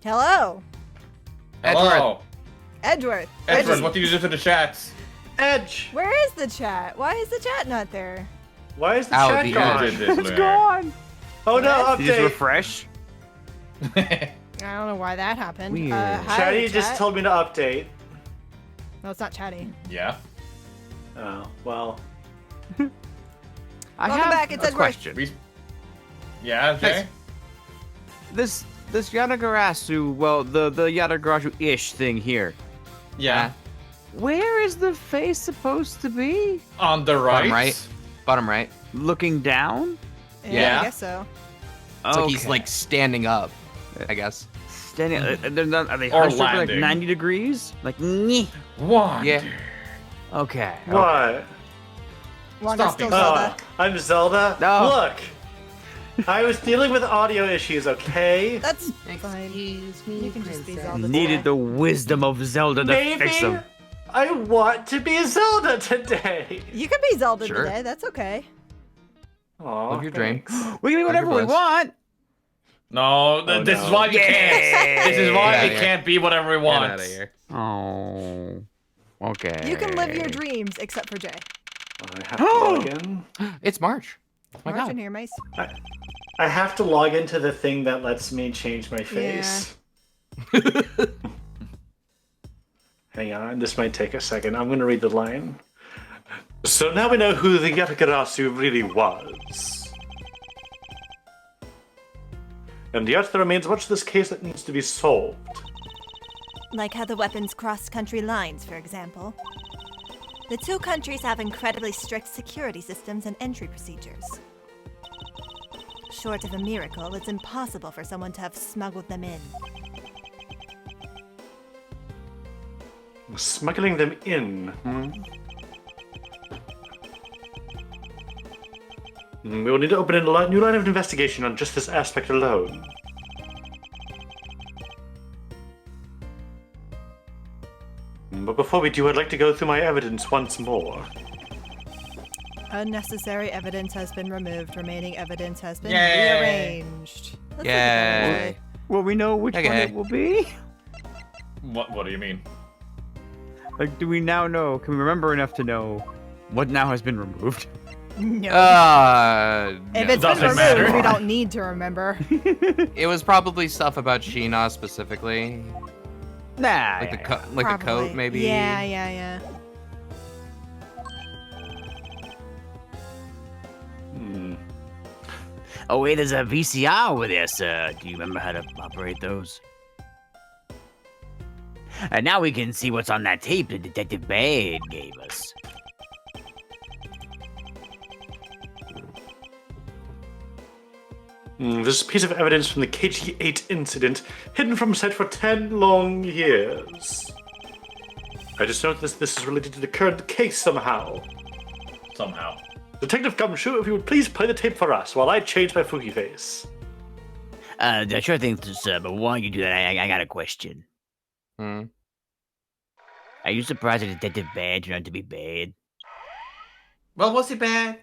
Hello. Hello. Edgeworth. Edgeworth, what do you do to the chats? Edge! Where is the chat? Why is the chat not there? Why is the Ow, chat the gone? Edge. It's gone. Oh no, What? Did you just update! refresh? I don't know why that happened. Weird. Hi, Chatty chat. just told me to update. No, it's not Chatty. Yeah. Oh, well. I Welcome have back, it's a Edgeworth. question. Yeah, Jay? This Yatagarasu, well, the Yatagarasu-ish thing here. Yeah. Where is the face supposed to be? On the right. Bottom right. Bottom right. Looking down? Yeah. I guess so. It's like he's like standing up, I guess. Standing. They're not, are they Or hunched over like landing. 90 degrees? Like, nyeh. One. Yeah. Okay. What? Wanda's Stop still it. Zelda. I'm Zelda? No. Look! I was dealing with audio issues, okay? That's fine. You can just be Zelda. Needed the wisdom of Zelda to fix Maybe them. I want to be Zelda today. You can be Zelda Sure. today. That's okay. Aw, Live your dream. thanks. We can be whatever we blessed. want. No, Oh, this no. is why we can't. This is why Get we outta here. can't be whatever we Get want. out of here. Oh. Okay. You can live your dreams, except for Jay. I have to log in. It's March. Oh my March in god. here, Mace. I have to log into the thing that lets me change my face. Hang on, this might take a second. I'm going to read the line. So now we know who the Yatagarasu really was. And yet there remains much of this case that needs to be solved. Like how the weapons crossed country lines, for example. The two countries have incredibly strict security systems and entry procedures. Short of a miracle, it's impossible for someone to have smuggled them in. Smuggling them in. We will need to open a new line of investigation on just this aspect alone. But before we do, I'd like to go through my evidence once more. Unnecessary evidence has been removed. Remaining evidence has been Yay. rearranged. Let's look at Yay. that. Will we know which one Okay. it will be? What do you mean? Like, do we now know? Can we remember enough to know what now has been removed? No. If No. it's been doesn't removed, matter. we don't need to remember. It was probably stuff about Sheena specifically. Nah. Like the yeah, like a Probably. coat, maybe. Yeah. Oh, wait, there's a VCR over there, sir. Do you remember how to operate those? And now we can see what's on that tape that Detective Bad gave us. This piece of evidence from the KG-8 incident, hidden from sight for 10 long years. I just noticed this is related to the current case somehow. Somehow. Detective Gumshoe, if you would please play the tape for us while I change my Fuki face. Sure thing, sir, but while you do that, I got a question. Hmm. Are you surprised that Detective Bad turned out to be bad? Well, was it bad?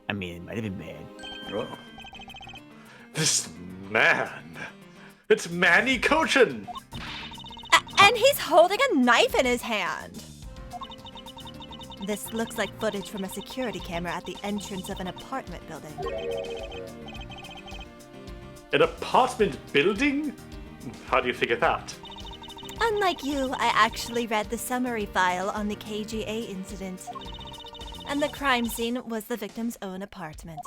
I mean, it might have been bad. Oh. This man. It's Manny Cochin. And he's holding a knife in his hand. This looks like footage from a security camera at the entrance of an apartment building. An apartment building? How do you figure that? Unlike you, I actually read the summary file on the KGA incident. And the crime scene was the victim's own apartment.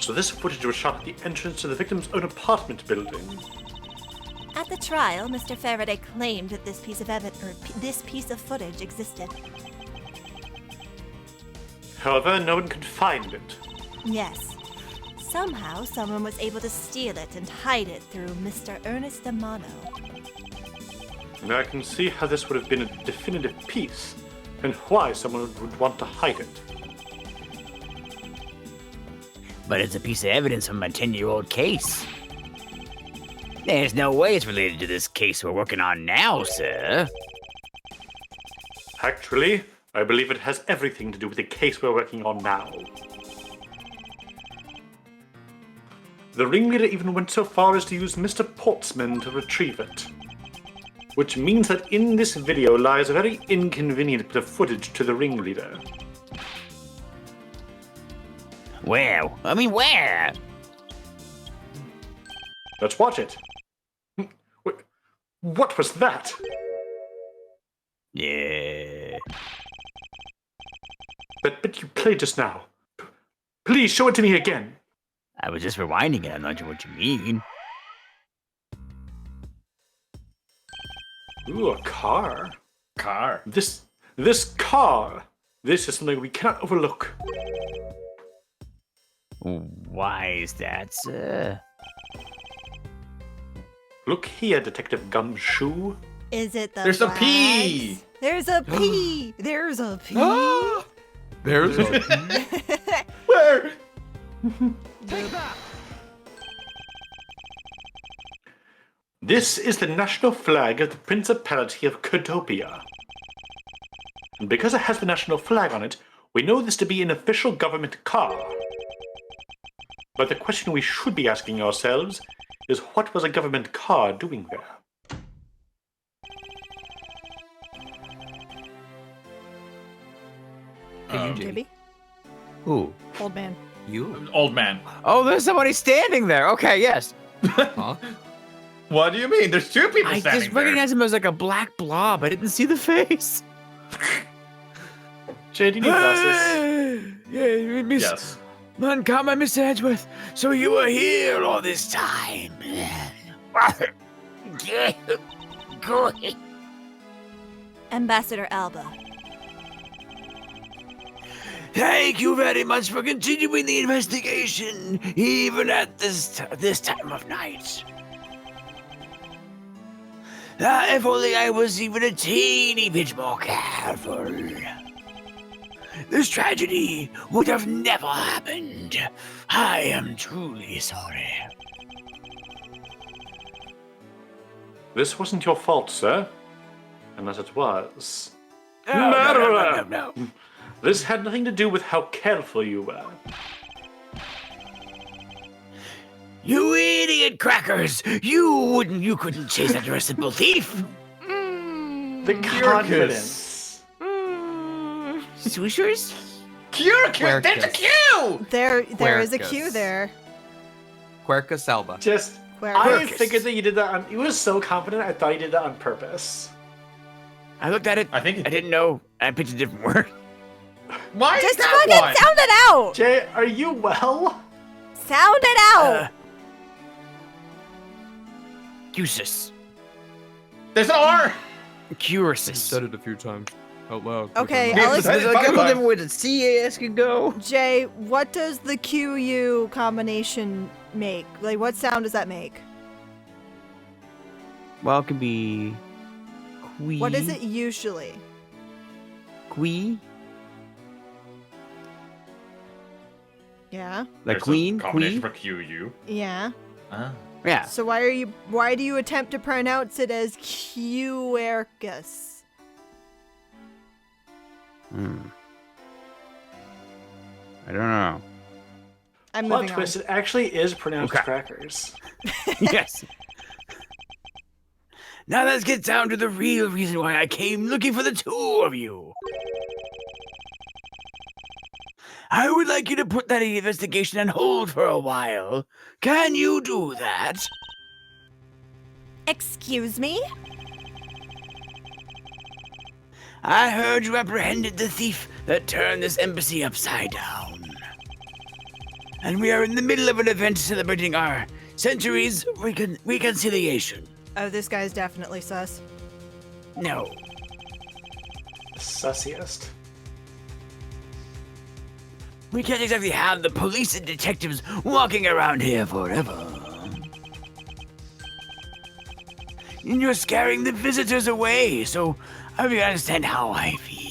So this footage was shot at the entrance to the victim's own apartment building. At the trial, Mr. Faraday claimed that this piece of footage existed. However, no one could find it. Yes. Somehow, someone was able to steal it and hide it through Mr. Ernest Amano. Now I can see how this would have been a definitive piece, and why someone would want to hide it. But it's a piece of evidence from a 10-year-old case. There's no way it's related to this case we're working on now, sir. Actually, I believe it has everything to do with the case we're working on now. The ringleader even went so far as to use Mr. Portsman to retrieve it. Which means that in this video lies a very inconvenient bit of footage to the ringleader. Where? I mean, where? Let's watch it. Wait, what was that? Yeah. That bit you played just now. Please show it to me again. I was just rewinding it. I'm not sure what you mean. Ooh, a car. Car. This car. This is something we cannot overlook. Why is that, sir? Look here, Detective Gumshoe. Is it the There's a flags? P. There's a P. There's a P. There's a Where? This is the national flag of the Principality of Codopia. And because it has the national flag on it, we know this to be an official government car. But the question we should be asking ourselves is, what was a government car doing there? Hey, you, JB? Who? Old man. You? Old man. Oh, there's somebody standing there. Okay, yes. Huh? What do you mean? There's two people I standing just recognized him as like a black blob. I didn't see the face. Jay, do you need glasses? Yeah, Miss Yes. Uncommon, Mr. Edgeworth. So you were here all this time. Ambassador Alba. Thank you very much for continuing the investigation, even at this time of night. If only I was even a teeny bit more careful. This tragedy would have never happened. I am truly sorry. This wasn't your fault, sir. Unless it was. No. This had nothing to do with how careful you were. You idiot crackers! You couldn't chase after a simple thief. The confidence. Swishers? Cure. There's a Q. There is a Quercus. Q there. Quercus alba. Just, Where I figured that you did that on. You were so confident. I thought you did that on purpose. I looked at it. I think I didn't know. I picked a different word. Why just is that fucking one? sound it out. Jay, are you well? Sound it out. Cusis. There's an R. Curious. Said it a few times out loud. Okay, Yeah, Alex. there's a couple different ways that CAS can go. Jay, what does the QU combination make? Like, what sound does that make? Well, it could be quee. What is it usually? Quee? Yeah. Like There's a queen? combination Quee? for QU. Yeah. Ah. Yeah. So why do you attempt to pronounce it as Quercus? I don't know. I'm Plot moving on. twist, it actually is pronounced Okay. crackers. Yes. Now let's get down to the real reason why I came looking for the two of you. I would like you to put that investigation on hold for a while. Can you do that? Excuse me? I heard you apprehended the thief that turned this embassy upside down. And we are in the middle of an event celebrating our centuries reconciliation. Oh, this guy's definitely sus. No. Sussiest. We can't exactly have the police and detectives walking around here forever. And you're scaring the visitors away, so I hope you understand how I feel.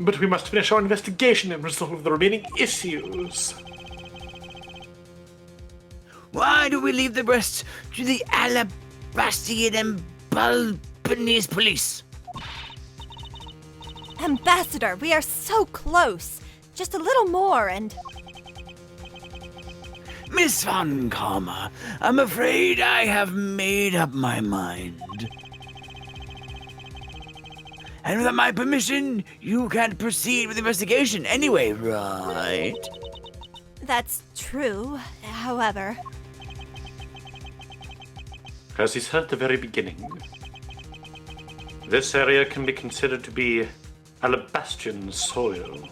But we must finish our investigation and resolve the remaining issues. Why do we leave the rest to the Alabastian and Balpanese police? Ambassador, we are so close. Just a little more and... Miss Von Karma, I'm afraid I have made up my mind. And without my permission, you can't proceed with the investigation anyway, right? That's true. However... As he said at the very beginning, this area can be considered to be Alabastian soil.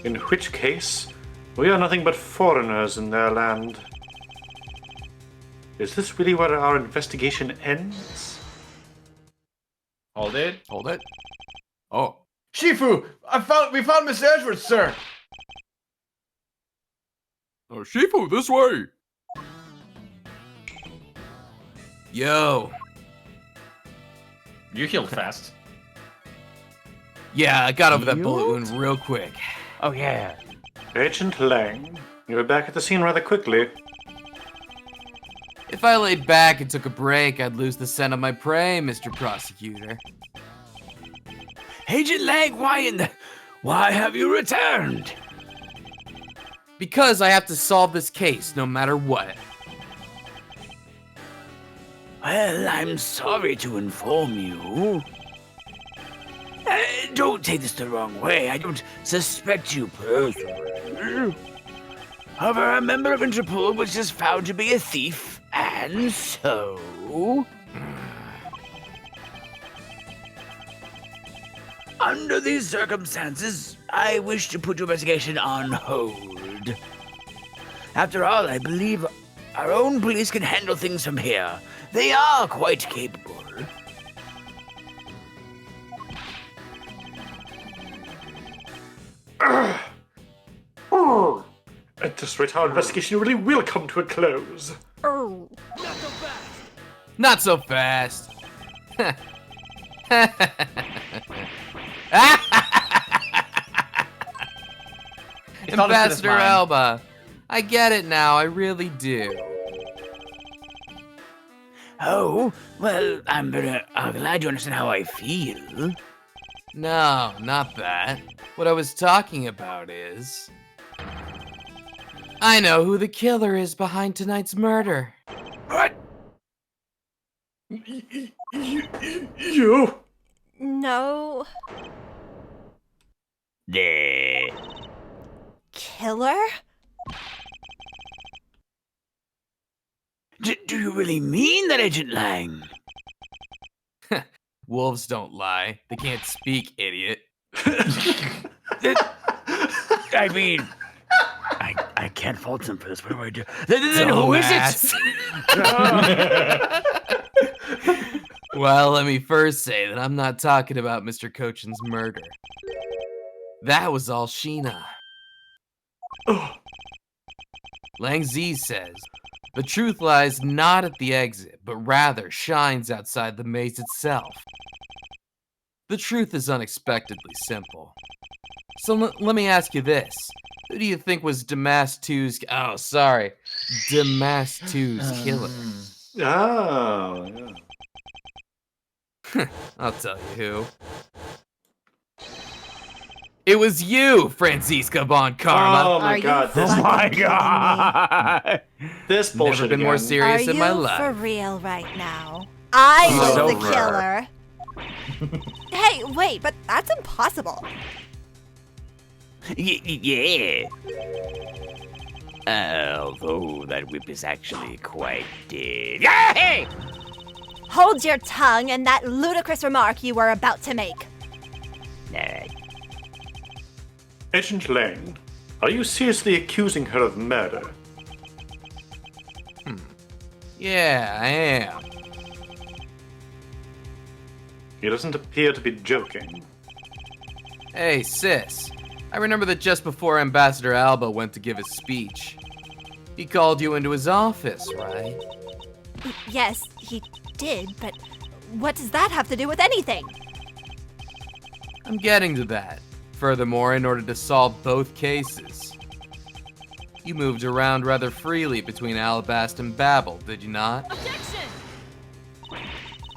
In which case, we are nothing but foreigners in their land. Is this really where our investigation ends? Hold it. Hold it. Oh. Shifu, we found Miss Edgeworth, sir. Oh, Shifu, this way. Yo. You healed fast. Yeah, I got over that bullet wound real quick. Oh, yeah. Agent Lang, you were back at the scene rather quickly. If I laid back and took a break, I'd lose the scent of my prey, Mr. Prosecutor. Agent Lang, why have you returned? Because I have to solve this case, no matter what. Well, I'm sorry to inform you. Don't take this the wrong way. I don't suspect you personally. However, a member of Interpol was just found to be a thief, and so... Under these circumstances, I wish to put your investigation on hold. After all, I believe our own police can handle things from here. They are quite capable. At this rate, our investigation really will come to a close. Oh. Not so fast. Ambassador Alba. I get it now, I really do. Oh, well, I'm glad you understand how I feel. No, not that. What I was talking about is... I know who the killer is behind tonight's murder. What? You? No... There. Killer? Do you really mean that, Agent Lang? Wolves don't lie. They can't speak, idiot. I mean, I can't fault them for this. What do I do? Then who is it? Well, let me first say that I'm not talking about Mr. Cochin's murder. That was all Sheena. Lang Zi says, the truth lies not at the exit, but rather shines outside the maze itself. The truth is unexpectedly simple. So let me ask you this. Who do you think was Damas 2's killer? Oh, yeah. I'll tell you who. It was you, Francisca Von Karma. Oh my Are you god, this, fucking My kidding me? God! this bullshit Never been more again. serious Are in my you life. for real right now? I was Oh, the over. killer. Hey, wait, but that's impossible. Yeah. Although that whip is actually quite dead. Yay! Hold your tongue and that ludicrous remark you were about to make. Agent Lang, are you seriously accusing her of murder? Yeah, I am. He doesn't appear to be joking. Hey, sis. I remember that just before Ambassador Alba went to give his speech, he called you into his office, right? Yes, he did, but what does that have to do with anything? I'm getting to that. Furthermore, in order to solve both cases, you moved around rather freely between Alabast and Babel, did you not?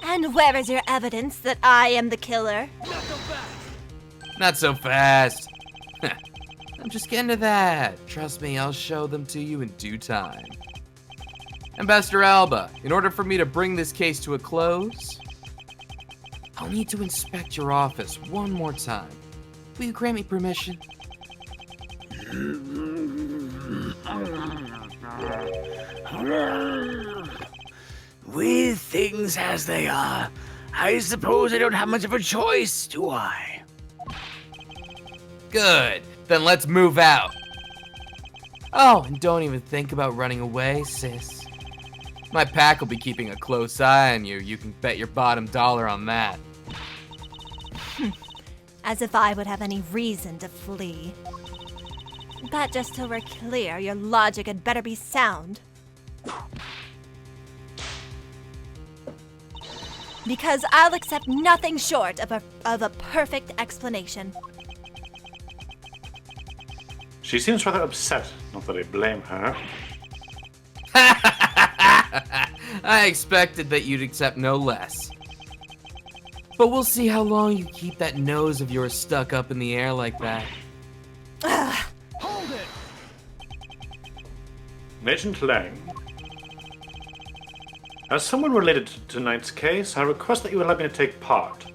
And where is your evidence that I am the killer? Not so fast. I'm just getting to that. Trust me, I'll show them to you in due time. Ambassador Alba, in order for me to bring this case to a close, I'll need to inspect your office one more time. Will you grant me permission? With things as they are, I suppose I don't have much of a choice, do I? Good. Then let's move out. Oh, and don't even think about running away, sis. My pack will be keeping a close eye on you. You can bet your bottom dollar on that. As if I would have any reason to flee. But just so we're clear, your logic had better be sound. Because I'll accept nothing short of a perfect explanation. She seems rather upset, not that I blame her. I expected that you'd accept no less. But we'll see how long you keep that nose of yours stuck up in the air like that. Hold it! Agent Lang. As someone related to tonight's case, I request that you allow me to take part.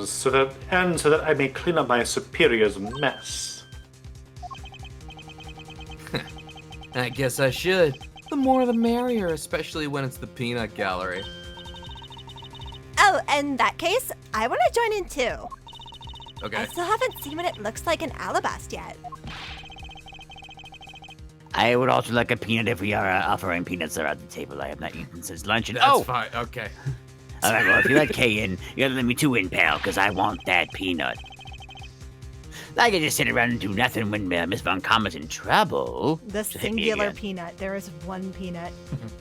So that I may clean up my superior's mess. I guess I should. The more the merrier, especially when it's the peanut gallery. Oh, in that case, I want to join in too. Okay. I still haven't seen what it looks like in Alabast yet. I would also like a peanut if we are offering peanuts around the table. I have not eaten since lunch. And That's fine. Okay. All right, well, if you let Kay in, you gotta let me too in, pal, because I want that peanut. I can just sit around and do nothing when Miss Von Comma's in trouble. The She'll hit me singular again. peanut. There is one peanut.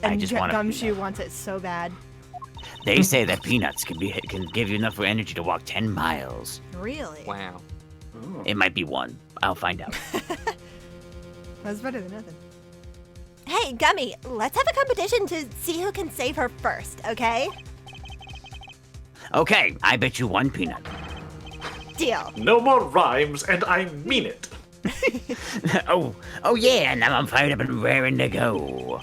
I And just want a Gumshoe peanut. wants it so bad. They say that peanuts can give you enough energy to walk 10 miles. Really? Wow. It might be one. I'll find out. That's better than nothing. Hey, Gummy, let's have a competition to see who can save her first, okay? Okay, I bet you one peanut. Deal. No more rhymes, and I mean it. oh yeah, now I'm fired up and raring to go.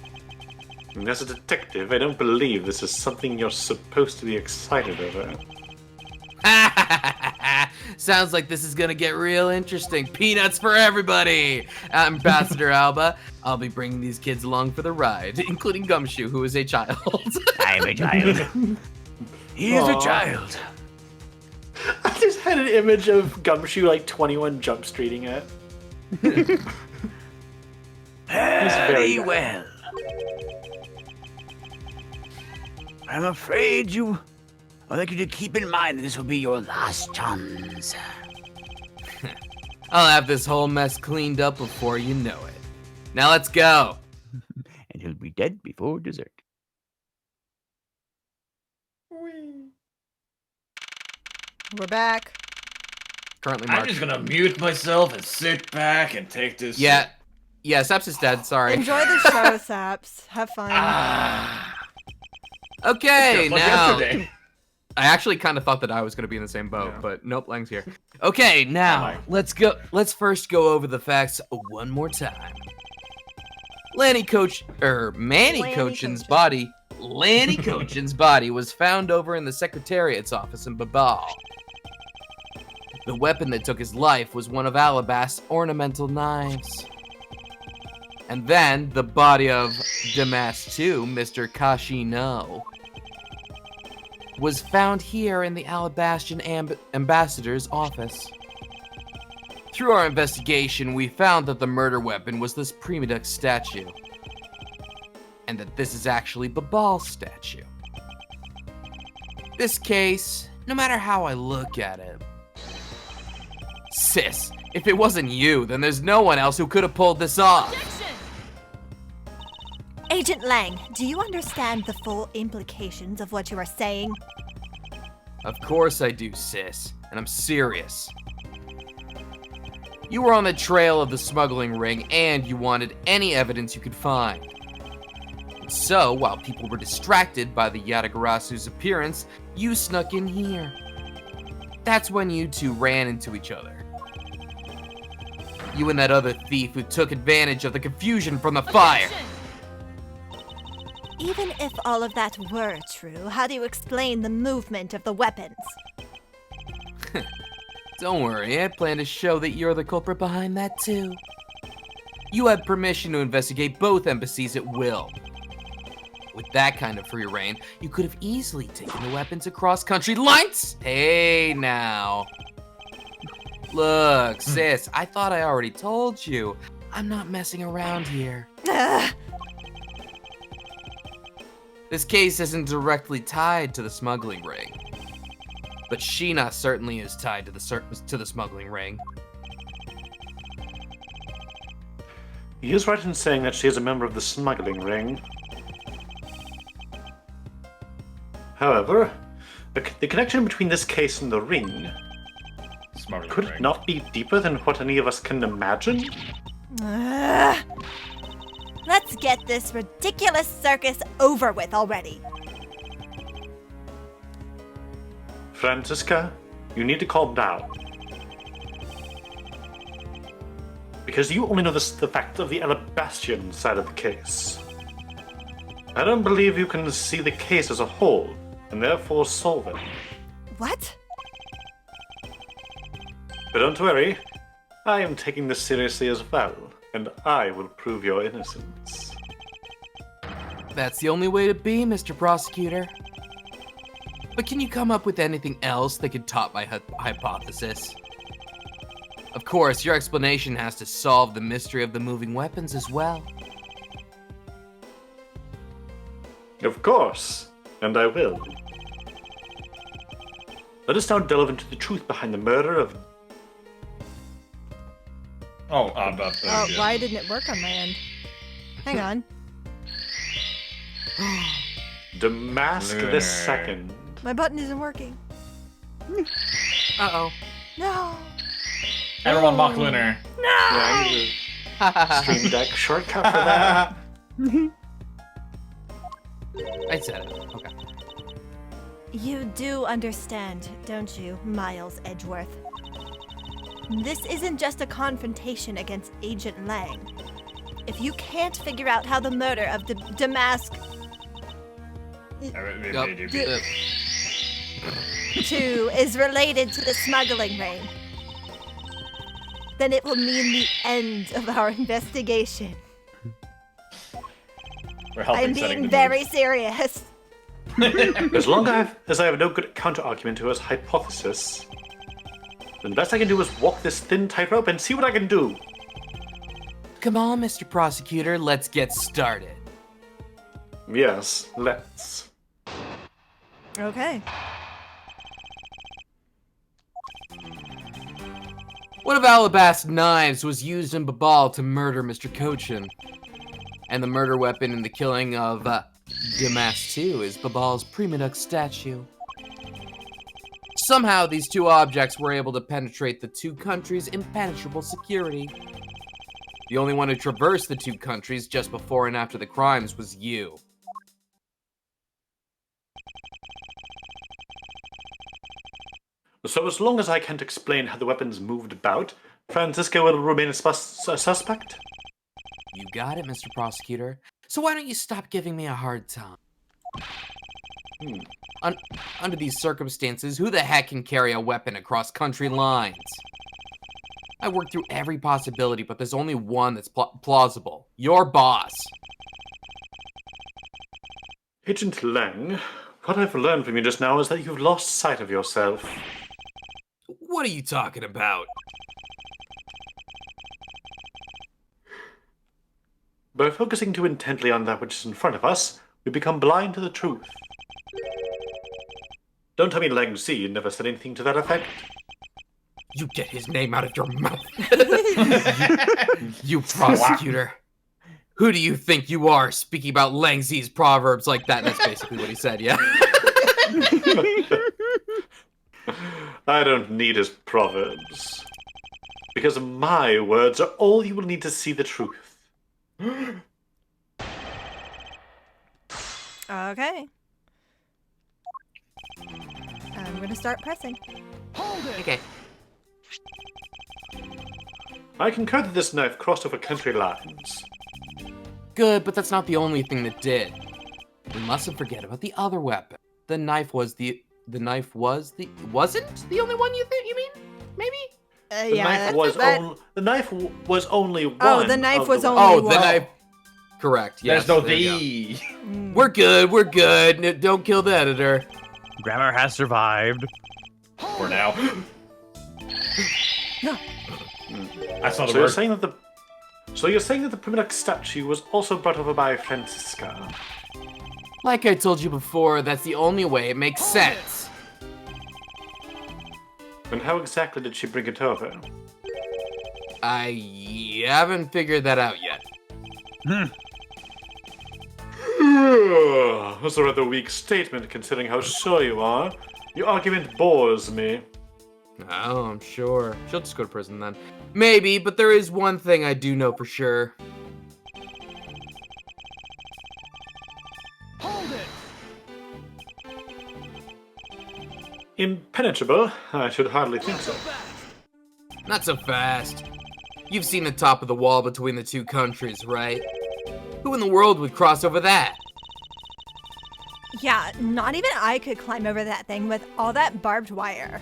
And as a detective, I don't believe this is something you're supposed to be excited over. Sounds like this is gonna get real interesting. Peanuts for everybody! Ambassador Alba, I'll be bringing these kids along for the ride, including Gumshoe, who is a child. I'm a child. He is a child. I just had an image of Gumshoe like 21 Jump Streeting it. Very young. well. I'm afraid I'd like you to keep in mind that this will be your last chance. I'll have this whole mess cleaned up before you know it. Now let's go. And he'll be dead before dessert. We're back. Currently I'm marked. just gonna mute myself and sit back and take this. Yeah. Yeah, Seps is dead. Sorry. Enjoy the show, Saps. Have fun. Okay, Just like now. yesterday. I actually kind of thought that I was going to be in the same boat, Yeah. but nope, Lang's here. Okay, now Bye. let's go. Let's first go over the facts one more time. Manny Cochin's body. Lanny Cochin's body was found over in the Secretariat's office in Babal. The weapon that took his life was one of Alabast's ornamental knives. And then the body of Damas II, Mr. Kashino, was found here in the Alabastian ambassador's office. Through our investigation, we found that the murder weapon was this Prima Duck statue. And that this is actually Babal's statue. This case, no matter how I look at it, sis, if it wasn't you, then there's no one else who could have pulled this off. Agent Lang, do you understand the full implications of what you are saying? Of course I do, sis, and I'm serious. You were on the trail of the smuggling ring, and you wanted any evidence you could find. And so, while people were distracted by the Yatagarasu's appearance, you snuck in here. That's when you two ran into each other. You and that other thief who took advantage of the confusion from the fire. Even if all of that were true, how do you explain the movement of the weapons? Don't worry, I plan to show that you're the culprit behind that too. You had permission to investigate both embassies at will. With that kind of free reign, you could have easily taken the weapons across country lines. Hey now. Look, sis, I thought I already told you. I'm not messing around here. This case isn't directly tied to the smuggling ring. But Sheena certainly is tied to the smuggling ring. He is right in saying that she is a member of the smuggling ring. However, the connection between this case and the ring Smuggling could ring. it not be deeper than what any of us can imagine? Let's get this ridiculous circus over with already. Franziska, you need to calm down. Because you only know the fact of the Alabastian side of the case. I don't believe you can see the case as a whole, and therefore solve it. What? But don't worry, I am taking this seriously as well, and I will prove your innocence. That's the only way to be, Mr. Prosecutor. But can you come up with anything else that could top my hypothesis? Of course, your explanation has to solve the mystery of the moving weapons as well. Of course, and I will. Let us now delve into the truth behind the murder of... Yeah. Why didn't it work on my end? Hang on. Damask Lunar. the Second. My button isn't working. Uh-oh. No. Everyone mock Lunar. Yeah, you Stream Deck shortcut for that. I said it. Okay. You do understand, don't you, Miles Edgeworth? This isn't just a confrontation against Agent Lang. If you can't figure out how the murder of Damask 2 is related to the smuggling ring, then it will mean the end of our investigation. We're helping I'm setting being the very serious. As long as I have no good counter-argument to his hypothesis, the best I can do is walk this thin tightrope and see what I can do. Come on, Mr. Prosecutor, let's get started. Yes, let's. Okay. What if Alabast knives was used in Babal to murder Mr. Cochin? And the murder weapon in the killing of Damask 2 is Babal's Primadux statue. Somehow, these two objects were able to penetrate the two countries' impenetrable security. The only one who traversed the two countries just before and after the crimes was you. So as long as I can't explain how the weapons moved about, Francisco will remain a suspect? You got it, Mr. Prosecutor. So why don't you stop giving me a hard time? Under these circumstances, who the heck can carry a weapon across country lines? I worked through every possibility, but there's only one that's plausible. Your boss. Agent Lang, what I've learned from you just now is that you've lost sight of yourself. What are you talking about? By focusing too intently on that which is in front of us, we become blind to the truth. Don't tell me Lang Z never said anything to that effect. You get his name out of your mouth. you prosecutor. Who do you think you are speaking about Lang Z's proverbs like that? That's basically what he said, yeah. I don't need his proverbs. Because my words are all you will need to see the truth. Okay. I'm gonna start pressing. Okay. I concur that this knife crossed over country lines. Good, but that's not the only thing that did. We mustn't forget about the other weapon. The knife wasn't the only one you mean? Maybe? The knife was only one. Oh, the knife was only Oh, one. the knife. Correct. Yes. There's no there you D. go. We're good. We're good. Don't kill the editor. Grammar has survived. For now. I saw the So you're word. saying that the primitive statue was also brought over by Francisca. Like I told you before, that's the only way it makes sense. And how exactly did she bring it over? I haven't figured that out yet. That's a rather weak statement considering how sure you are. Your argument bores me. Oh, I'm sure. She'll just go to prison then. Maybe, but there is one thing I do know for sure. Impenetrable? I should hardly think so. Not so fast. You've seen the top of the wall between the two countries, right? Who in the world would cross over that? Yeah, not even I could climb over that thing with all that barbed wire.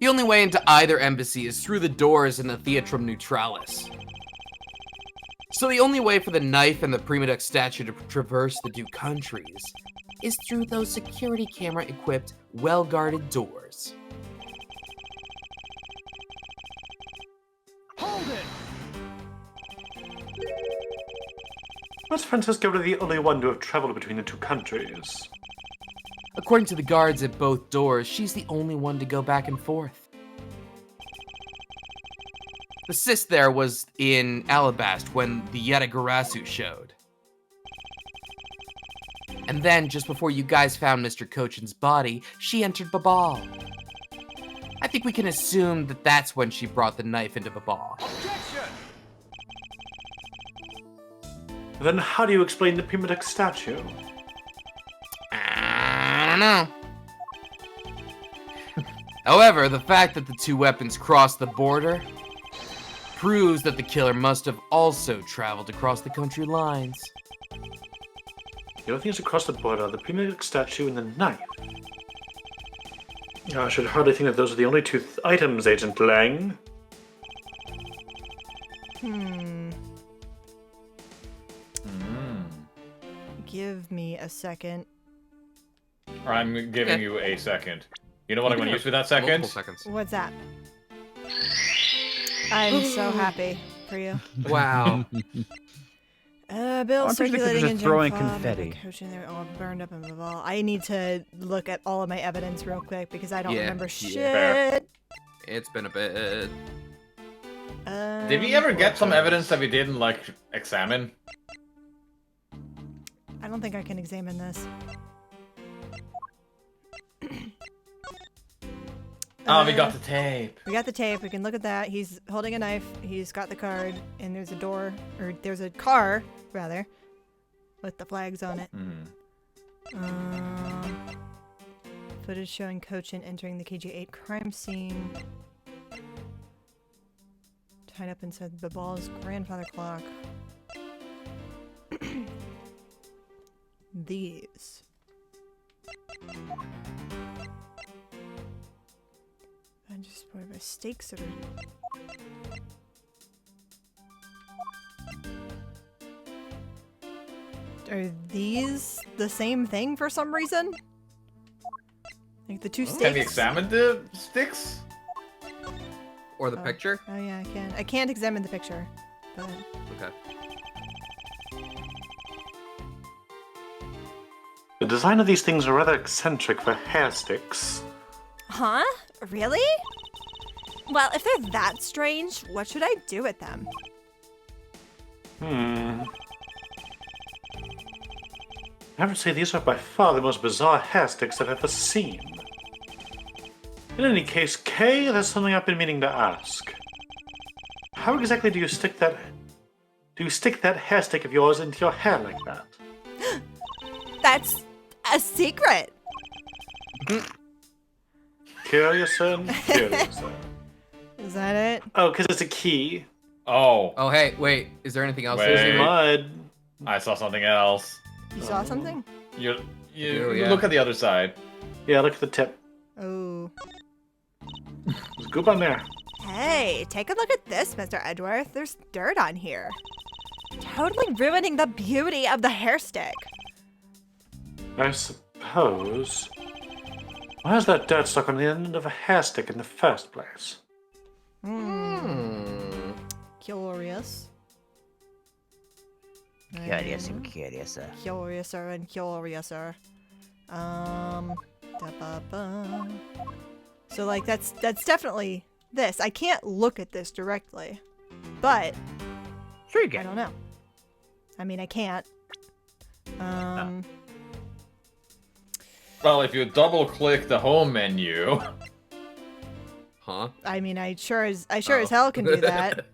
The only way into either embassy is through the doors in the Theatrum Neutralis. So the only way for the knife and the Prima Duck statue to traverse the two countries is through those security camera-equipped, well-guarded doors. Was Francisca really the only one to have traveled between the two countries? According to the guards at both doors, she's the only one to go back and forth. The sis there was in Alabast when the Yatagarasu showed. And then, just before you guys found Mr. Cochin's body, she entered Babal. I think we can assume that that's when she brought the knife into Babal. Then how do you explain the Prima Duck statue? I don't know. However, the fact that the two weapons crossed the border proves that the killer must have also traveled across the country lines. The only things across the border are the Prima Duck statue and the knife. I should hardly think that those are the only two items, Agent Lang. Give me a second. I'm giving you a second. You know what I'm going to use for that second? Multiple seconds. What's that? I'm so happy for you. Wow. Bill I'm pretty sure they're circulating just in throwing Jim Fob, confetti. Coaching there, all burned up in the ball. I need to look at all of my evidence real quick because I don't remember shit. Fair. It's been a bit. Did we ever get some evidence that we didn't, like, examine? I don't think I can examine this. Oh, we got the tape. We got the tape. We can look at that. He's holding a knife. He's got the card, and there's a door, or there's a car, rather, with the flags on it. Footage showing Cochin entering the KG-8 crime scene. Tied up inside the ball's grandfather clock. These. And just supported by stakes that are these the same thing for some reason? Like the two stakes? Can we examine the sticks? Or the picture? Oh yeah, I can. I can't examine the picture. But Okay. The design of these things are rather eccentric for hair sticks. Huh? Really? Well, if they're that strange, what should I do with them? I would say these are by far the most bizarre hair sticks I've ever seen. In any case, Kay, there's something I've been meaning to ask. How exactly do you stick that hair stick of yours into your hair like that? That's a secret. curiouser and curiouser. Is that it? Oh, because it's a key. Oh, Oh, hey, wait. Is there anything else? Wait. There's mud. I saw something else. You saw something? You do, yeah. look at the other side. Yeah, look at the tip. Oh. There's goop on there. Hey, take a look at this, Mr. Edgeworth. There's dirt on here. Totally ruining the beauty of the hair stick. I suppose. Why is that dirt stuck on the end of a hair stick in the first place? Curious. Curious and curiouser. Curiouser and curiouser. Da-ba-ba. So like that's definitely this. I can't look at this directly, but Sure you I can. don't know. I mean, I can't. Well, if you double click the home menu. Huh? I mean, I sure as hell can do that.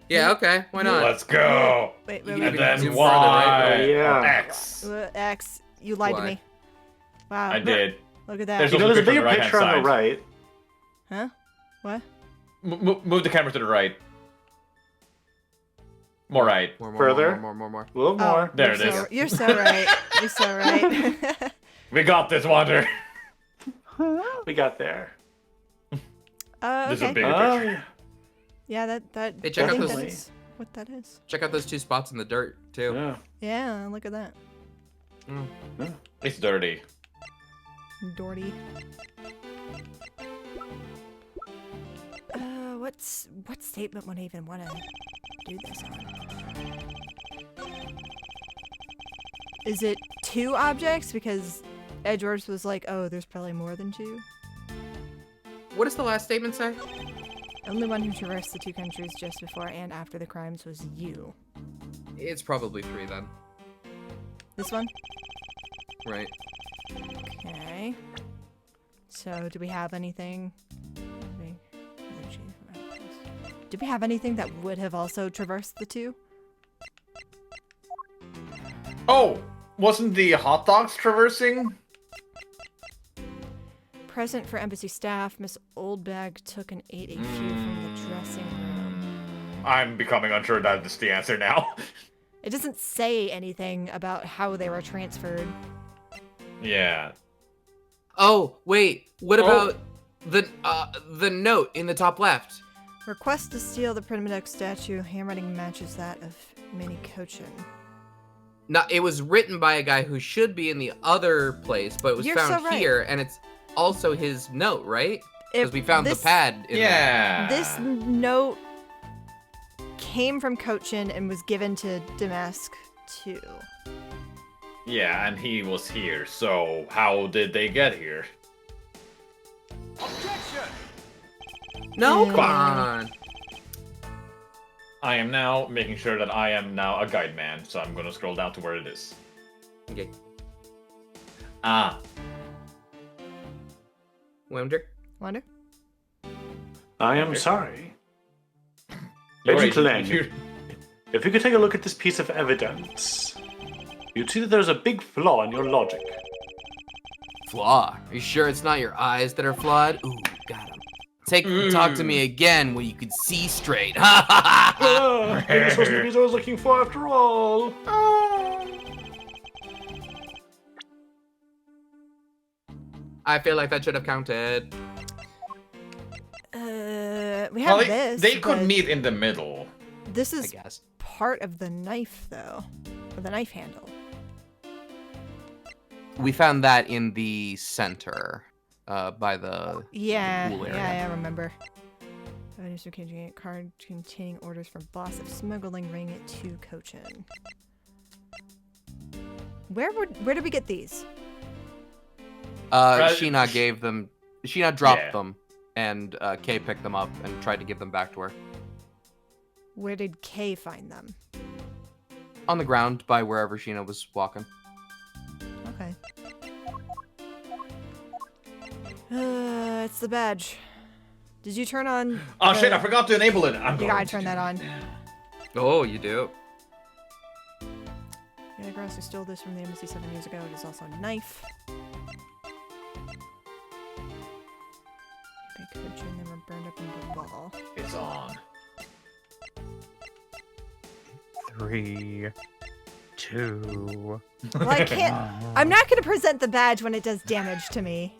Yeah, okay. Why not? Let's go. Wait, You wait, can And wait. even then zoom Y. further, right? Oh, yeah. or X. X, you lied to Why? me. Wow. I did. Look at that. There's You know, there's a picture bigger on the picture on the right-hand right. Huh? What? Move the camera to the right. More right. More. Further? More. A little more. There you're it so, is. You're so right. You're so right. We got this, Wander. We got there. This is a Okay. bigger Oh, picture. yeah. Yeah, that. Hey, check I out think those- that is what that is. Check out those two spots in the dirt, too. Yeah. Yeah, look at that. It's dirty. Dorty. What statement would I even want to do this on? Is it 2 objects? Because Edgeworth was like, oh, there's probably more than 2. What does the last statement say? Only one who traversed the 2 countries just before and after the crimes was you. It's probably 3 then. This one? Right. Okay. So, do we have anything? Do we have anything that would have also traversed the 2? Oh, wasn't the hot dogs traversing? Present for embassy staff, Miss Oldbag took and ate a few from the dressing room. I'm becoming unsure that is the answer now. It doesn't say anything about how they were transferred. Yeah. Oh, wait. What about the note in the top left? Request to steal the Primadec statue. Handwriting matches that of Minnie Cochin. No, it was written by a guy who should be in the other place, but it was You're found so right. here, and it's also his note, right? Because If we found this- the pad in there. Yeah. This note came from Cochin and was given to Damask too. Yeah, and he was here, so how did they get here? No, Mm. come on. I am now making sure that I am now a guide man, so I'm gonna scroll down to where it is. Okay. Ah, Wonder? Wonder? I am sorry. you're Agent right, Lang, you- if you could take a look at this piece of evidence, you'd see that there's a big flaw in your logic. Flaw? Are you sure it's not your eyes that are flawed? Ooh, got him. Talk to me again when you could see straight. Ha ha ha! Ah, maybe this wasn't the piece I was looking for after all. I feel like that should have counted. We have Well, this. they could but meet in the middle. This I is guess. part of the knife, though. Or the knife handle. We found that in the center, by the Yeah, pool area. yeah, I remember. Evidence of a card containing orders from boss of smuggling ring it to Cochin. Where did we get these? Sheena gave them. Sheena dropped Yeah. them, and Kay picked them up and tried to give them back to her Where did Kay find them? on the ground by wherever Sheena was walking. Okay. It's the badge. Did you turn on? Oh the- shit, I forgot to enable it. I'm You going gotta to turn do that on. Oh, you do. Yatagarasu stole this from the embassy 7 years ago. It is also a knife. on. 3, 2. Well, I can't. I'm not going to present the badge when it does damage to me.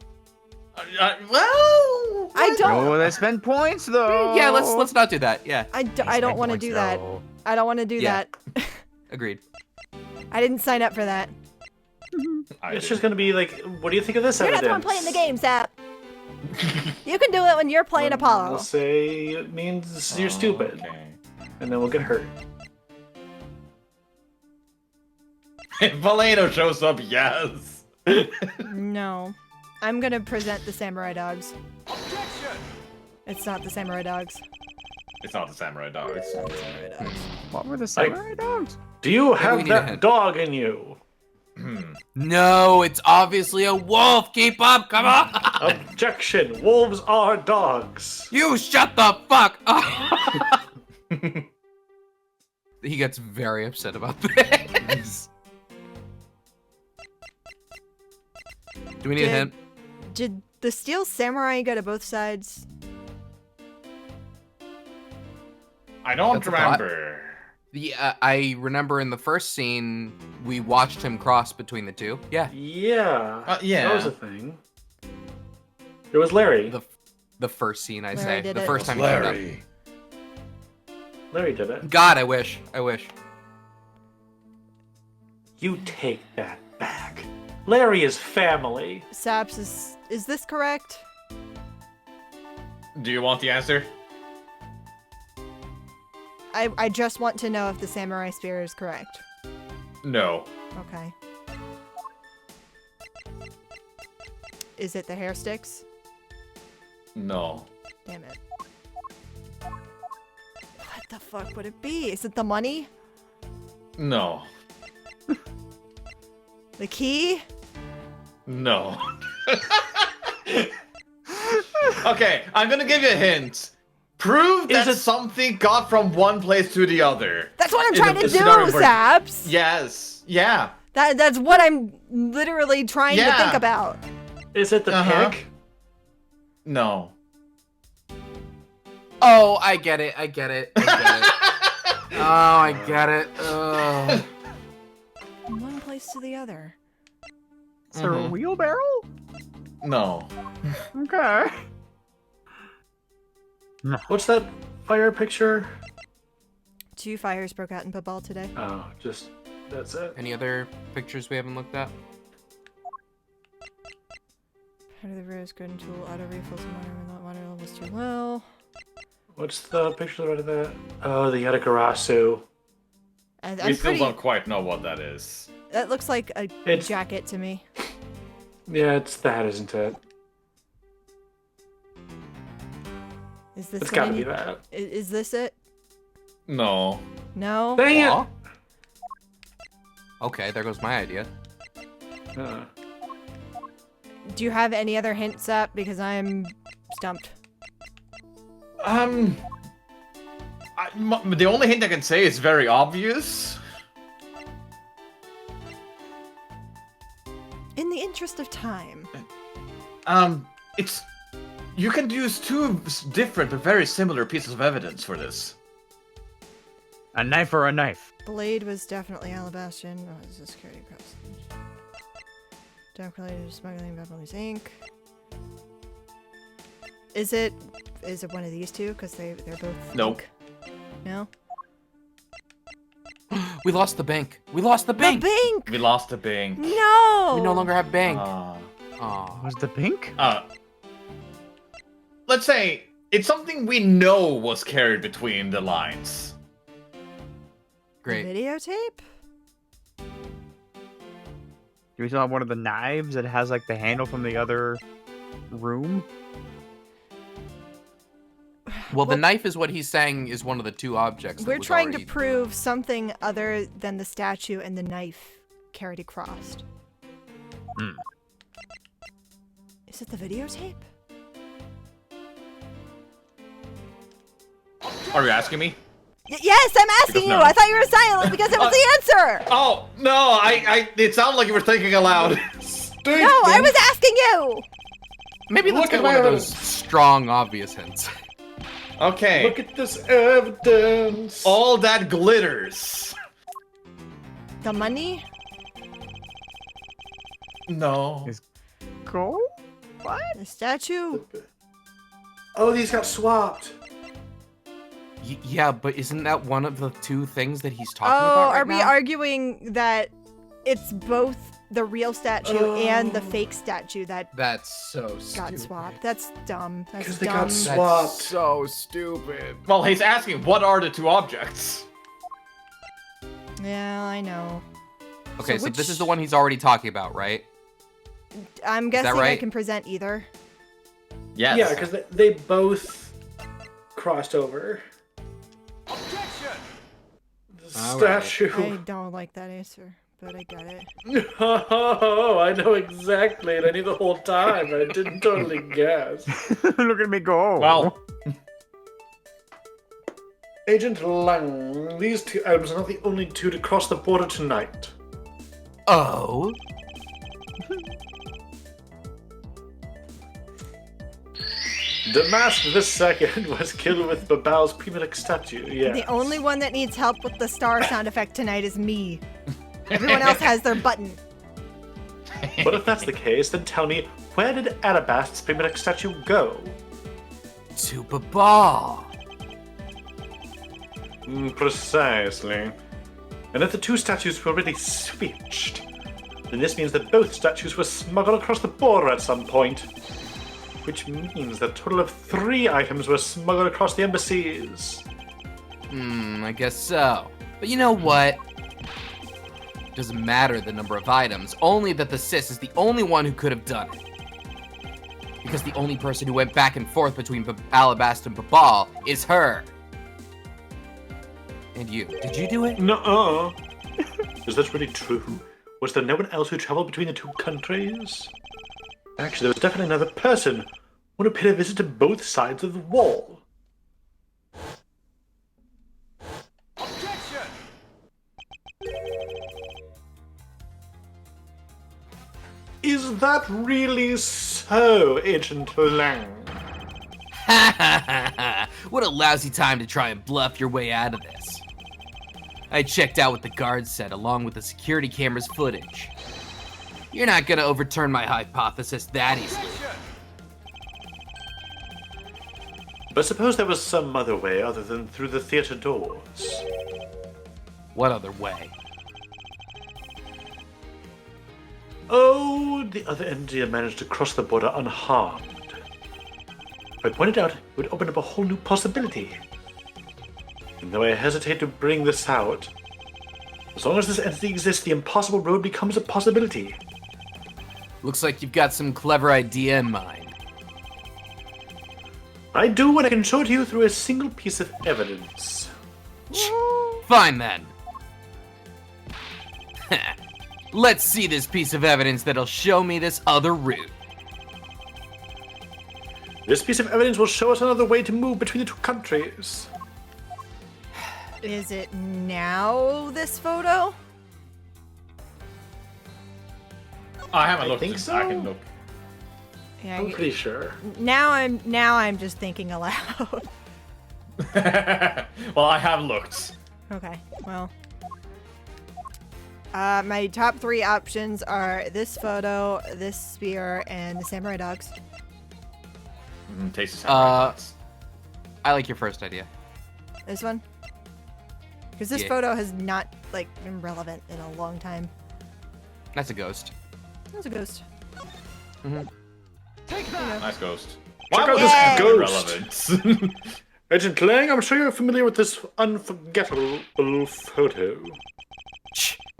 Well, I don't. Oh, they spend points though. Yeah, let's not do that. Yeah, I don't want to do that. I don't want to do Yeah. that. agreed. I didn't sign up for that. It's just gonna be like, what do you think of this You're not evidence? the one playing the game, Zap. You can do it when you're playing We'll Apollo. say it means you're stupid, Okay. and then we'll get hurt. If Valeno shows up, yes. No. I'm going to present the samurai dogs. It's not the samurai dogs. It's not the samurai dogs. What were the samurai dogs? Do you we have need a that hint. dog in you? No, it's obviously a wolf. Keep up, come on. Objection! Wolves are dogs. You shut the fuck up. He gets very upset about this. Do we need a hint? Did the steel samurai go to both sides? I don't That's a thought. remember. I remember in the first scene, we watched him cross between the two. Yeah. Yeah. Yeah. That was a thing. It was Larry. The first scene, I Larry say. did The it. first time he showed up. Larry did it. God, I wish. I wish. You take that back. Larry is family. Saps, is this correct? Do you want the answer? I just want to know if the samurai spear is correct. No. Okay. Is it the hair sticks? No. Damn it. What the fuck would it be? Is it the money? No. The key? No. Okay, I'm gonna give you a hint. Prove that something got from one place to the other. That's what I'm In trying the to do, scenario where- Saps! Yes. Yeah. That's what I'm literally trying to Yeah. think about. Is it the pig? No. Oh, I get it. I get it. I get it. Oh, I get it. Oh. From one place to the other. Is there a wheelbarrow? No. Okay. What's that fire picture? 2 fires broke out in Babal today. Oh, just that's it. Any other pictures we haven't looked at? Part of the rose garden tool, auto refills, water levels too low. What's the picture right of that? Oh, the Yatagarasu. I'm We still pretty. don't quite know what that is. That looks like a It's- jacket to me. Yeah, it's that, isn't it? Is this? It's what gotta I be need- that. Is this it? No. No. Dang it! Aw. Okay, there goes my idea. Do you have any other hints up? Because I'm stumped. The only hint I can say is very obvious. In the interest of time. It's you can use 2 different but very similar pieces of evidence for this. A knife or a knife? Blade was definitely Alabastion. Oh, this is security cross. Dark related to smuggling Beverly's Inc. Is it one of these 2? Because they're both. Nope. ink? No. We lost the bank. We lost the bank. The bank. We lost the bank. No. We no longer have bank. Uh, Was the pink? let's say it's something we know was carried between the lines. Great. The videotape. Do we still have one of the knives that has like the handle from the other room? Well, the knife is what he's saying is one of the 2 objects. that We're was trying to already- prove something other than the statue and the knife carried across. Hmm. Is it the videotape? Are you asking me? Yes, I'm asking Because you. no. I thought you were silent because it was the answer. Oh no! It sounded like you were thinking aloud. No, I was asking you. Maybe let's Look get at one of my those strong, obvious hints. Okay. Look at this evidence. All that glitters. The money? No. Is- Go? What? The statue? Oh, these got swapped. Yeah, but isn't that one of the two things that he's talking Oh, about right are we now? arguing that it's both the real statue and the fake statue that That's so got stupid. swapped? That's dumb. That's Because they dumb. got swapped. That's so stupid. Well, he's asking what are the two objects? Yeah, I know. Okay, so which- this is the one he's already talking about, right? I'm guessing I right? can present either. Yes. Yeah, because they both crossed over. The All right. statue. I don't like that answer, but I get it. Oh, I know exactly, and I knew the whole time, but I didn't totally guess. Look at me go. Well, Agent Lang, these two items are not the only two to cross the border tonight. Oh? Damask the Second was killed with Babal's Pimelic statue, yes. The only one that needs help with the star sound effect tonight is me. Everyone else has their button. But if that's the case, then tell me, where did Arabast's Pimelic statue go? To Babal. Precisely. And if the two statues were really switched, then this means that both statues were smuggled across the border at some point. Which means that a total of 3 items were smuggled across the embassies. I guess so. But you know what? Doesn't matter the number of items, only that the sis is the only one who could have done it. Because the only person who went back and forth between Alabast and Babal is her. And you. Did you do it? Nuh-uh. Is that really true? Was there no one else who traveled between the two countries? Actually, there was definitely another person. One who paid a visit to both sides of the wall. Is that really so, Agent Lang? Ha ha ha ha! What a lousy time to try and bluff your way out of this. I checked out what the guards said along with the security camera's footage. You're not gonna overturn my hypothesis that easily. But suppose there was some other way other than through the theater doors. What other way? Oh, the other entity managed to cross the border unharmed. I pointed out it would open up a whole new possibility. And though I hesitate to bring this out, as long as this entity exists, the impossible road becomes a possibility. Looks like you've got some clever idea in mind. I do what I can show to you through a single piece of evidence. Fine then. Let's see this piece of evidence that'll show me this other route. This piece of evidence will show us another way to move between the two countries. Is it now, this photo? I haven't I looked. think I so. can look. Yeah, I'm pretty sure. now I'm just thinking aloud. Well, I have looked. Okay, well. My top 3 options are this photo, this spear, and the samurai dogs. Tastes I like your first idea. This one? Because this Yeah. photo has not, like, been relevant in a long time. That's a ghost. That's a ghost. nice ghost. Check Why out was this that ghost. irrelevant? Agent Lang, I'm sure you're familiar with this unforgettable photo.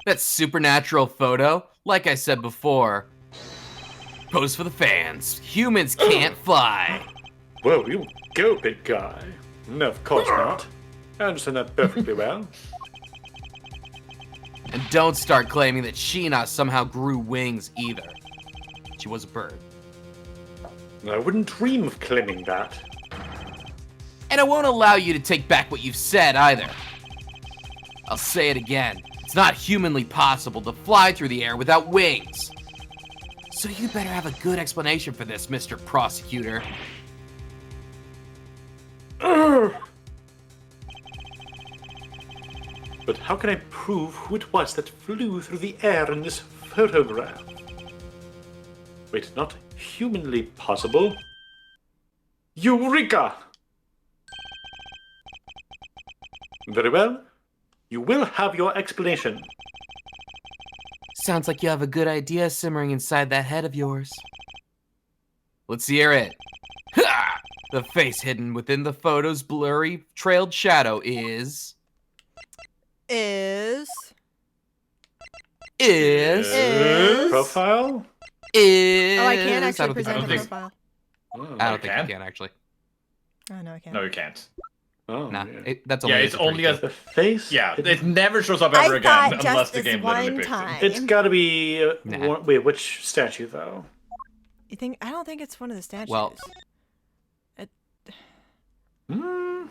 That supernatural photo, like I said before, pose for the fans. Humans can't fly. Whoa, you go, big guy. No, of course not. I understand that perfectly well. And don't start claiming that Sheena somehow grew wings either. She was a bird. I wouldn't dream of claiming that. And I won't allow you to take back what you've said either. I'll say it again. It's not humanly possible to fly through the air without wings. So you better have a good explanation for this, Mr. Prosecutor. Urgh. But how can I prove who it was that flew through the air in this photograph? Wait, not humanly possible. Eureka! Very well. You will have your explanation. Sounds like you have a good idea simmering inside that head of yours. Let's hear it. Ha! The face hidden within the photo's blurry trailed shadow is... Is Profile? Is... Oh, I can't actually don't think- present a think- profile. Oh, I don't You think can? you can, actually. Oh, no, I can't. No, you can't. oh, Nah, yeah. that's only Yeah, as it's a only 32. as The face? yeah. It- It never shows up ever I again thought unless just the this game literally one picks it. time. It's gotta be. Nah. Wait, which statue, though? You think? I don't think it's one of the statues. Well- Hmm.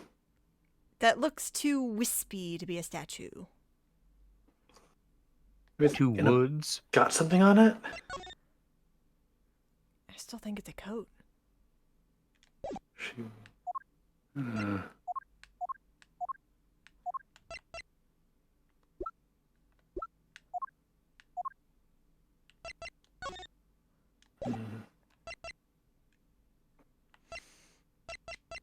That looks too wispy to be a statue. It's Two in a- woods. Got something on it? I still think it's a coat. Hmm.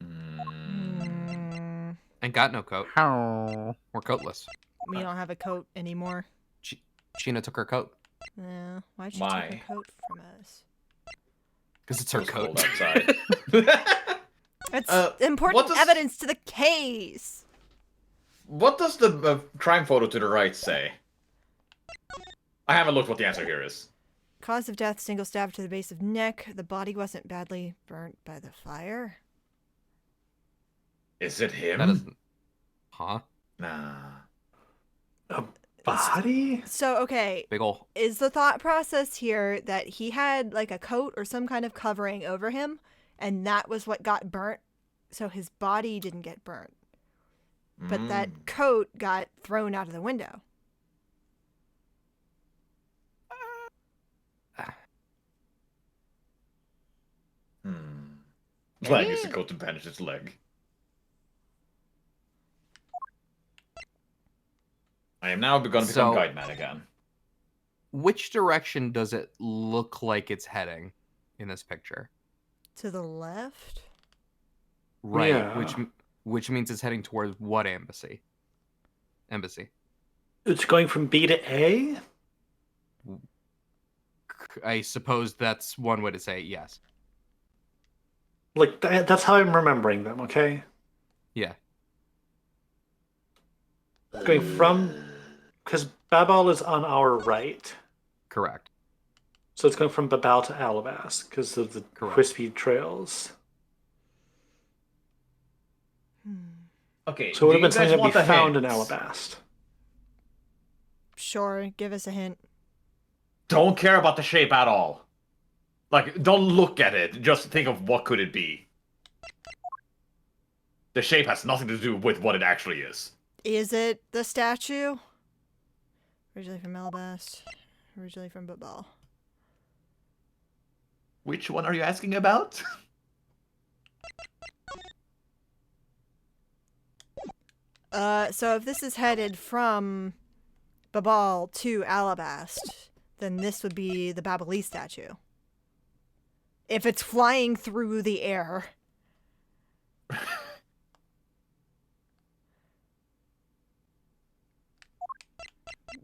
Mm, And got no coat. How? We're coatless. we don't have a coat anymore. Sheena took her coat. No. Why'd she Why? take her coat from us? Because it's her It's coat. cold outside. It's what important does- evidence to the case. What does the crime photo to the right say? I haven't looked what the answer here is. Cause of death, single stab to the base of neck. The body wasn't badly burnt by the fire. Is it him? That isn't... Huh? Nah. A body? So, okay, Big ol'... is the thought process here that he had like a coat or some kind of covering over him, and that was what got burnt, so his body didn't get burnt, but that coat got thrown out of the window? Leg used the coat to bandage its leg. I am now going to become So- guide man again. Which direction does it look like it's heading in this picture? To the left? Right. Yeah. Which means it's heading towards what embassy? Embassy. It's going from B to A? I suppose that's one way to say it, yes. Like, that's how I'm remembering them, okay? Yeah. Going from... Because Babal is on our right. Correct. So it's going from Babal to Alabast because of the Correct. crispy trails. Okay. So it would have do been you something guys to want be the found in hints? Alabast. Sure, give us a hint. Don't care about the shape at all. Like, don't look at it. Just think of what could it be. The shape has nothing to do with what it actually is. Is it the statue? Originally from Alabast. Originally from Babal. Which one are you asking about? So if this is headed from Babal to Alabast, then this would be the Babalee statue. If it's flying through the air.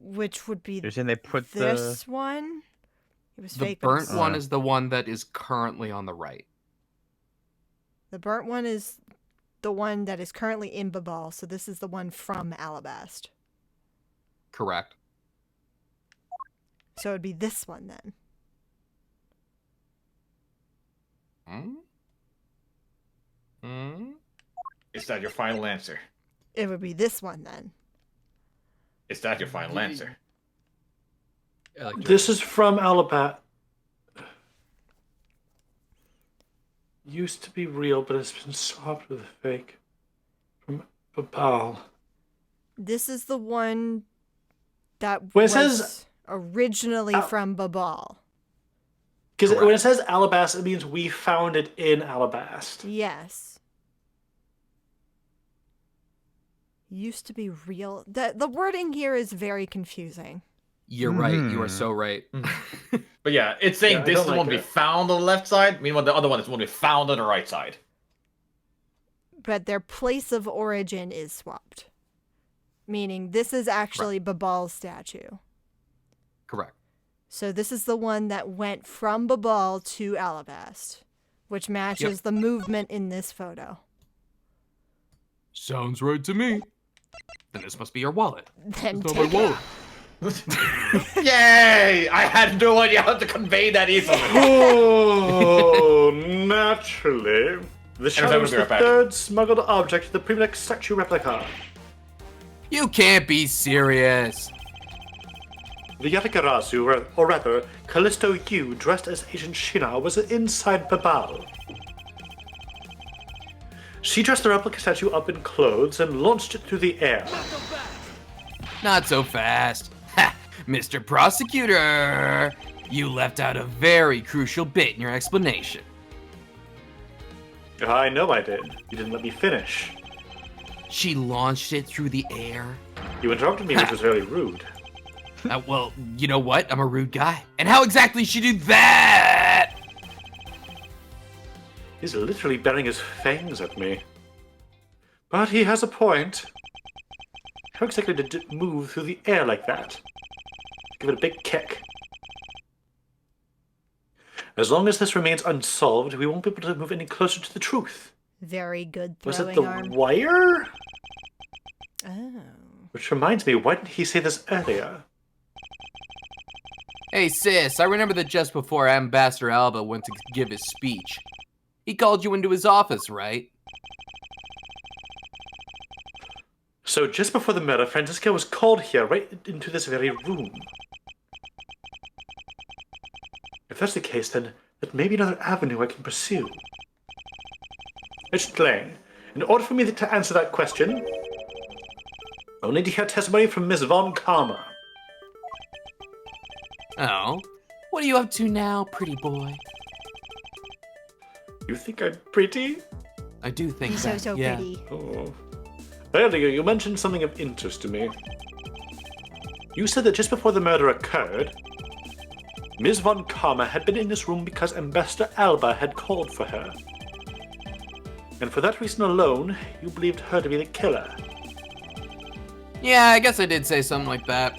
Which would be You're saying they put this one? It was The fake. but burnt it's- one is the one that is currently on the right. The burnt one is the one that is currently in Babal, so this is the one from Alabast. Correct. So it would be this one then. Hmm? Hmm? Is that your final answer? It would be this one then. Is that your final answer? This is from Alabast. Used to be real, but it's been swapped with a fake. From Babal. This is the one that When it was says- originally from Babal. Because when it Correct. says Alabast, it means we found it in Alabast. Yes. Used to be real. The wording here is very confusing. You're right. You are so right. But yeah, it's saying Yeah, I this don't is the like one we it. found on the left side, meanwhile the other one is the one we found on the right side. But their place of origin is swapped. Meaning this is actually Babal's statue. Correct. So this is the one that went from Babal to Alabast, which matches the movement in this photo. Sounds right to me. Then this must be your wallet. Then It's not my take wallet. Yay! I had no idea how to convey that easily. Oh, naturally. The shadow we'll is be the right back. third smuggled object of the Prefect statue replica. You can't be serious. The Yatagarasu, or rather, Callisto Yu, dressed as Agent Shina, was inside Babal. She dressed the replica statue up in clothes and launched it through the air. Not so fast. Ha! Mr. Prosecutor! You left out a very crucial bit in your explanation. I know I did. You didn't let me finish. She launched it through the air. You interrupted me, which was very rude. Well, you know what? I'm a rude guy. And how exactly did she do that? He's literally baring his fangs at me. But he has a point. How exactly did it move through the air like that? Give it a big kick. As long as this remains unsolved, we won't be able to move any closer to the truth. Very good Was throwing it the arm. wire? Oh. Which reminds me, why didn't he say this earlier? Hey, sis, I remember that just before Ambassador Alba went to give his speech, he called you into his office, right? So just before the murder, Francisca was called here, right into this very room. If that's the case, then that may be another avenue I can pursue. Agent Lang, in order for me to answer that question, I'll need to hear testimony from Miss Von Karma. Oh, what are you up to now, pretty boy? You think I'm pretty? I do think He's that, so yeah. pretty. Oh. Earlier, you mentioned something of interest to me. You said that just before the murder occurred, Ms. Von Karma had been in this room because Ambassador Alba had called for her. And for that reason alone, you believed her to be the killer. Yeah, I guess I did say something like that.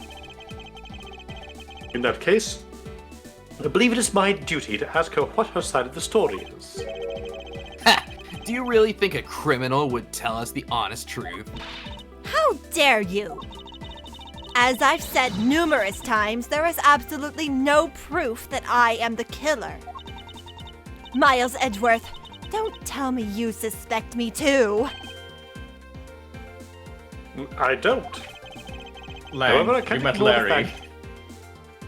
In that case, I believe it is my duty to ask her what her side of the story is. Ha! Do you really think a criminal would tell us the honest truth? How dare you? As I've said numerous times, there is absolutely no proof that I am the killer. Miles Edgeworth, don't tell me you suspect me too. I don't. Lang, However, I you can't met ignore the Larry. fact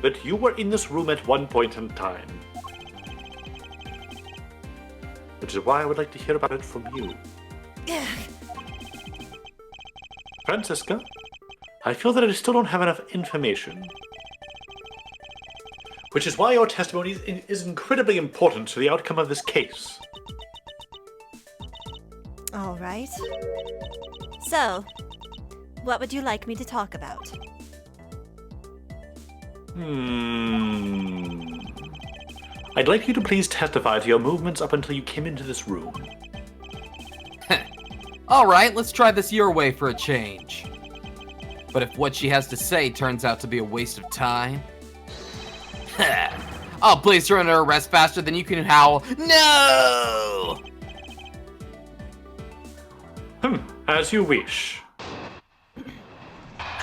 that you were in this room at one point in time. Which is why I would like to hear about it from you. Francisca, I feel that I still don't have enough information. Which is why your testimony is incredibly important to the outcome of this case. All right. So, what would you like me to talk about? I'd like you to please testify to your movements up until you came into this room. Alright, let's try this your way for a change. But if what she has to say turns out to be a waste of time, I'll place her under arrest faster than you can howl, "No!" As you wish.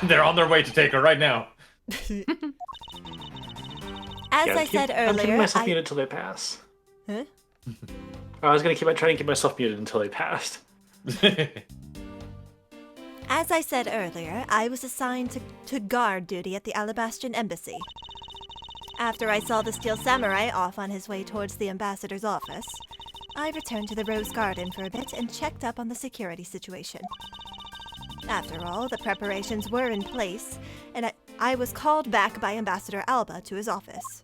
They're on their way to take her right now. As I said I'm keeping earlier, myself muted until they pass. Huh? I was gonna try and keep myself muted until they passed. As I said earlier, I was assigned to guard duty at the Alabastrian Embassy. After I saw the Steel Samurai off on his way towards the ambassador's office, I returned to the Rose Garden for a bit and checked up on the security situation. After all, the preparations were in place, and I was called back by Ambassador Alba to his office.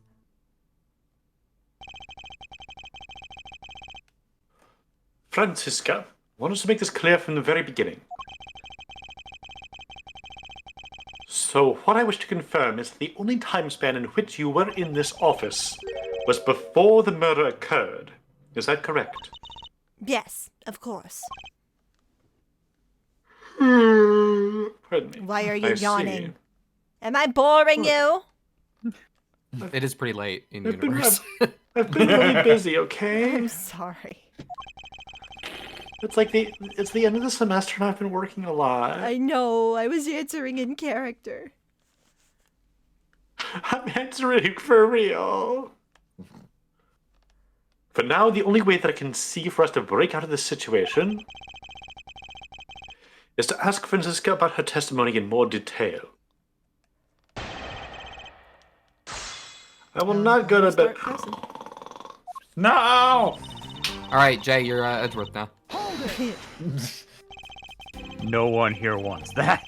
Francisca, I want us to make this clear from the very beginning. So, what I wish to confirm is that the only time span in which you were in this office was before the murder occurred. Is that correct? Yes, of course. Pardon me. Why are you I see. yawning? Am I boring you? It is pretty late in I've been, universe. I've been really busy, okay? I'm sorry. It's the end of the semester and I've been working a lot. I know. I was answering in character. I'm answering for real. For now, the only way that I can see for us to break out of this situation is to ask Francisca about her testimony in more detail. I will not go to bed. No! All right, Jay, you're Edgeworth now. No one here wants that.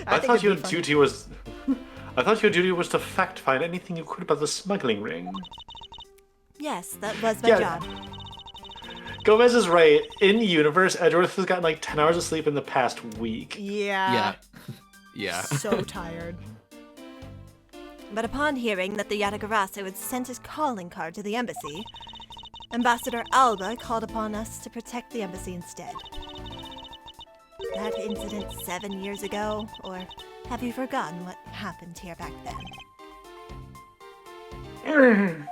I think thought it'd your be fun. duty was. I thought your duty was to fact find anything you could about the smuggling ring. Yes, that was my Yeah. job. Gomez is right. In universe, Edgeworth has gotten like 10 hours of sleep in the past week. Yeah. Yeah. So tired. But upon hearing that the Yatagarasu had sent his calling card to the embassy, Ambassador Alba called upon us to protect the embassy instead. That incident 7 years ago, or have you forgotten what happened here back then?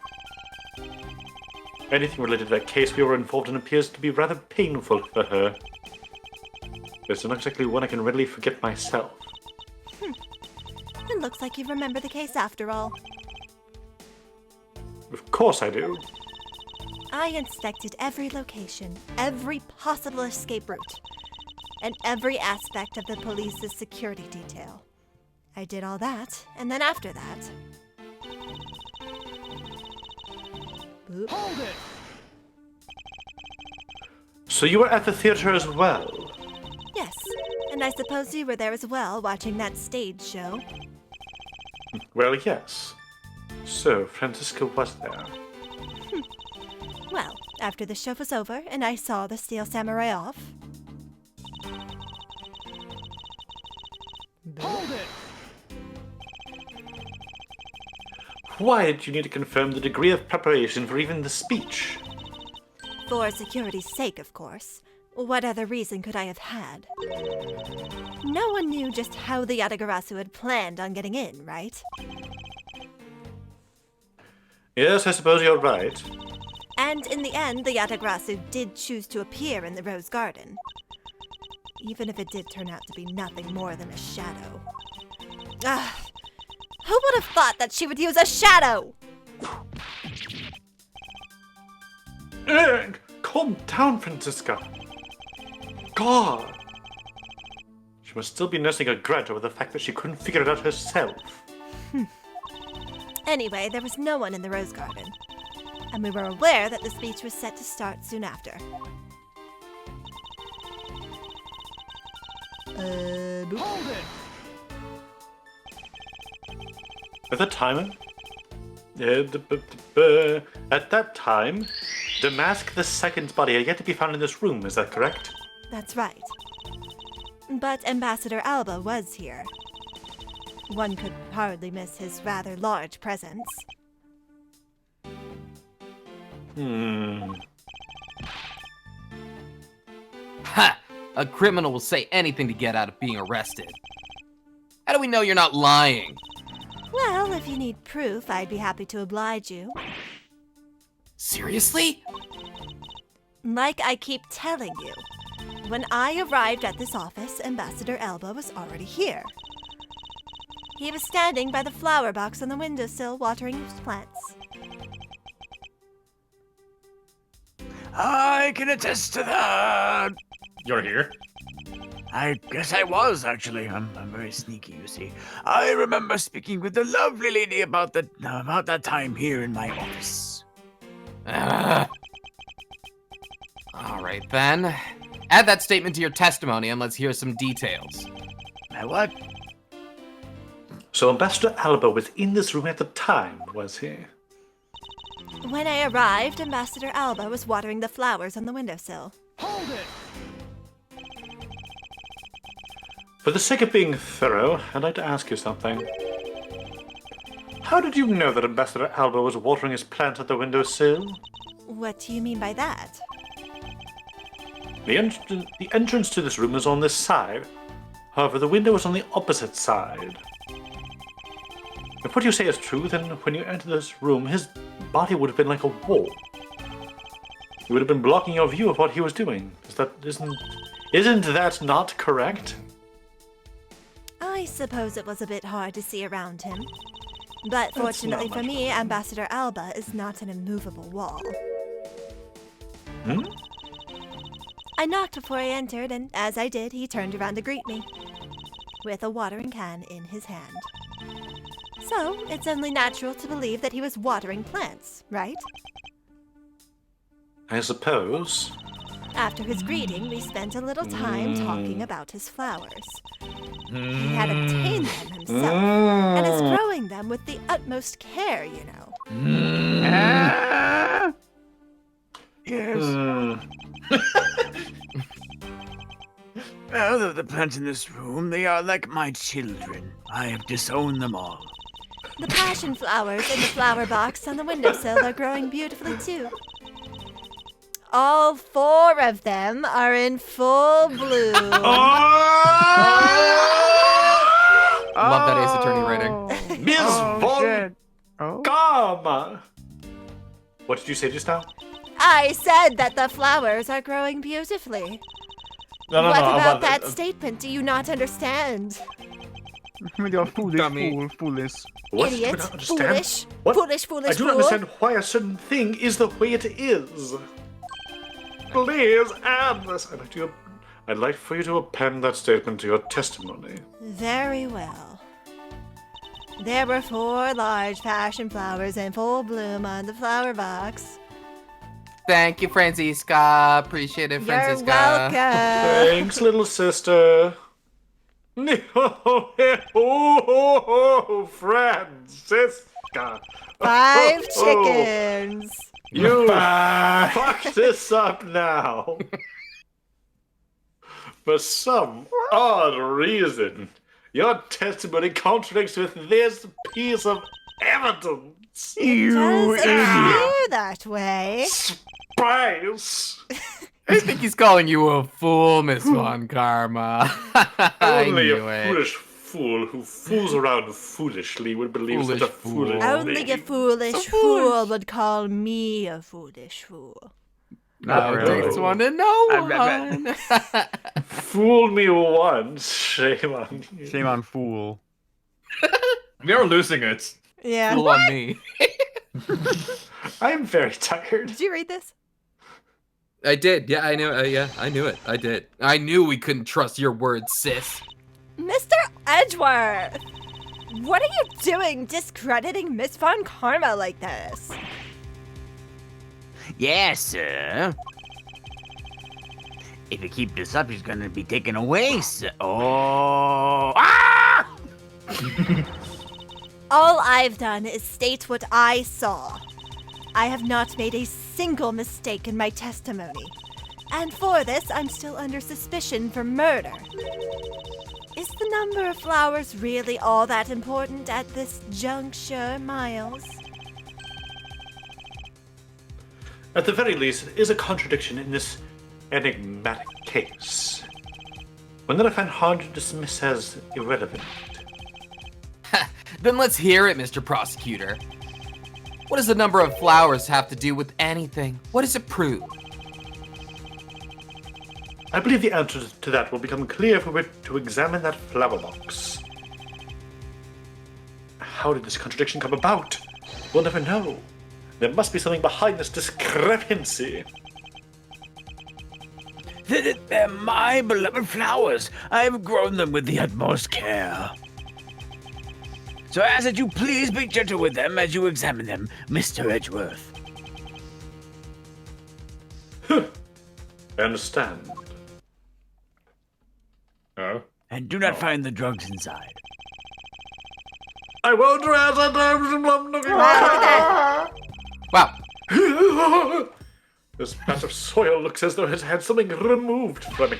Anything related to that case we were involved in appears to be rather painful for her. It's not exactly one I can readily forget myself. It looks like you remember the case after all. Of course I do. I inspected every location, every possible escape route, and every aspect of the police's security detail. I did all that, and then after that... Boop. So you were at the theater as well? Yes, and I suppose you were there as well, watching that stage show. Well, yes. So, Francisca was there. Well, after the show was over and I saw the Steel Samurai off... Why did you need to confirm the degree of preparation for even the speech? For security's sake, of course. What other reason could I have had? No one knew just how the Yatagarasu had planned on getting in, right? Yes, I suppose you're right. And in the end, the Yatagarasu did choose to appear in the Rose Garden. Even if it did turn out to be nothing more than a shadow. Ah, who would have thought that she would use a shadow? Calm down, Francisca. God. She must still be nursing a grudge over the fact that she couldn't figure it out herself. Anyway, there was no one in the Rose Garden. And we were aware that the speech was set to start soon after. At the time, at that time, Damask the Second's body had yet to be found in this room. Is that correct? That's right. But Ambassador Alba was here. One could hardly miss his rather large presence. Ha! A criminal will say anything to get out of being arrested. How do we know you're not lying? Well, if you need proof, I'd be happy to oblige you. Seriously? Like I keep telling you, when I arrived at this office, Ambassador Alba was already here. He was standing by the flower box on the windowsill watering his plants. I can attest to that. You're here? I guess I was, actually. I'm very sneaky, you see. I remember speaking with the lovely lady about that time here in my office. All right, then. Add that statement to your testimony and let's hear some details. What? So Ambassador Alba was in this room at the time, was he? When I arrived, Ambassador Alba was watering the flowers on the windowsill. For the sake of being thorough, I'd like to ask you something. How did you know that Ambassador Alba was watering his plants at the windowsill? What do you mean by that? The entrance to this room is on this side. However, the window is on the opposite side. If what you say is true, then when you enter this room, his body would have been like a wall. He would have been blocking your view of what he was doing. Isn't that not correct? I suppose it was a bit hard to see around him. But fortunately for me, Ambassador Alba is not an immovable wall. Hmm? I knocked before I entered, and as I did, he turned around to greet me, with a watering can in his hand. So, it's only natural to believe that he was watering plants, right? I suppose. After his greeting, we spent a little time talking about his flowers. He had obtained them himself, and is growing them with the utmost care, you know. Yes. Well, the plants in this room, they are like my children. I have disowned them all. The passion flowers in the flower box on the windowsill are growing beautifully too. All 4 of them are in full bloom. Love that Ace Attorney writing. Ms. Von Shit. Oh. Karma! What did you say just now? I said that the flowers are growing beautifully. No, What no, about that statement do you not understand? You're foolish, Dummy. foolish. What? Idiot. I don't understand. Foolish. What? Foolish, foolish, I do not fool. understand why a certain thing is the way it is. Please add this. I'd like for you to append that statement to your testimony. Very well. There were 4 large passion flowers in full bloom on the flower box. Thank you, Francisca. Appreciate it, You're Francisca. welcome. Thanks, little sister. Francisca. 5 chickens. You fuck this up now. For some odd reason, your testimony contradicts with this piece of evidence. Does appear that way. Spice! I think he's calling you a fool, Miss Von Karma. I Only knew a it. foolish fool who fools around foolishly would believe Foolish such a fool. foolish Only a thing. foolish fool would call me a foolish fool. Not It really. takes one to know I'm- one. Fool me once, shame on you. Shame on fool. We're losing it. Yeah. Fool on me. I'm very tired. Did you read this? I did. Yeah, I knew. I knew it. I did. I knew we couldn't trust your words, sis. Mr. Edgeworth! What are you doing discrediting Miss Von Karma like this? Yes, sir. If you keep this up, he's gonna be taken away, sir. Oh! Ah! All I've done is state what I saw. I have not made a single mistake in my testimony. And for this, I'm still under suspicion for murder. Is the number of flowers really all that important at this juncture, Miles? At the very least, it is a contradiction in this enigmatic case. One that I find hard to dismiss as irrelevant. Then let's hear it, Mr. Prosecutor. What does the number of flowers have to do with anything? What does it prove? I believe the answer to that will become clear if we were to examine that flower box. How did this contradiction come about? We'll never know. There must be something behind this discrepancy. They're my beloved flowers. I have grown them with the utmost care. So I ask that you please be gentle with them as you examine them, Mr. Edgeworth. I understand. Oh. And do not find the drugs inside. I won't rest until I'm looking. Wow. This patch of soil looks as though it had something removed from it.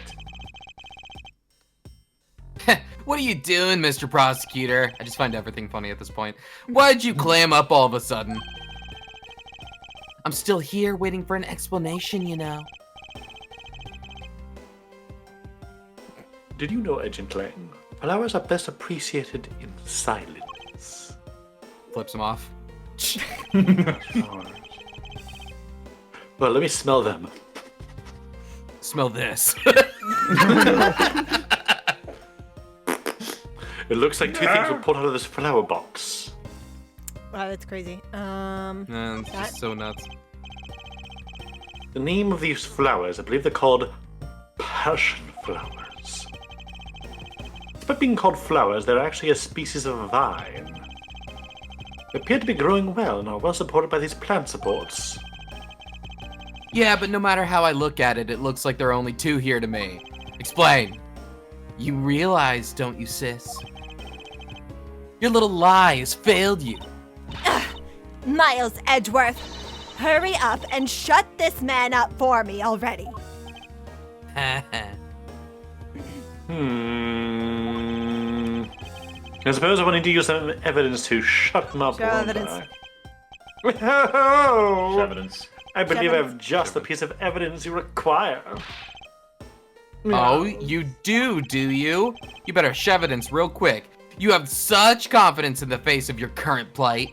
What are you doing, Mr. Prosecutor? I just find everything funny at this point. Why'd you clam up all of a sudden? I'm still here waiting for an explanation, you know. Did you know, Agent Lang, flowers are best appreciated in silence? Flips him off. Flowers. Well, let me smell them. Smell this. It looks like two things were pulled out of this flower box. Wow, that's crazy. It's just so nuts. The name of these flowers, I believe they're called passion flowers. Despite being called flowers, they're actually a species of vine. They appear to be growing well and are well supported by these plant supports. Yeah, but no matter how I look at it, it looks like there are only two here to me. Explain. You realize, don't you, sis? Your little lie has failed you. Miles Edgeworth, hurry up and shut this man up for me already. I suppose I will need to use some evidence to shut him up. Show evidence. Oh, Evidence. I believe I have Evidence. just the piece of evidence you require. Oh, you do you? You better shove evidence real quick. You have such confidence in the face of your current plight.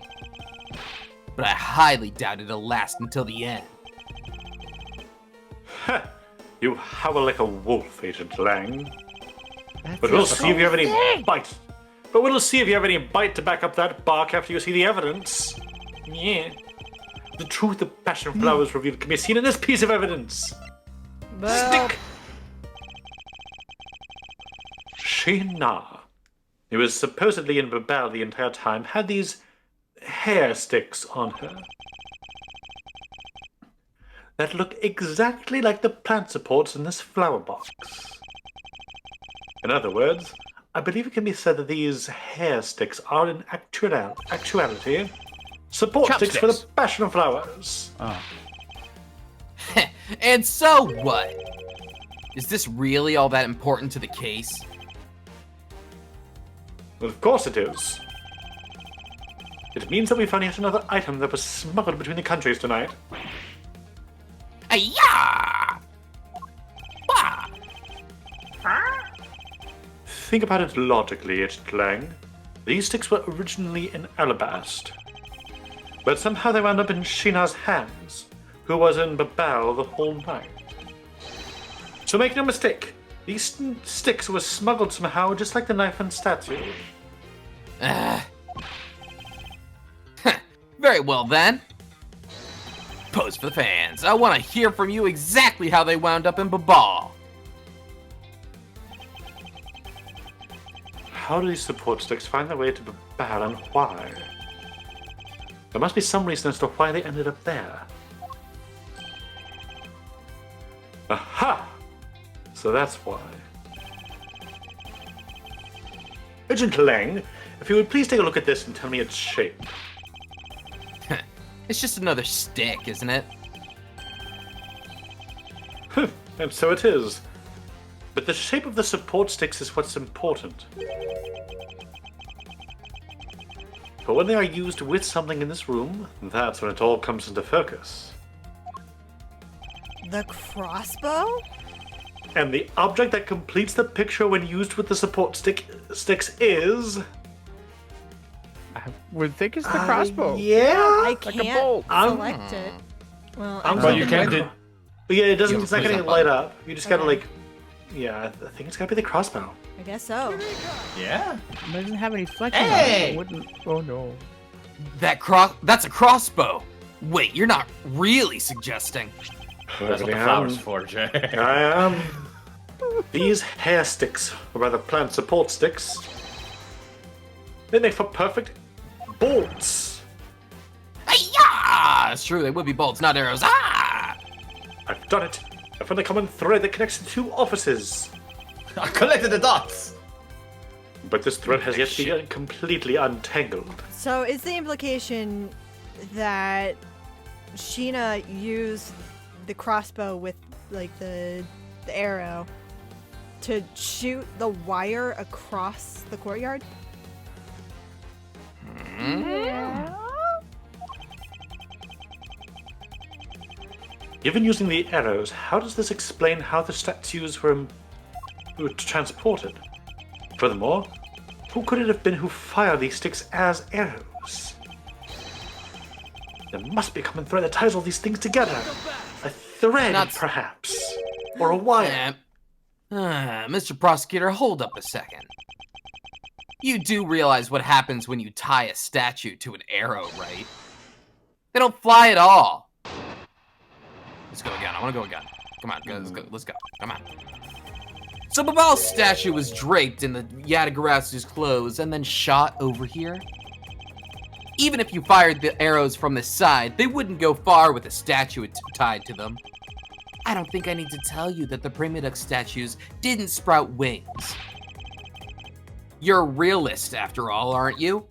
But I highly doubt it'll last until the end. You howl like a wolf, Agent Lang. But we'll see if you have any bite. But we'll see if you have any bite to back up that bark after you see the evidence. Yeah. The truth of passion flowers revealed can be seen in this piece of evidence. Well, Stick! Sheena, who was supposedly in Babel the entire time, had these hair sticks on her that look exactly like the plant supports in this flower box. In other words, I believe it can be said that these hair sticks are in actuality support sticks for the Chopsticks. passion flowers. And so what? Is this really all that important to the case? Well, of course it is. It means that we found yet another item that was smuggled between the countries tonight. Ayah! Wah! Think about it logically, Agent Lang. These sticks were originally in alabaster, but somehow they wound up in Sheena's hands, who was in Babel the whole night. So make no mistake, these sticks were smuggled somehow, just like the knife and statue. Very well then. Pose for the fans. I want to hear from you exactly how they wound up in Babal. How do these support sticks find their way to Babel and why? There must be some reason as to why they ended up there. Aha! So that's why. Agent Lang, if you would please take a look at this and tell me its shape. It's just another stick, isn't it? And so it is. But the shape of the support sticks is what's important. But when they are used with something in this room, that's when it all comes into focus. the crossbow? And the object that completes the picture when used with the support sticks is... I would think it's the crossbow. Yeah? I Like a can't bolt. select it. Well, I'm Well, you thinking- can't do. But yeah, it doesn't. You It's not push going to that light button. up. You just gotta Okay. like. Yeah, I think it's gotta be the crossbow. I guess so. Yeah. It doesn't have any fletching Hey! on it. It wouldn't. Oh no. That's a crossbow. Wait, you're not really suggesting. That's what the flowers for, Jay. I am. These hair sticks, or rather plant support sticks, they make for perfect bolts. Ayah! It's true, they would be bolts, not arrows. Ah! I've done it. I found the common thread that connects the two offices. I collected the dots. But this thread has yet to be completely untangled. So is the implication that Sheena used the crossbow with like the arrow to shoot the wire across the courtyard? Given using the arrows, how does this explain how the statues were transported? Furthermore, who could it have been who fired these sticks as arrows? There must be a common thread that ties all these things together. A thread, perhaps. Or a wire. Mr. Prosecutor, hold up a second. You do realize what happens when you tie a statue to an arrow, right? They don't fly at all. Let's go again. I want to go again. Come on, let's go. Let's go. Come on. So Babal's statue was draped in the Yatagarasu's clothes and then shot over here. Even if you fired the arrows from the side, they wouldn't go far with a statue tied to them. I don't think I need to tell you that the Primiduck statues didn't sprout wings. You're a realist, after all, aren't you?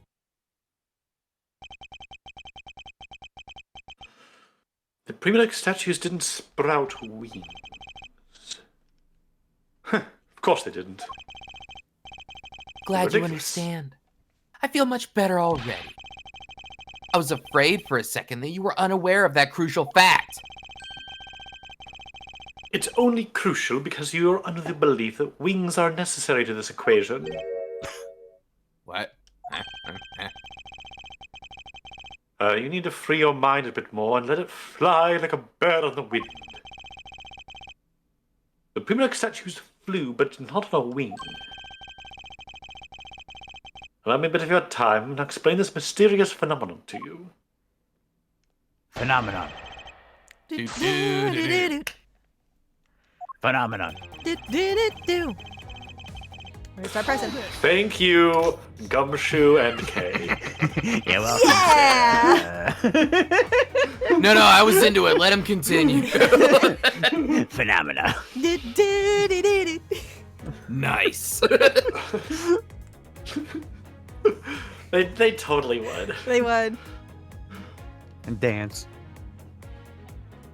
The Primiduck statues didn't sprout wings. Of course they didn't. Glad you understand. I feel much better already. I was afraid for a second that you were unaware of that crucial fact. It's only crucial because you're under the belief that wings are necessary to this equation. What? You need to free your mind a bit more and let it fly like a bird on the wind. The Primiduck statues flew, but not on a wing. Allow me a bit of your time and I'll explain this mysterious phenomenon to you. Phenomenon. Phenomenon. Start pressing. Thank you, Gumshoe and Kay. You're welcome. Yeah! No, I was into it. Let him continue. Phenomena. Nice. They totally would. They would. And dance.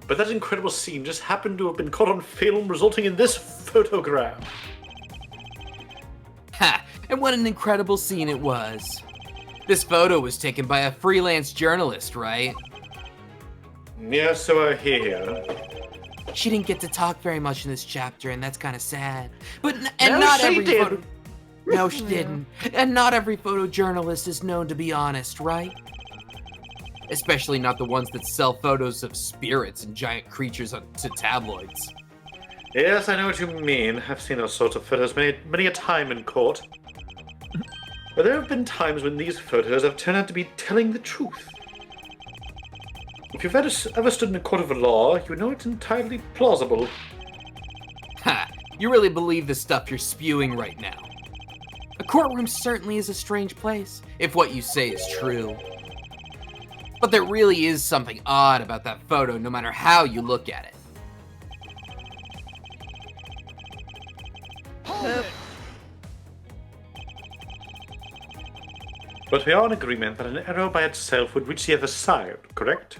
But that incredible scene just happened to have been caught on film, resulting in this photograph. Ha! And what an incredible scene it was. This photo was taken by a freelance journalist, right? Yes, so I hear. She didn't get to talk very much in this chapter, and that's kind of sad. But No, not she every did. photo. No, she didn't. And not every photojournalist is known to be honest, right? Especially not the ones that sell photos of spirits and giant creatures to tabloids. Yes, I know what you mean. I've seen those sorts of photos many a time in court. But there have been times when these photos have turned out to be telling the truth. If you've ever stood in a court of law, you know it's entirely plausible. Ha! You really believe the stuff you're spewing right now. A courtroom certainly is a strange place, if what you say is true. But there really is something odd about that photo, no matter how you look at it. But we are in agreement that an arrow by itself would reach the other side, correct?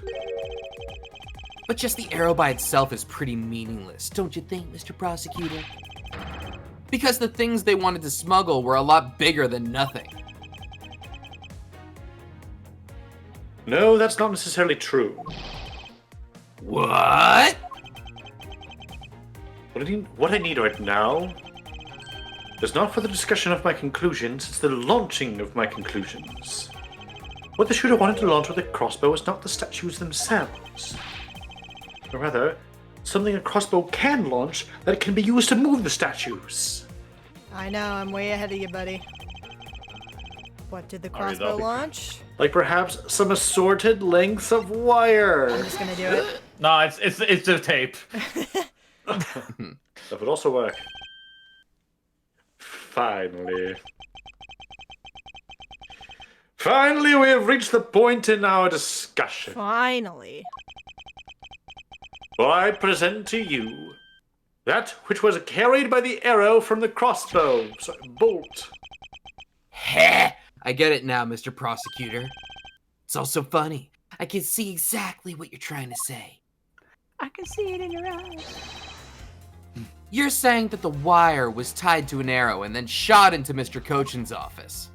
But just the arrow by itself is pretty meaningless, don't you think, Mr. Prosecutor? Because the things they wanted to smuggle were a lot bigger than nothing. No, that's not necessarily true. What? What I need right now is not for the discussion of my conclusions, it's the launching of my conclusions. What the shooter wanted to launch with the crossbow is not the statues themselves. Or rather, something a crossbow can launch that can be used to move the statues. I know, I'm way ahead of you, buddy. What did the crossbow launch? Like perhaps some assorted lengths of wire. I'm just gonna do it. No, it's the tape. That would also work. Finally. Finally, we have reached the point in our discussion. Finally. For I present to you that which was carried by the arrow from the crossbow. Bolt. Heh! I get it now, Mr. Prosecutor. It's also funny. I can see exactly what you're trying to say. I can see it in your eyes. You're saying that the wire was tied to an arrow and then shot into Mr. Cochin's office.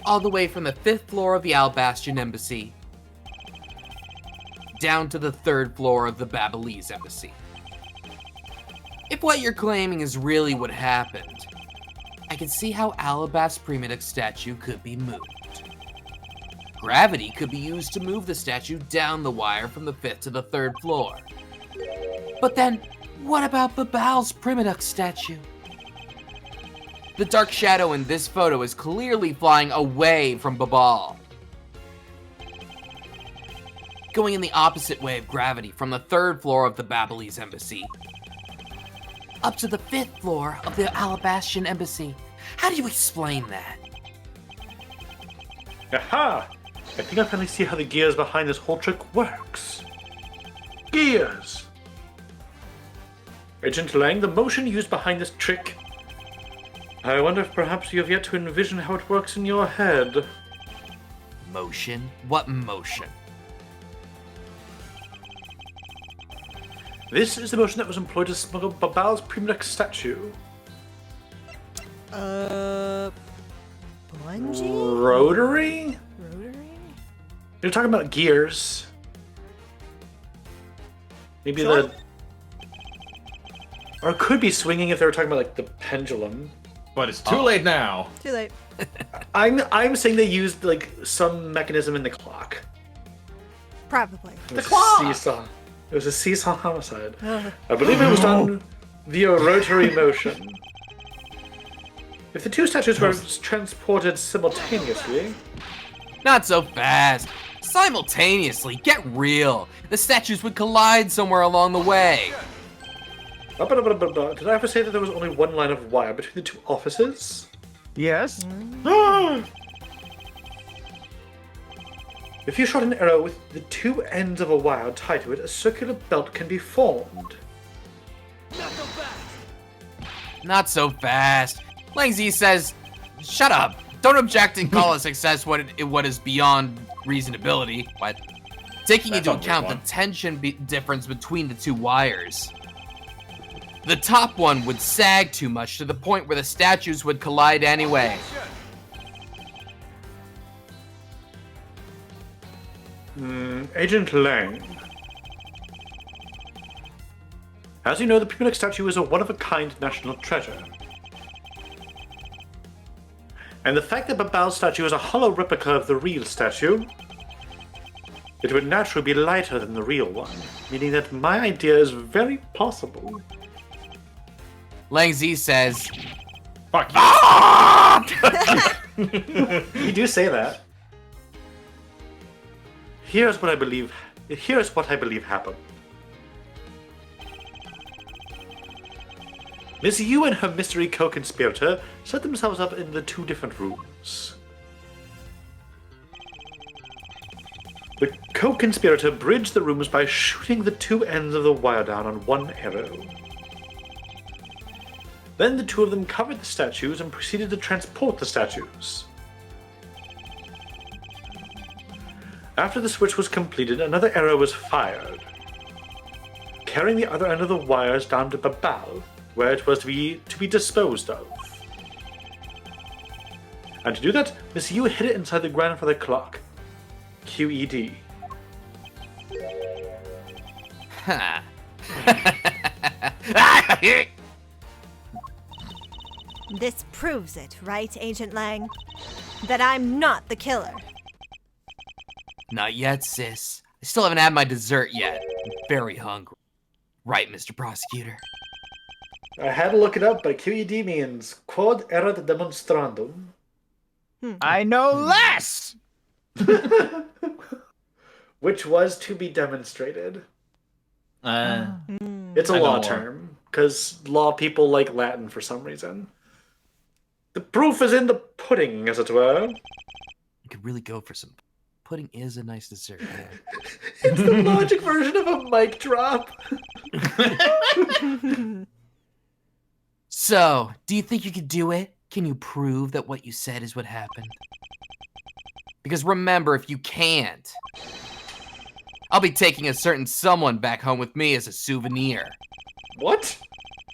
All the way from the 5th floor of the Albastian Embassy down to the 3rd floor of the Babylonis Embassy. If what you're claiming is really what happened, I can see how Alabast's Primitive statue could be moved. Gravity could be used to move the statue down the wire from the 5th to the 3rd floor. But then, what about Babal's Primitive statue? The dark shadow in this photo is clearly flying away from Babal, going in the opposite way of gravity from the 3rd floor of the Babylonis Embassy up to the 5th floor of the Alabastian Embassy. How do you explain that? Aha! I think I finally see how the gears behind this whole trick works. Gears! Agent Lang, the motion used behind this trick. I wonder if perhaps you have yet to envision how it works in your head. Motion? What motion? This is the motion that was employed to smuggle Babal's Primitive statue. Bungee? Rotary? Rotary? You're talking about gears. Maybe Sure. the... Or it could be swinging if they were talking about, like, the pendulum. But it's too late now. Too late. I'm saying they used, like, some mechanism in the clock. Probably. It was a seesaw. It was a seesaw homicide. I believe it was done via rotary motion. If the two statues were transported simultaneously... Not so fast. Simultaneously, get real. The statues would collide somewhere along the way. Did I ever say that there was only one line of wire between the two offices? Yes. If you shot an arrow with the two ends of a wire tied to it, a circular belt can be formed. Not so fast. Langzi says, shut up. Don't object and call a success what is beyond reasonability. What? Taking into account the tension difference between the two wires. The top one would sag too much to the point where the statues would collide anyway. Agent Lang. As you know, the Primitive statue is a one-of-a-kind national treasure. And the fact that Babal's statue is a hollow replica of the real statue, it would naturally be lighter than the real one, meaning that my idea is very possible. Langzi says, Fuck you. You do say that. Here's what I believe happened. Miss Yu and her mystery co-conspirator set themselves up in the two different rooms. The co-conspirator bridged the rooms by shooting the two ends of the wire down on one arrow. Then the two of them covered the statues and proceeded to transport the statues. After the switch was completed, another arrow was fired, carrying the other end of the wires down to Babal, where it was to be disposed of. And to do that, Miss Yu hid it inside the grandfather clock. QED. ha. This proves it, right, Agent Lang? That I'm not the killer. Not yet, sis. I still haven't had my dessert yet. I'm very hungry. Right, Mr. Prosecutor? I had to look it up, but QED means Quod erat demonstrandum. I know less! Which was to be demonstrated. It's a I know law more. term, because law people like Latin for some reason. The proof is in the pudding, as it were. You could really go for some. Pudding is a nice dessert. Yeah. It's the logic version of a mic drop. So, do you think you could do it? Can you prove that what you said is what happened? Because remember, if you can't, I'll be taking a certain someone back home with me as a souvenir. What?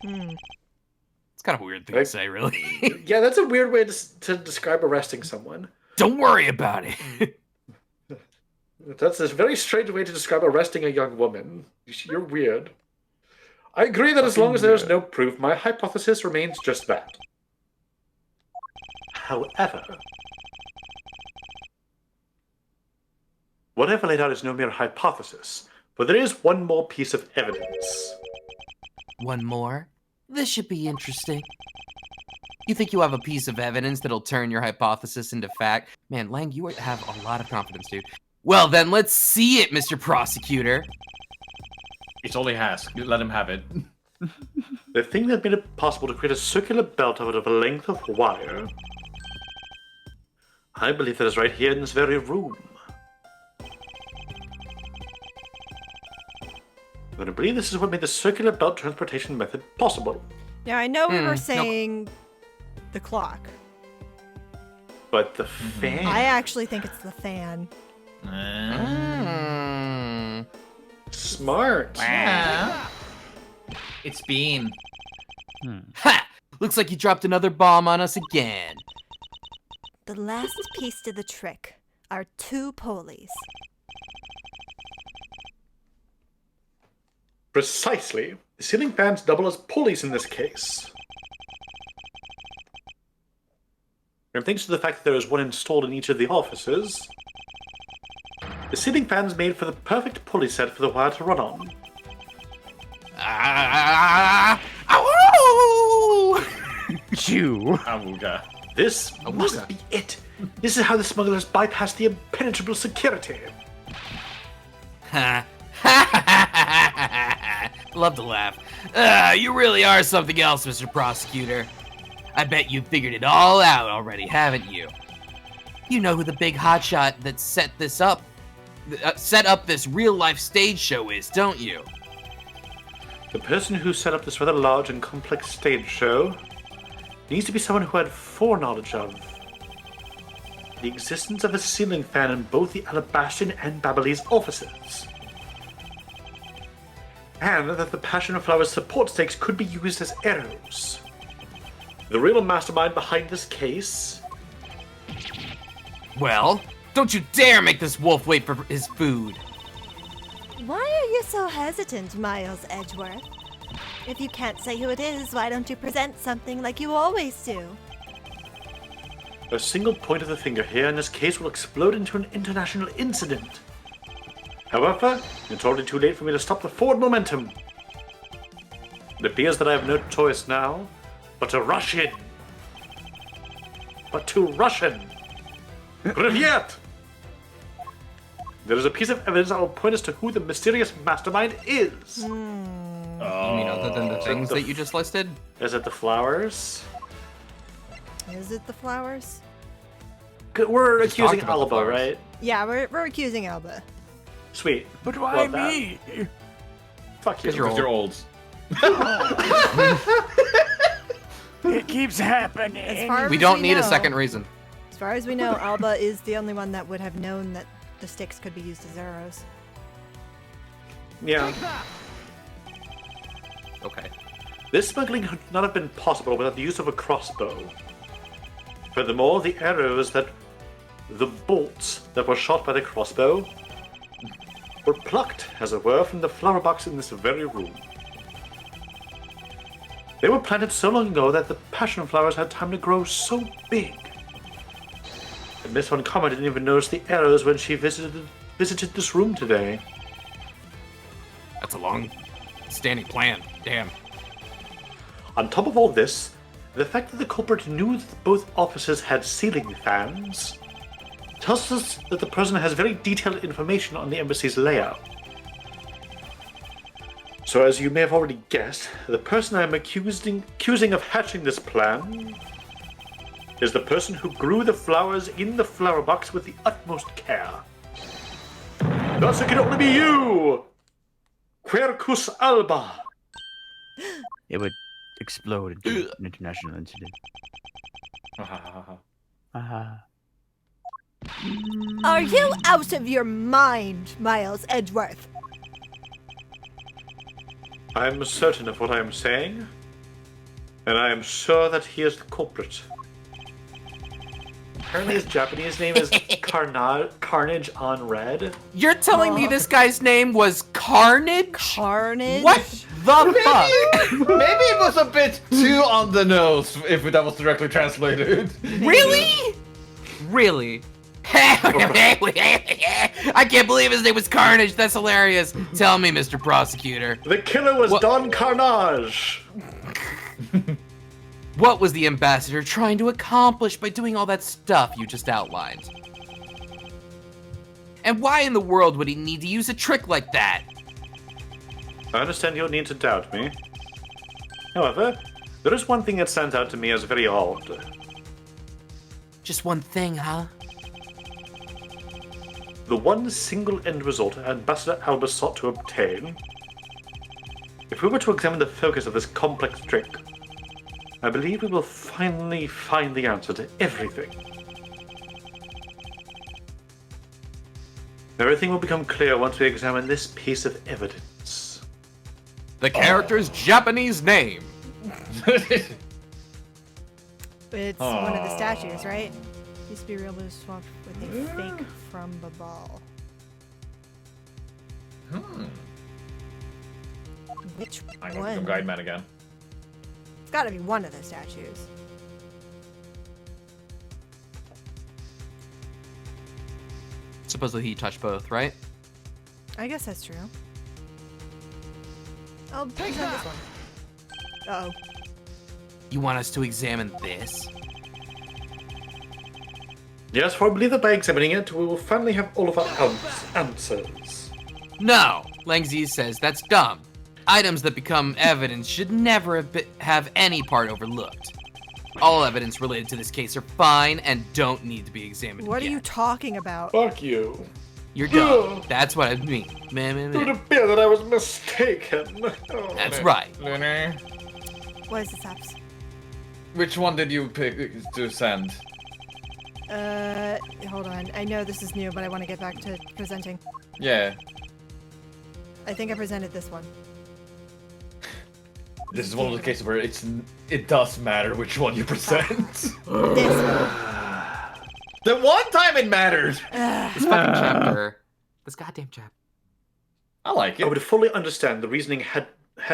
It's kind of a weird thing to say, really. Yeah, that's a weird way to describe arresting someone. Don't worry about it. That's a very strange way to describe arresting a young woman. You're weird. I agree that as long as there is no proof, my hypothesis remains just that. However, what I've laid out is no mere hypothesis, but there is one more piece of evidence. One more? This should be interesting. You think you have a piece of evidence that'll turn your hypothesis into fact? Man, Lang, you have a lot of confidence, dude. Well, then let's see it, Mr. Prosecutor. It's only Hask. Let him have it. The thing that made it possible to create a circular belt out of a length of wire, I believe that is right here in this very room. And I believe this is what made the circular belt transportation method possible. Now, I know we were saying the clock. But the fan... I actually think it's the fan. Smart. Yeah. It's Bean. Ha! Looks like you dropped another bomb on us again. The last piece to the trick are 2 pulleys. Precisely. The ceiling fans double as pulleys in this case. And thanks to the fact that there is one installed in each of the offices, the ceiling fan's made for the perfect pulley set for the wire to run on. Chew. Awooga. This must be it. This is how the smugglers bypass the impenetrable security. Ha! Love to laugh. You really are something else, Mr. Prosecutor. I bet you figured it all out already, haven't you? You know who the big hotshot that set up this real-life stage show is, don't you? The person who set up this rather large and complex stage show needs to be someone who had foreknowledge of the existence of a ceiling fan in both the Alabastian and Babyliss offices, and that the Passion Flower's support stakes could be used as arrows. The real mastermind behind this case... Well, don't you dare make this wolf wait for his food. Why are you so hesitant, Miles Edgeworth? If you can't say who it is, why don't you present something like you always do? A single point of the finger here in this case will explode into an international incident. However, it's already too late for me to stop the forward momentum. It appears that I have no choice now but to rush in. Привет! There is a piece of evidence that will point us to who the mysterious mastermind is. You mean other than the things that you just listed? Is it the flowers? Is it the flowers? We're Just accusing talked about the Alba, flowers. right? Yeah, we're accusing Alba. Sweet. But why Love that. me? Fuck you. Because you're old. It keeps happening. As far as We don't need a know- second reason. As far as we know, Alba is the only one that would have known that the sticks could be used as arrows. Yeah. Okay. This smuggling could not have been possible without the use of a crossbow. Furthermore, the bolts that were shot by the crossbow were plucked, as it were, from the flower box in this very room. They were planted so long ago that the passion flowers had time to grow so big. And Miss Von Karma didn't even notice the arrows when she visited this room today. That's a long-standing plan. Damn. On top of all this, the fact that the culprit knew that both offices had ceiling fans tells us that the person has very detailed information on the embassy's layout. So as you may have already guessed, the person I am accusing of hatching this plan is the person who grew the flowers in the flower box with the utmost care. Thus it can only be you! Quercus Alba! It would explode into an international incident. Are you out of your mind, Miles Edgeworth? I'm certain of what I am saying, and I am sure that he is the culprit. Apparently his Japanese name is Carnage on Red. You're telling me this guy's name was Carnage? Carnage? What the fuck? Maybe it was a bit too on the nose if that was directly translated. Really? Really? I can't believe his name was Carnage. That's hilarious. Tell me, Mr. Prosecutor. The killer was What- Don Carnage. What was the ambassador trying to accomplish by doing all that stuff you just outlined? And why in the world would he need to use a trick like that? I understand you'll need to doubt me. However, there is one thing that stands out to me as very odd. Just one thing, huh? The one single end result Ambassador Albus sought to obtain. If we were to examine the focus of this complex trick, I believe we will finally find the answer to everything. Everything will become clear once we examine this piece of evidence. The character's Japanese name. It's one of the statues, right? Used to be able to swap with a fake from Babal. Which I'm gonna one? become Guide Man again. It's gotta be one of the statues. Supposedly he touched both, right? I guess that's true. I'll present this one. Uh-oh. You want us to examine this? Yes, for I believe that by examining it, we will finally have all of our answers. No, Langzi says that's dumb. Items that become evidence should never have any part overlooked. All evidence related to this case are fine and don't need to be examined What are again. you talking about? Fuck you. You're dumb. That's what I mean. Meh, meh, It would meh. appear that I was mistaken. Oh. That's right. Lunar, What is this, Apps? which one did you pick to send? Hold on. I know this is new, but I want to get back to presenting. Yeah, I think I presented this one. this is one of the cases where it does matter which one you present. This one. The one time it mattered. This fucking chapter. This goddamn chapter. I like I it. would fully understand the reasoning had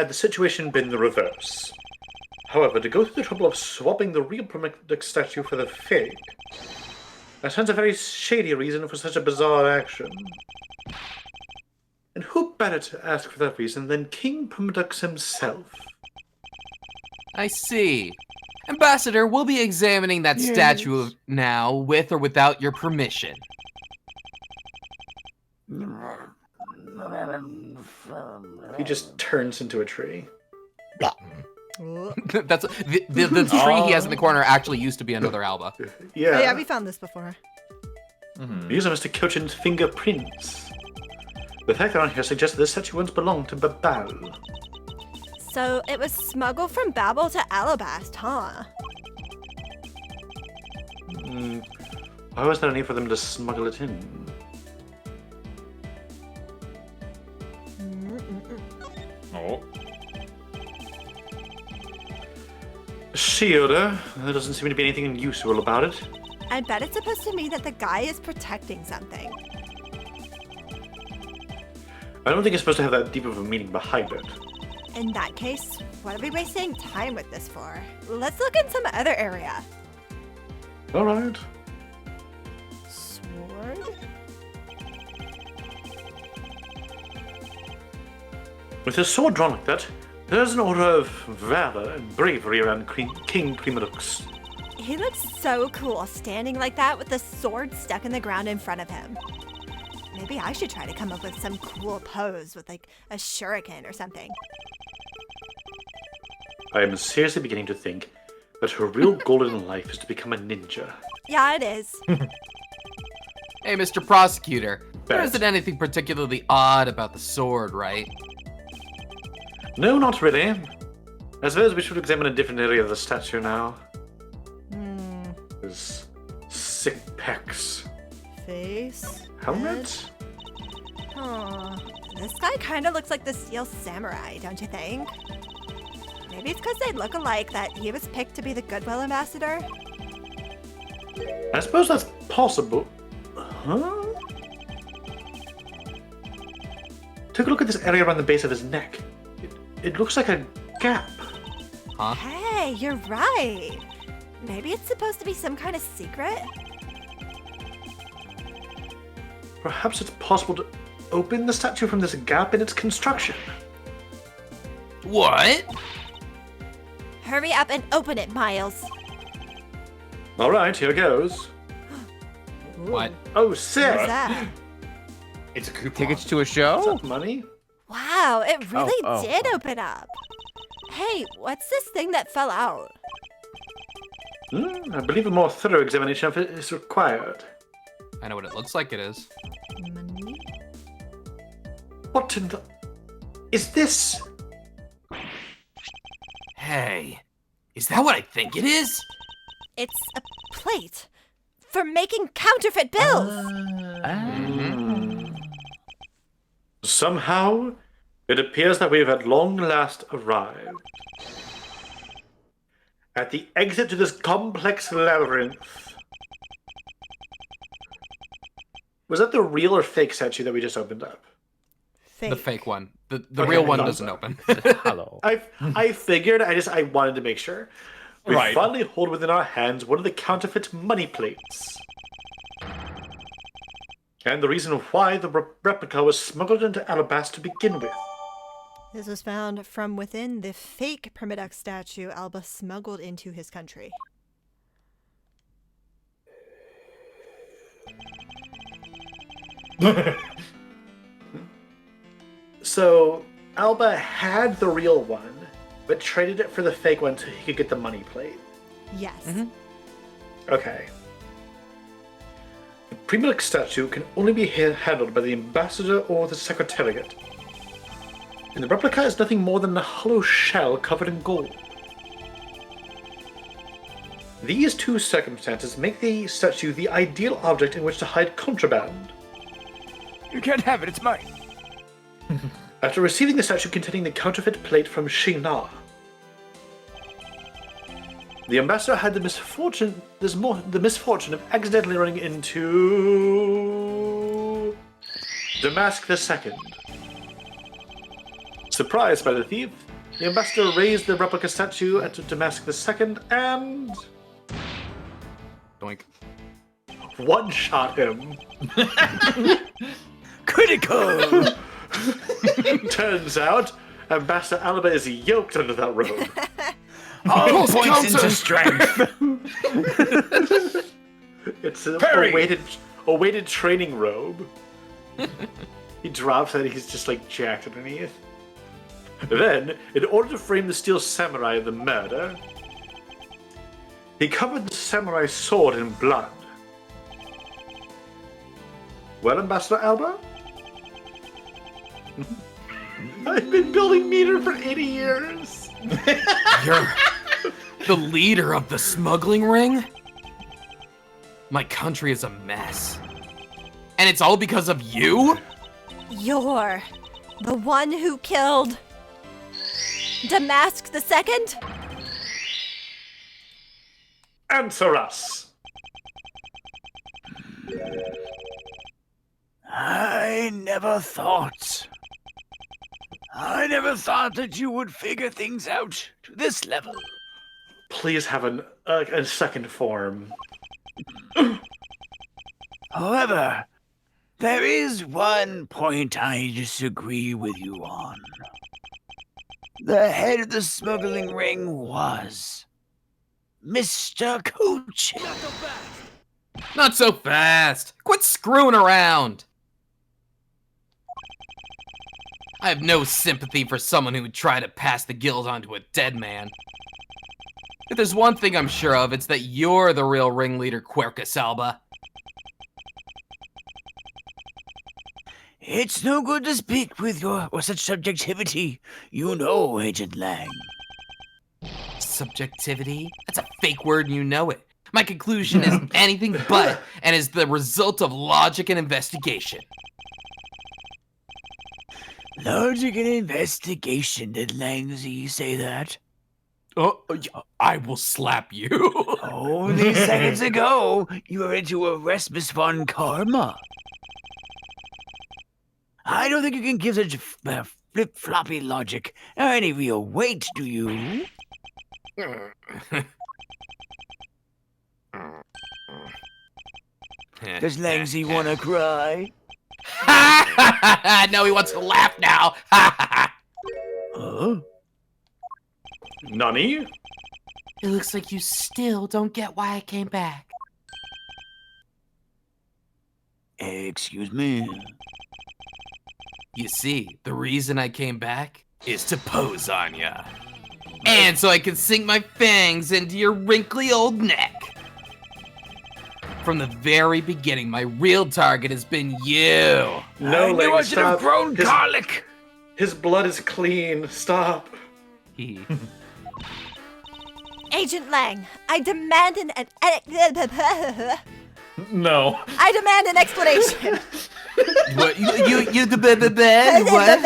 the situation been the reverse. However, to go through the trouble of swapping the real Prometheus statue for the fake, that sounds a very shady reason for such a bizarre action. And who better to ask for that reason than King Prometheus himself? I see. Ambassador, we'll be examining that statue now, with or without your permission. He just turns into a tree. That's the tree he has in the corner actually used to be another Alba. Yeah, Yeah, we found this before. These are Mr. Cochin's fingerprints. The fact they're on here suggests that this statue once belonged to Babal. So it was smuggled from Babel to Alabast, huh? Why was there a need for them to smuggle it in? Oh. Shielder, there doesn't seem to be anything unusual about it. I bet it's supposed to mean that the guy is protecting something. I don't think it's supposed to have that deep of a meaning behind it. In that case, what are we wasting time with this for? Let's look in some other area. Alright. Sword? With his sword drawn like that, there's an aura of valor and bravery around King Primadux. He looks so cool standing like that with the sword stuck in the ground in front of him. Maybe I should try to come up with some cool pose with like a shuriken or something. I am seriously beginning to think that her real goal in life is to become a ninja. Yeah, it is. Hey, Mr. Prosecutor, there Bet. isn't anything particularly odd about the sword, right? No, not really. I suppose we should examine a different area of the statue now. His sick pecs. Face. Helmet? Huh. This guy kind of looks like the Steel Samurai, don't you think? Maybe it's because they look alike that he was picked to be the Goodwill Ambassador? I suppose that's possible. Huh? Take a look at this area around the base of his neck. It looks like a gap. Huh? Hey, you're right. Maybe it's supposed to be some kind of secret? Perhaps it's possible to open the statue from this gap in its construction. What? Hurry up and open it, Miles. All right, here goes. What? Oh, sick! What's that? It's a coupon. Tickets to a Is show? that money? Wow, it really Oh. did open up. Hey, what's this thing that fell out? I believe a more thorough examination of it is required. I know what it looks like it is. Money? What in the... Is this... Hey, is that what I think it is? It's a plate for making counterfeit bills. Somehow, it appears that we have at long last arrived at the exit to this complex labyrinth. Was that the real or fake statue that we just opened up? Fake. The fake one. The Okay, real I one thought doesn't so. open. Hello. I figured. I wanted to make sure. We Right. finally hold within our hands one of the counterfeit money plates. And the reason why the replica was smuggled into Alabasta to begin with. This was found from within the fake Permidex statue Alba smuggled into his country. So, Alba had the real one, but traded it for the fake one so he could get the money plate. Yes. Okay. The Premilix statue can only be handled by the ambassador or the secretariat. And the replica is nothing more than a hollow shell covered in gold. These two circumstances make the statue the ideal object in which to hide contraband. You can't have it, it's mine. After receiving the statue containing the counterfeit plate from Shingna, the ambassador had the misfortune of accidentally running into Damask II. Surprised by the thief, the ambassador raised the replica statue at Damask II and Doink. one-shot him. Critical! Turns out, Ambassador Alaba is yoked under that robe. All points into strength. It's a Parry! weighted training robe. He drops it, he's just like jacked underneath. Then, in order to frame the steel samurai of the murder, he covered the samurai sword in blood. Well, Ambassador Alba? I've been building meter for 80 years. You're the leader of the smuggling ring? My country is a mess. And it's all because of you? You're the one who killed Damask II? Answer us. I never thought that you would figure things out to this level. Please have a second form. However, there is one point I disagree with you on. The head of the smuggling ring was Mr. Cooch. Not so fast. Quit screwing around. I have no sympathy for someone who would try to pass the guilt on to a dead man. If there's one thing I'm sure of, it's that you're the real ringleader, Quercus Alba. It's no good to speak with such subjectivity. You know, Agent Lang. Subjectivity? That's a fake word and you know it. My conclusion is anything but, and is the result of logic and investigation. Logic and investigation, did Langzy say that? Oh, I will slap you. Only seconds ago, you were ready to arrest Miss Von Karma. I don't think you can give such flip-floppy logic any real weight, do you? Does Langzy want to cry? No, he wants to laugh now. Huh? Nani? It looks like you still don't get why I came back. Excuse me. You see, the reason I came back is to pose on ya. And so I can sink my fangs into your wrinkly old neck. From the very beginning, my real target has been you. No, I knew I Lang, should have stop. grown garlic. His blood is clean. Stop. Agent Lang, I demand No. I demand an explanation. What? You the bed? What?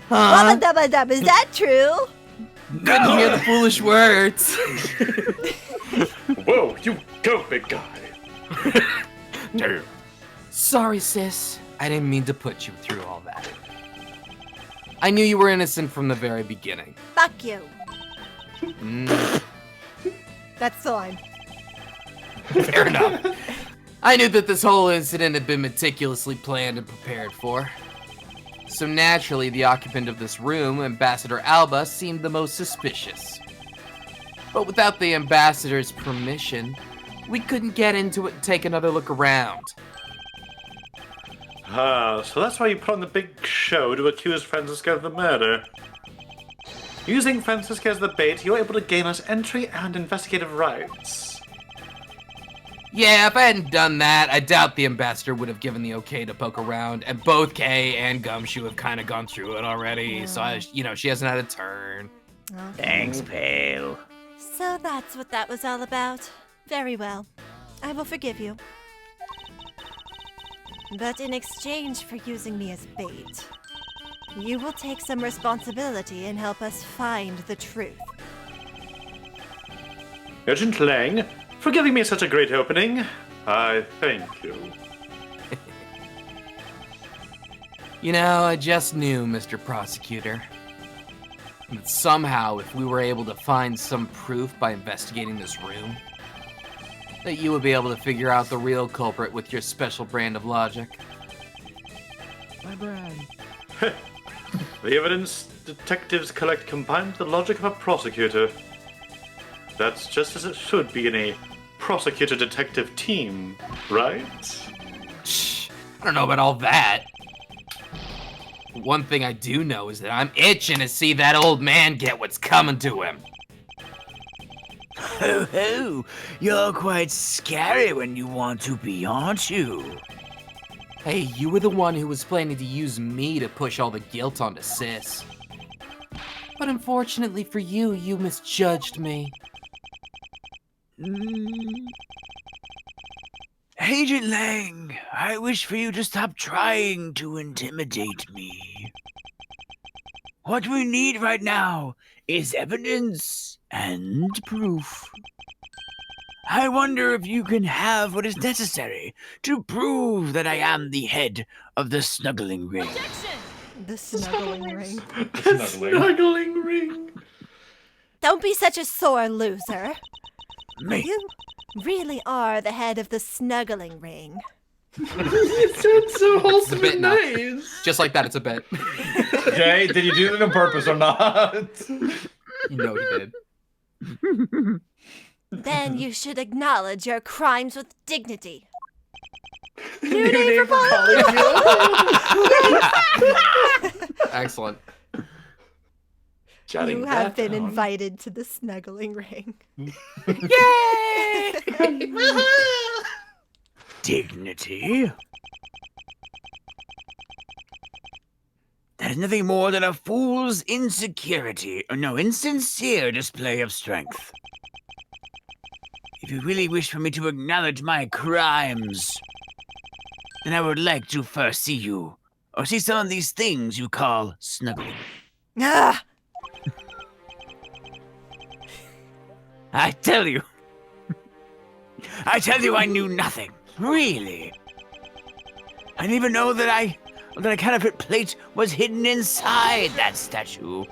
Huh? Wabba-dubba-dub, is that true? Couldn't hear the foolish words. Whoa, you go, big guy. Sorry, sis. I didn't mean to put you through all that. I knew you were innocent from the very beginning. Fuck you. That's the line. Fair enough. I knew that this whole incident had been meticulously planned and prepared for. So naturally, the occupant of this room, Ambassador Alba, seemed the most suspicious. But without the ambassador's permission, we couldn't get into it and take another look around. Ah, so that's why you put on the big show to accuse Francisca of the murder. Using Francisca as the bait, you're able to gain us entry and investigative rights. Yeah, if I hadn't done that, I doubt the ambassador would have given the okay to poke around, and both Kay and Gumshoe have kind of gone through it already, so she hasn't had a turn. Okay. Thanks, pal. So that's what that was all about. Very well. I will forgive you. But in exchange for using me as bait, you will take some responsibility and help us find the truth. Agent Lang, for giving me such a great opening, I thank you. You know, I just knew, Mr. Prosecutor, that somehow if we were able to find some proof by investigating this room, that you would be able to figure out the real culprit with your special brand of logic. My brand. The evidence detectives collect combined with the logic of a prosecutor. That's just as it should be in a prosecutor-detective team, right? Shh, I don't know about all that. One thing I do know is that I'm itching to see that old man get what's coming to him. Ho ho! You're quite scary when you want to be, aren't you? Hey, you were the one who was planning to use me to push all the guilt onto Sis. But unfortunately for you, you misjudged me. Agent Lang, I wish for you to stop trying to intimidate me. What we need right now is evidence and proof. I wonder if you can have what is necessary to prove that I am the head of the snuggling ring. The snuggling ring. Snuggling ring. Don't be such a sore loser. Me. You really are the head of the snuggling ring. It sounds so It's a wholesome bit and now. nice. Just like that, it's a bit. Jay, did you do it on purpose or not? You know he did. Then you should acknowledge your crimes with dignity. New name for Excellent. Jotting You have that been down. invited to the snuggling ring. Dignity? That is nothing more than a fool's insincere display of strength. if you really wish for me to acknowledge my crimes, then I would like to first see you, or see some of these things you call snuggling. Ah! I tell you I knew nothing, really. I didn't even know that a counterfeit plate was hidden inside that statue.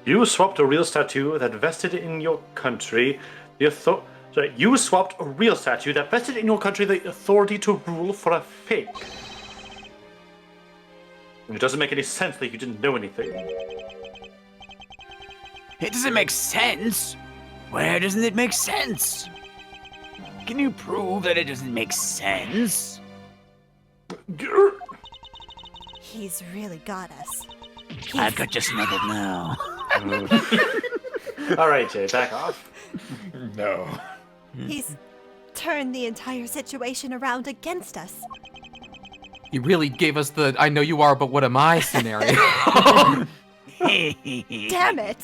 You swapped a real statue that vested in your country you swapped a real statue that vested in your country the authority to rule for a fake. It doesn't make any sense that you didn't know anything. It doesn't make sense. Where doesn't it make sense? Can you prove that it doesn't make sense? He's really got us. I've got you snuggled now. All right, Jay, back off. No. He's turned the entire situation around against us. He really gave us the "I know you are, but what am I" scenario. Damn it!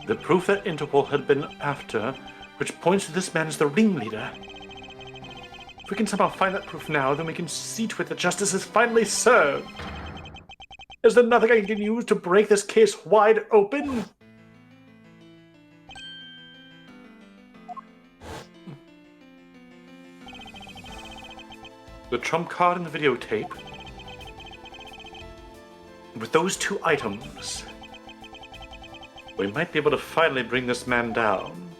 The proof that Interpol had been after, which points to this man as the ringleader. If we can somehow find that proof now, then we can see to it that justice is finally served. Is there nothing I can use to break this case wide open? The trump card and the videotape. With those two items, we might be able to finally bring this man down.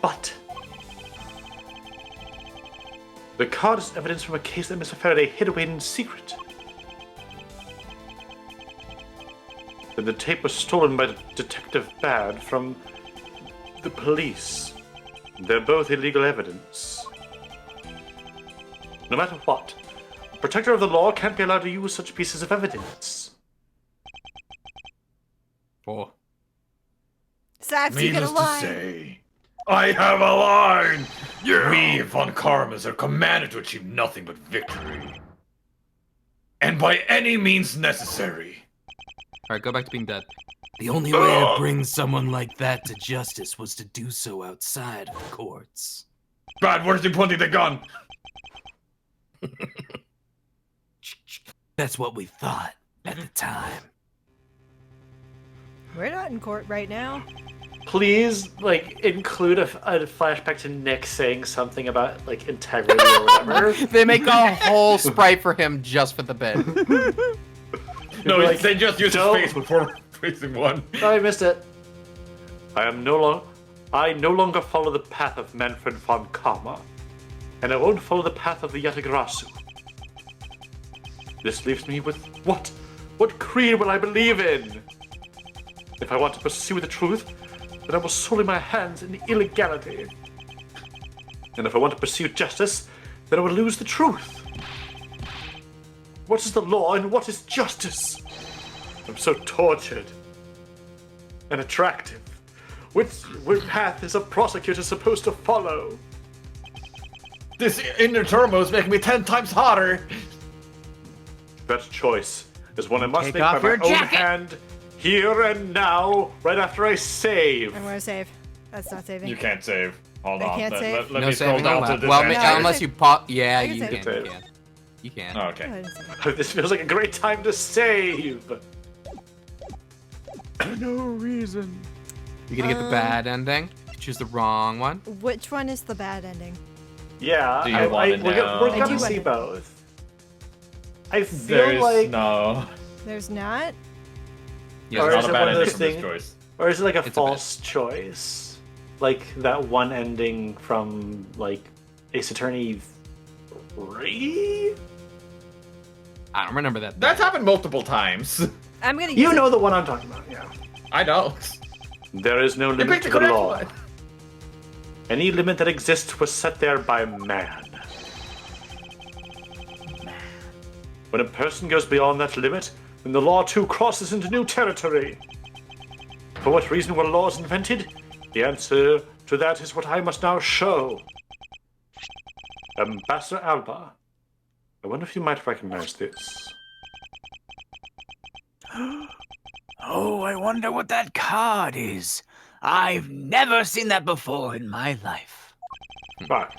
But the card is evidence from a case that Mr. Faraday hid away in secret. Then the tape was stolen by Detective Bad from the police. They're both illegal evidence. No matter what, a protector of the law can't be allowed to use such pieces of evidence. Oh. Sax, you get a Needless to line. say, I have a line! We, von Karmas, are commanded to achieve nothing but victory. And by any means necessary. All right, go back to being dead. The only way to bring someone like that to justice was to do so outside of the courts. Bad, where's he pointing the gun? That's what we thought at the time. We're not in court right now. Please, include a flashback to Nick saying something about, integrity or whatever. They make a whole sprite for him just for the bit. No, they just use his face before facing one. Oh, I missed it. I no longer follow the path of Manfred von Karma, and I won't follow the path of the Yatagarasu. This leaves me with what? What creed will I believe in? If I want to pursue the truth, then I will soil my hands in illegality. And if I want to pursue justice, then I will lose the truth. What is the law and what is justice? I'm so tortured and attractive. Which path is a prosecutor supposed to follow? This inner turmoil is making me 10 times hotter. That choice is one I must Take make off by my your own jacket. hand, here and now, right after I save. I'm gonna save. That's not saving. You can't save. Hold I on. can't save? Let No me scroll saving down to allowed. the Well, next No, I unless can you pop. Yeah, I can you save. can. You can. Oh, okay. Go ahead and save. This feels like a great time to save. No reason. You're gonna get the bad ending. You choose the wrong one. Which one is the bad ending? Yeah, Do you want to we're know? I gonna do see want- both. I feel There's like, no. There's not. Yeah, Or Not is a it bad one of ending those from this things- choice. or is it like a It's a false choice? Like that one ending from Ace Attorney 3? I don't remember that. That's happened multiple times. I'm gonna use You it. know the one I'm talking about, yeah. I don't. There is no You limit picked to the the correct law. one. Any limit that exists was set there by man. When a person goes beyond that limit, then the law too crosses into new territory. For what reason were laws invented? The answer to that is what I must now show. Ambassador Alba. I wonder if you might recognize this. Oh, I wonder what that card is. I've never seen that before in my life. Right.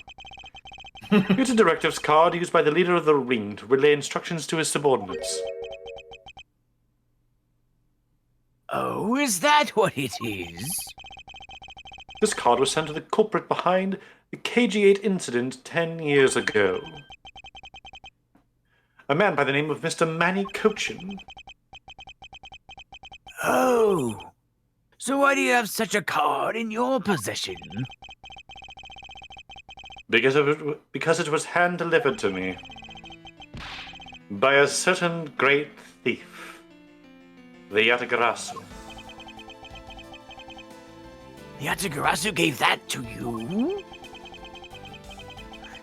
It's a directives card used by the leader of the ring to relay instructions to his subordinates. Oh, is that what it is? This card was sent to the culprit behind the KG8 incident 10 years ago. A man by the name of Mr. Manny Cochin. Oh. So why do you have such a card in your possession? Because it was hand-delivered to me. By a certain great thief. The Yatagarasu. Yatagarasu gave that to you?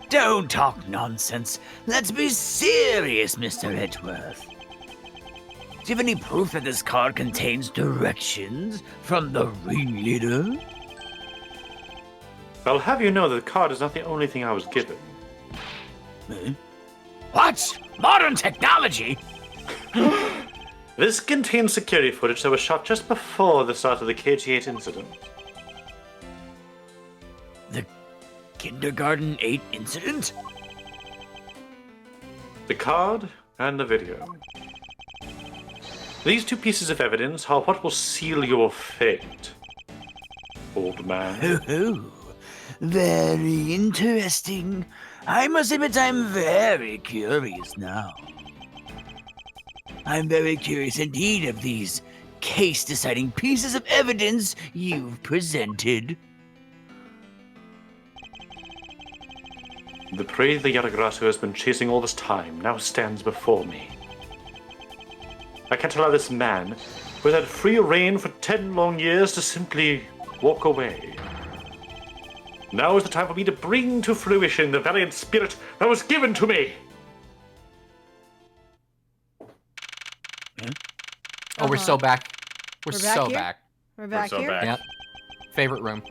Don't talk nonsense. Let's be serious, Mr. Edgeworth. Do you have any proof that this card contains directions from the ringleader? I'll have you know that the card is not the only thing I was given. What? Modern technology? This contains security footage that was shot just before the start of the KG8 incident. The Kindergarten 8 incident? The card and the video. These two pieces of evidence are what will seal your fate, old man. Oh, very interesting. I must admit I'm very curious now. I'm very curious indeed of these case-deciding pieces of evidence you've presented. The prey the Yatagarasu has been chasing all this time now stands before me. I can't allow this man, who has had free reign for 10 long years, to simply walk away. Now is the time for me to bring to fruition the valiant spirit that was given to me! Oh, we're so back. We're We're back so here? back. We're back so here. back. Yep. Favorite room.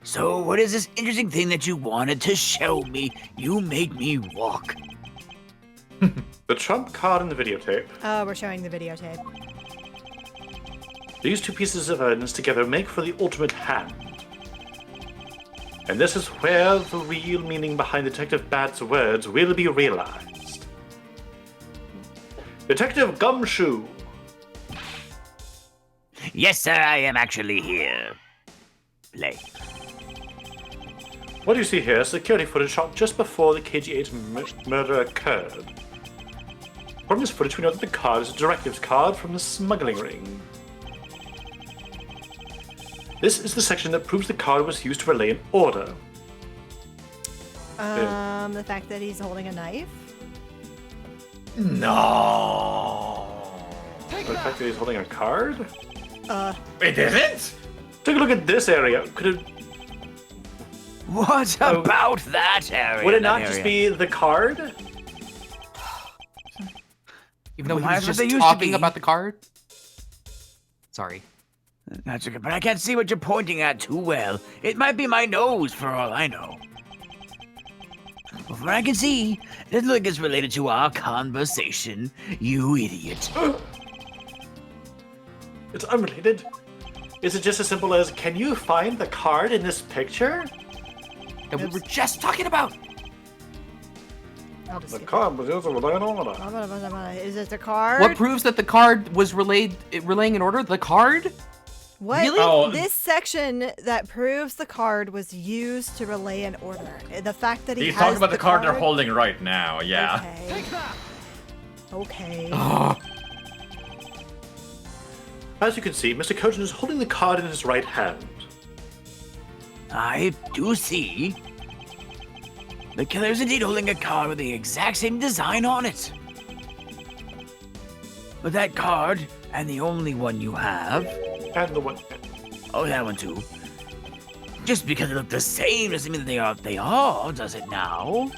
So what is this interesting thing that you wanted to show me? You made me walk. The trump card and the videotape. Oh, we're showing the videotape. These two pieces of evidence together make for the ultimate hand. And this is where the real meaning behind Detective Bat's words will be realized. Detective Gumshoe! Yes, sir, I am actually here. Play. What you see here is security footage shot just before the KG8 murder occurred. From this footage, we know that the card is a directives card from the smuggling ring. This is the section that proves the card was used to relay an order. The fact that he's holding a knife. No. The fact that he's holding a card? It isn't? Take a look at this area. Could it? What about that area? Would it not just be the card? Even though he Why was would just they used to talking be? about the card? Sorry. That's okay, but I can't see what you're pointing at too well. It might be my nose, for all I know. Well, from what I can see, it doesn't look like it's related to our conversation, you idiot. It's unrelated. Is it just as simple as, can you find the card in this picture? That we were just talking about. I'll just The skip card was used to relay an order. it. Is it the card? What proves that the card was relaying an order? The card? What? Really? Oh. This section that proves the card was used to relay an order. The fact that he He's has talking about the card they're card- holding right now, yeah. Okay. Oh, As you can see, Mr. Cochin is holding the card in his right hand. I do see. The killer is indeed holding a card with the exact same design on it. But that card, and the only one you have, And the one. oh, that one too. Just because they look the same doesn't mean that they are, does it now?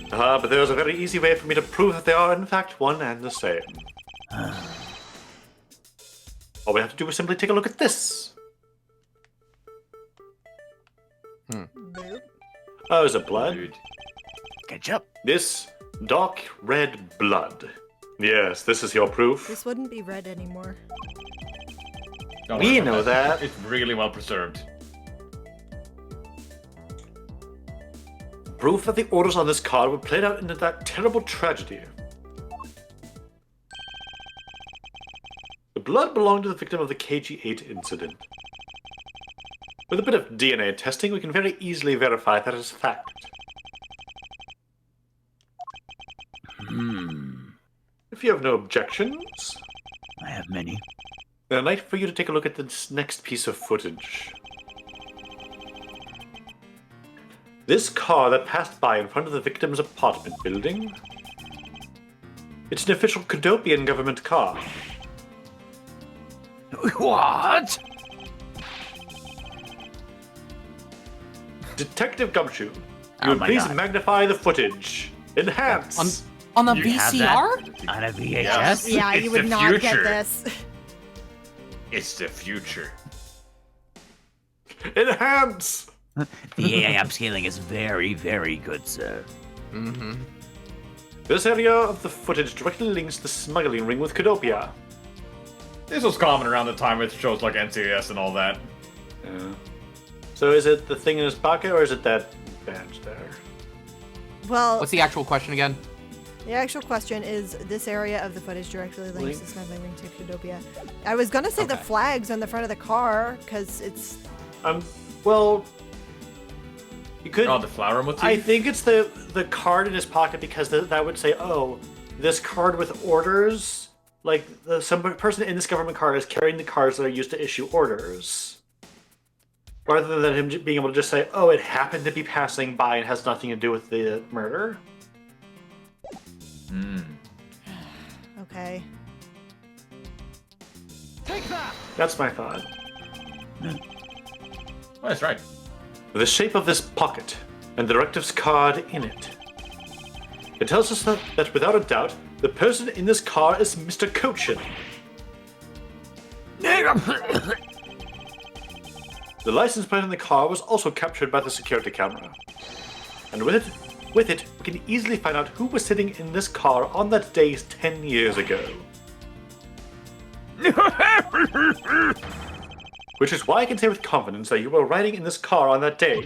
But there's a very easy way for me to prove that they are, in fact, one and the same. All we have to do is simply take a look at this. Boop. Oh, is it blood? Dude. Ketchup. This dark red blood Yes, this is your proof. This wouldn't be red anymore. Don't We worry about know that. It's really well preserved. Proof that the orders on this card were played out into that terrible tragedy. The blood belonged to the victim of the KG-8 incident. With a bit of DNA testing, we can very easily verify that as fact. If you have no objections, I have many. then I'd like for you to take a look at this next piece of footage. This car that passed by in front of the victim's apartment building. It's an official Cadopian government car. What? Detective Gumshoe, you Oh would my please God. magnify the footage. Enhance. On the You have VCR? On a VHS? Yes. Yeah, It's you would the not get future. this. It's the future. Enhance. The AI upscaling is very, very good, sir. Mm-hmm. This area of the footage directly links the smuggling ring with Cadopia. This was common around the time with shows like NCIS and all that. Yeah. So is it the thing in his pocket or is it that badge there? Well, What's the actual question again? the actual question is this area of the footage directly links Link. the smuggling ring to Cadopia. I was gonna say the Okay. flags on the front of the car because it's Well, you could. Oh, the flower motif? I think it's the card in his pocket because that would say, oh, this card with orders, like some person in this government card is carrying the cards that are used to issue orders. Rather than him being able to just say, oh, it happened to be passing by and has nothing to do with the murder. okay. That's my thought. Oh, that's right. The shape of this pocket and the directives card in it. It tells us that without a doubt, the person in this car is Mr. Cochin. The license plate in the car was also captured by the security camera. And with it, we can easily find out who was sitting in this car on that day 10 years ago. Which is why I can say with confidence that you were riding in this car on that day.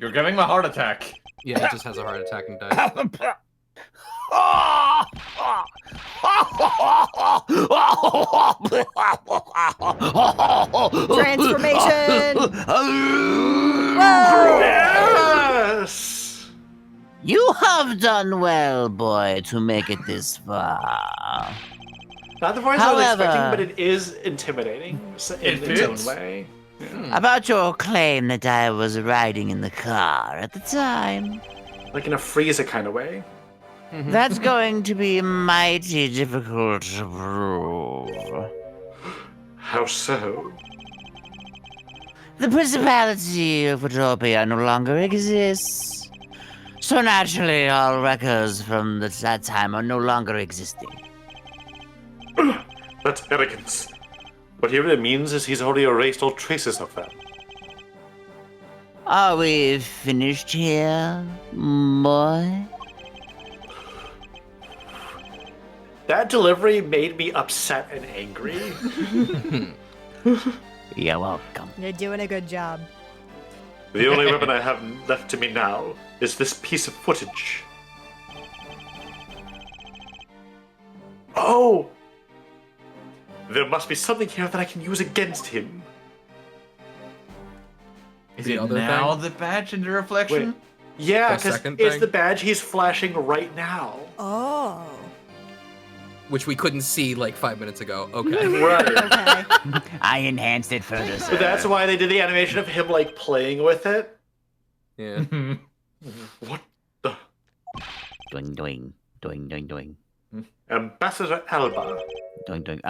You're giving him a heart attack. Yeah, he just has a heart attack and dies. Transformation! Yes! You have done well, boy, to make it this far. Not the voice I was However- expecting, but it is intimidating in its own fits. way. About your claim that I was riding in the car at the time, Like in a Frieza kind of way. that's going to be mighty difficult to prove. How so? The Principality of Utopia no longer exists. So naturally, all records from that time are no longer existing. That's arrogance. What he really means is he's already erased all traces of them. Are we finished here, boy? That delivery made me upset and angry. You're welcome. You're doing a good job. The only weapon I have left to me now is this piece of footage. Oh! There must be something here that I can use against him. Is The it other now thing? the badge in the reflection? Wait. Yeah, The because second it's thing? the badge he's flashing right now. Oh. Which we couldn't see like 5 minutes ago. Okay. Right. Okay. I enhanced it further, So sir. that's why they did the animation of him like playing with it. Yeah. What the? Doing, doing, doing, doing, doing. Ambassador Alba. Doing, doing.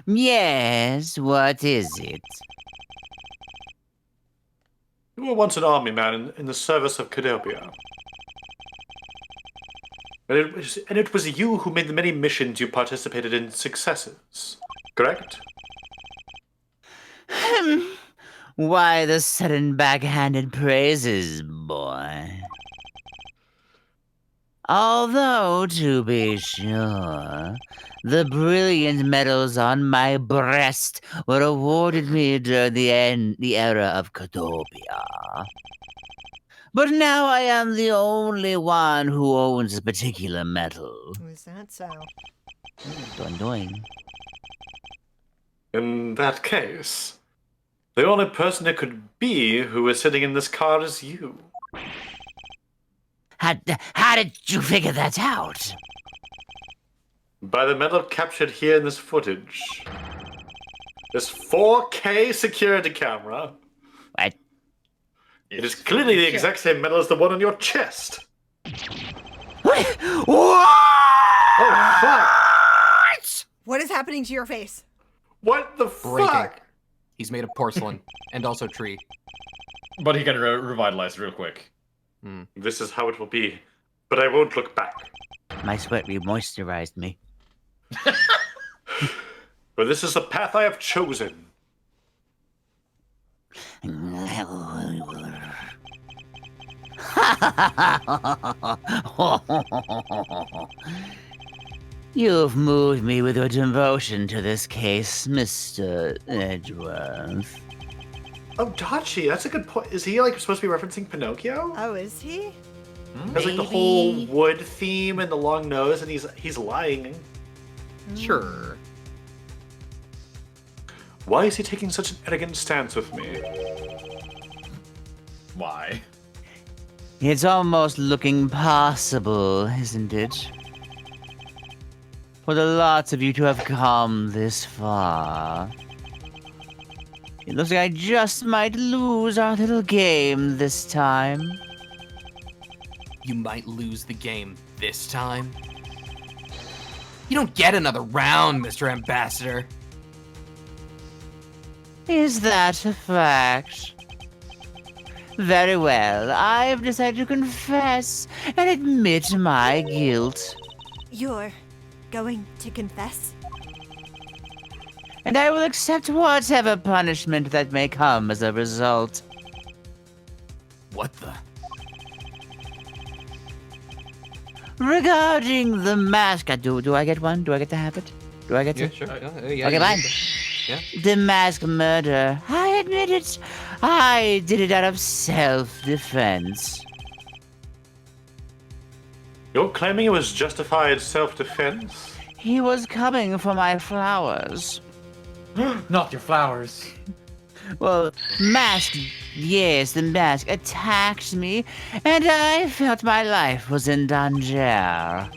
Yes, what is it? You were once an army man in the service of Cadopia. And it was you who made the many missions you participated in successes, correct? Why the sudden backhanded praises, boy? Although, to be sure, the brilliant medals on my breast were awarded me during the era of Cotopia. But now I am the only one who owns a particular medal. Was that so? Doing, doing. In that case, the only person it could be who is sitting in this car is you. How did you figure that out? By the medal captured here in this footage. This 4K security camera. What? It is clearly the exact same medal as the one on your chest. What? Oh, fuck! What is happening to your face? What the Breaking. fuck? He's made of porcelain and also tree. But he can revitalize real quick. This is how it will be, but I won't look back. My sweat remoisturized me. For this is the path I have chosen. You've moved me with your devotion to this case, Mr. Edgeworth. Oh, Dachi, that's a good point. Is he like supposed to be referencing Pinocchio? Oh, is he? Has like the whole wood theme and the long nose, and he's lying. Sure. Why is he taking such an arrogant stance with me? Why? It's almost looking possible, isn't it? For the lots of you to have come this far. It looks like I just might lose our little game this time. You might lose the game this time. You don't get another round, Mr. Ambassador. Is that a fact? Very well, I've decided to confess and admit my guilt. You're going to confess? And I will accept whatever punishment that may come as a result. What the? Regarding the mask, do I get one? Do I get to have it? Do I get to? Yeah, sure. Okay, you fine. Yeah. The mask murder. I admit it. I did it out of self-defense. You're claiming it was justified self-defense? He was coming for my flowers. Not your flowers. Well, mask, yes, the mask attacked me, and I felt my life was in danger.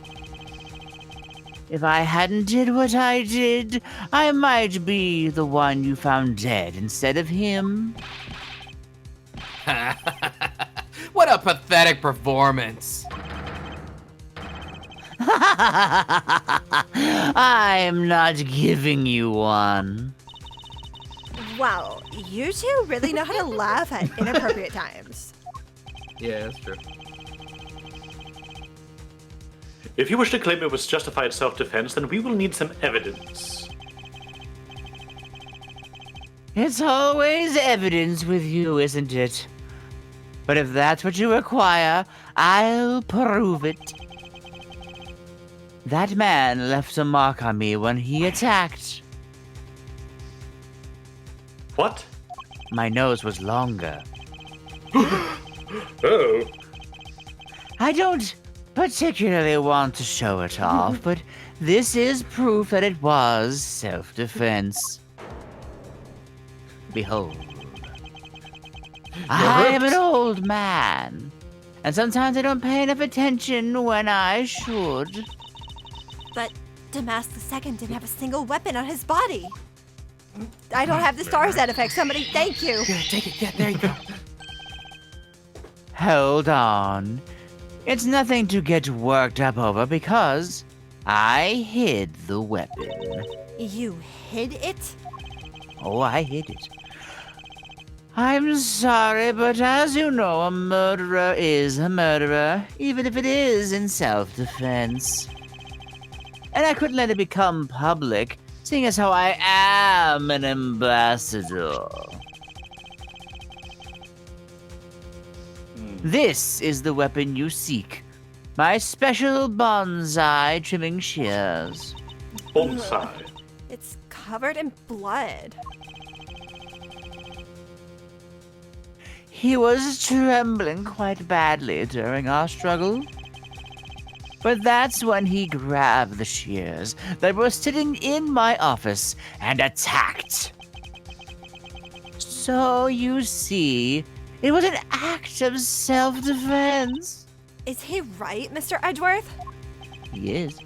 If I hadn't did what I did, I might be the one you found dead instead of him. What a pathetic performance. I'm not giving you one. Wow, you two really know how to laugh at inappropriate times. Yeah, that's true. If you wish to claim it was justified self-defense, then we will need some evidence. It's always evidence with you, isn't it? But if that's what you require, I'll prove it. That man left a mark on me when he attacked. What? My nose was longer. Oh. I don't particularly want to show it off, but this is proof that it was self-defense. Behold. I am an old man, and sometimes I don't pay enough attention when I should. But Damask II didn't have a single weapon on his body. I don't have the star set effect. Somebody, thank you. Yeah, take it. Yeah, there you go. Hold on. It's nothing to get worked up over because I hid the weapon. You hid it? Oh, I hid it. I'm sorry, but as you know, a murderer is a murderer, even if it is in self-defense. And I couldn't let it become public, seeing as how I am an ambassador. This is the weapon you seek. My special bonsai trimming shears. Bonsai. It's covered in blood. He was trembling quite badly during our struggle. But that's when he grabbed the shears that were sitting in my office and attacked. So you see, it was an act of self-defense. Is he right, Mr. Edgeworth? He is.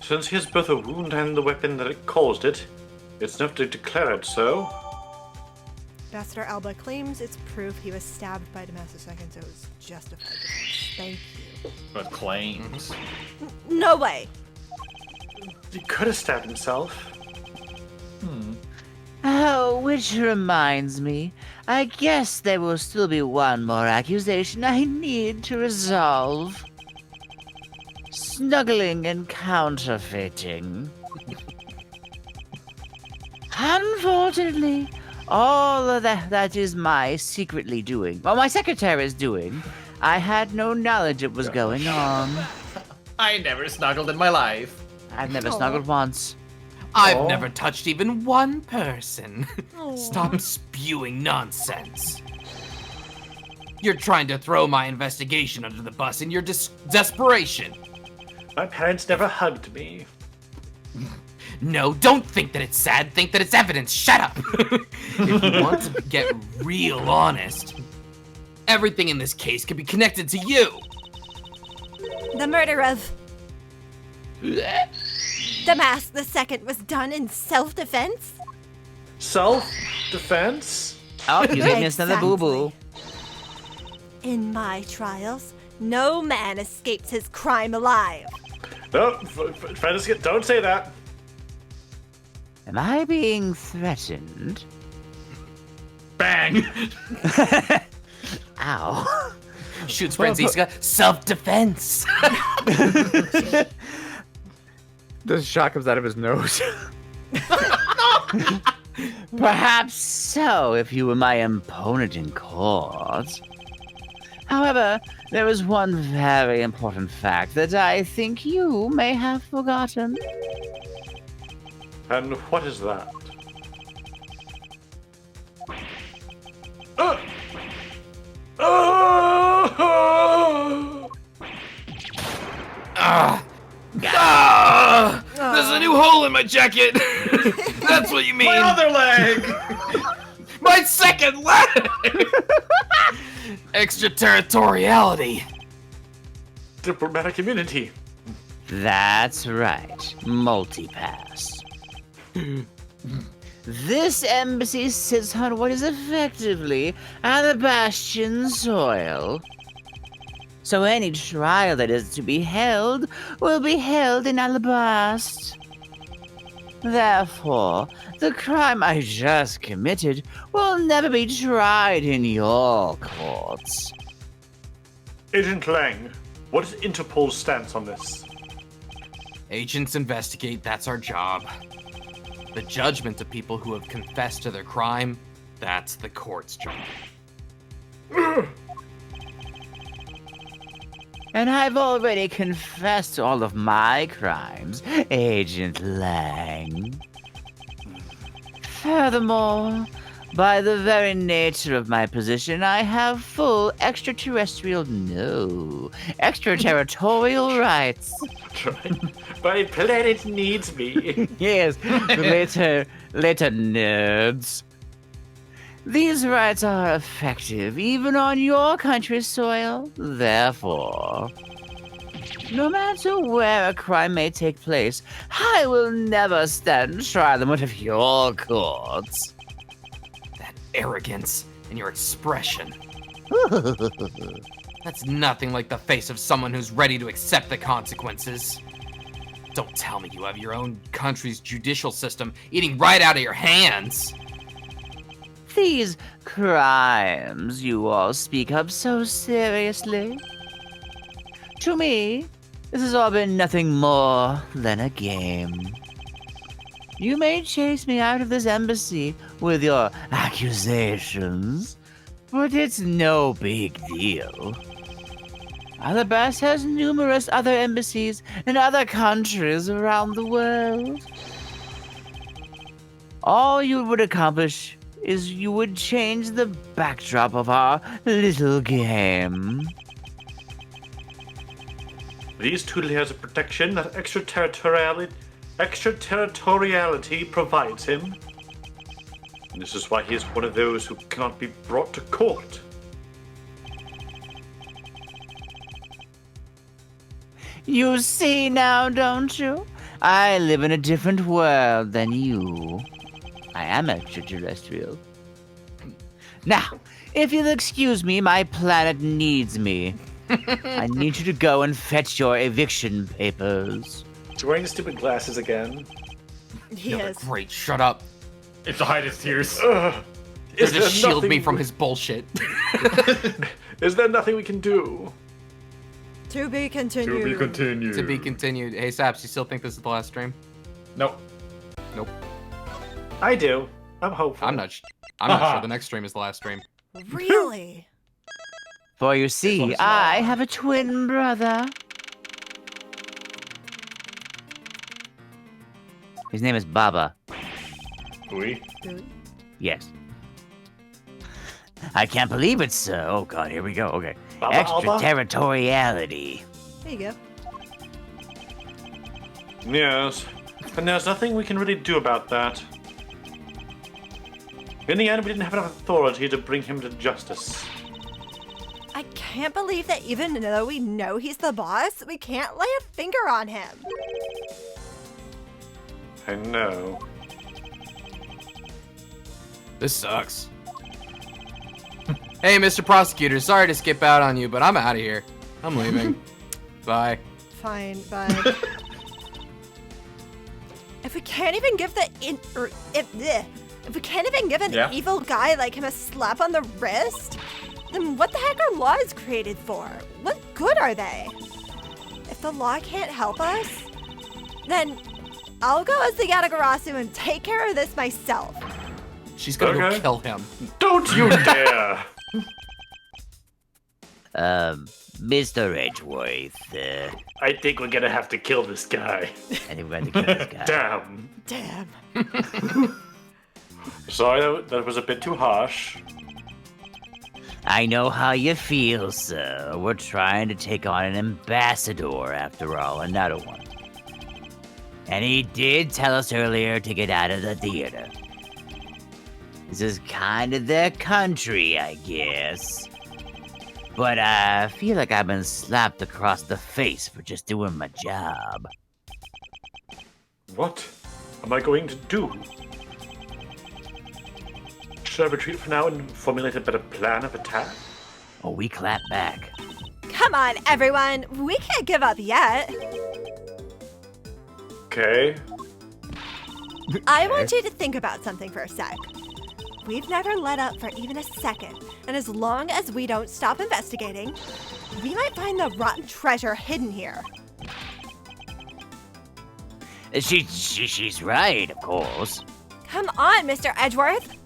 Since he has both a wound and the weapon that caused it, it's enough to declare it so. Ambassador Alba claims it's proof he was stabbed by Damasus II, so it's justified defense. Thank you. But claims. No way. He could have stabbed himself. Oh, which reminds me, I guess there will still be one more accusation I need to resolve. Snuggling and counterfeiting. Unfortunately, all of that is my secretly doing. Well, my secretary's doing. I had no knowledge it was going on. I never snuggled in my life. I've never snuggled once. I've never touched even one person. Stop spewing nonsense. You're trying to throw my investigation under the bus in your desperation. My parents never hugged me. No, don't think that it's sad. Think that it's evidence. Shut up. If you want to get real honest, everything in this case could be connected to you. The murder of Damask II was done in self-defense? Self-defense? Oh, you gave me another boo-boo. In my trials, no man escapes his crime alive. No, don't say that. Am I being threatened? Bang! Ow. Shoots Franziska. Self-defense. The shot comes out of his nose. Perhaps so, if you were my opponent in court. However, there is one very important fact that I think you may have forgotten. And what is that? There's a new hole in my jacket. That's what you mean. My other leg! My second leg! Extraterritoriality. Diplomatic immunity. That's right, multipass. This embassy sits on what is effectively Alabastion soil. So any trial that is to be held will be held in Alabast. Therefore, the crime I just committed will never be tried in your courts. Agent Lang, what is Interpol's stance on this? Agents investigate, that's our job. The judgment of people who have confessed to their crime, that's the court's job. And I've already confessed to all of my crimes, Agent Lang. Furthermore, by the very nature of my position, I have full extraterritorial rights. My planet needs me. Yes, later, nerds. These rights are effective even on your country's soil. Therefore, no matter where a crime may take place, I will never stand trial in one of your courts. That arrogance in your expression. That's nothing like the face of someone who's ready to accept the consequences. Don't tell me you have your own country's judicial system eating right out of your hands. These crimes you all speak of so seriously. To me, this has all been nothing more than a game. You may chase me out of this embassy with your accusations, but it's no big deal. Alabasta has numerous other embassies in other countries around the world. All you would accomplish is you would change the backdrop of our little game. These 2 layers of protection that extraterritoriality provides him. And this is why he is one of those who cannot be brought to court. You see now, don't you? I live in a different world than you. I am extraterrestrial. Now, if you'll excuse me, my planet needs me. I need you to go and fetch your eviction papers. He's wearing stupid glasses again. He Yeah, is. great, shut up. It's to hide his tears. Is Just shield nothing me from his bullshit. Is there nothing we can do? To be continued. To be continued. To be continued. Hey, Saps, you still think this is the last stream? Nope. Nope. I do. I'm hopeful. I'm not sure the next stream is the last stream. Really? For you see, I have a twin brother. His name is Baba. Oui. Yes. I can't believe it, sir. Oh god, here we go. Okay. Baba Alba? Extraterritoriality. There you go. Yes. And there's nothing we can really do about that. In the end, we didn't have enough authority to bring him to justice. I can't believe that even though we know he's the boss, we can't lay a finger on him. I know. This sucks. Hey, Mr. Prosecutor, sorry to skip out on you, but I'm out of here. I'm leaving. Bye. Fine, bye. If we can't even give if we can't even give an evil guy like him a slap on the wrist, then what the heck are laws created for? What good are they? If the law can't help us, then I'll go as the Yatagarasu and take care of this myself. She's gonna go kill him. Don't you dare! Mr. Edgeworth, I think we're gonna have to kill this guy. I think we're going to kill this guy. Damn. Damn. Sorry, that was a bit too harsh. I know how you feel, sir. We're trying to take on an ambassador, after all, another one. And he did tell us earlier to get out of the theater. This is kind of their country, I guess. But I feel like I've been slapped across the face for just doing my job. What am I going to do? Should I retreat for now and formulate a better plan of attack? Oh, we clap back. Come on, everyone. We can't give up yet. Okay. I want you to think about something for a sec. We've never let up for even a second, and as long as we don't stop investigating, we might find the rotten treasure hidden here. She's right, of course. Come on, Mr. Edgeworth.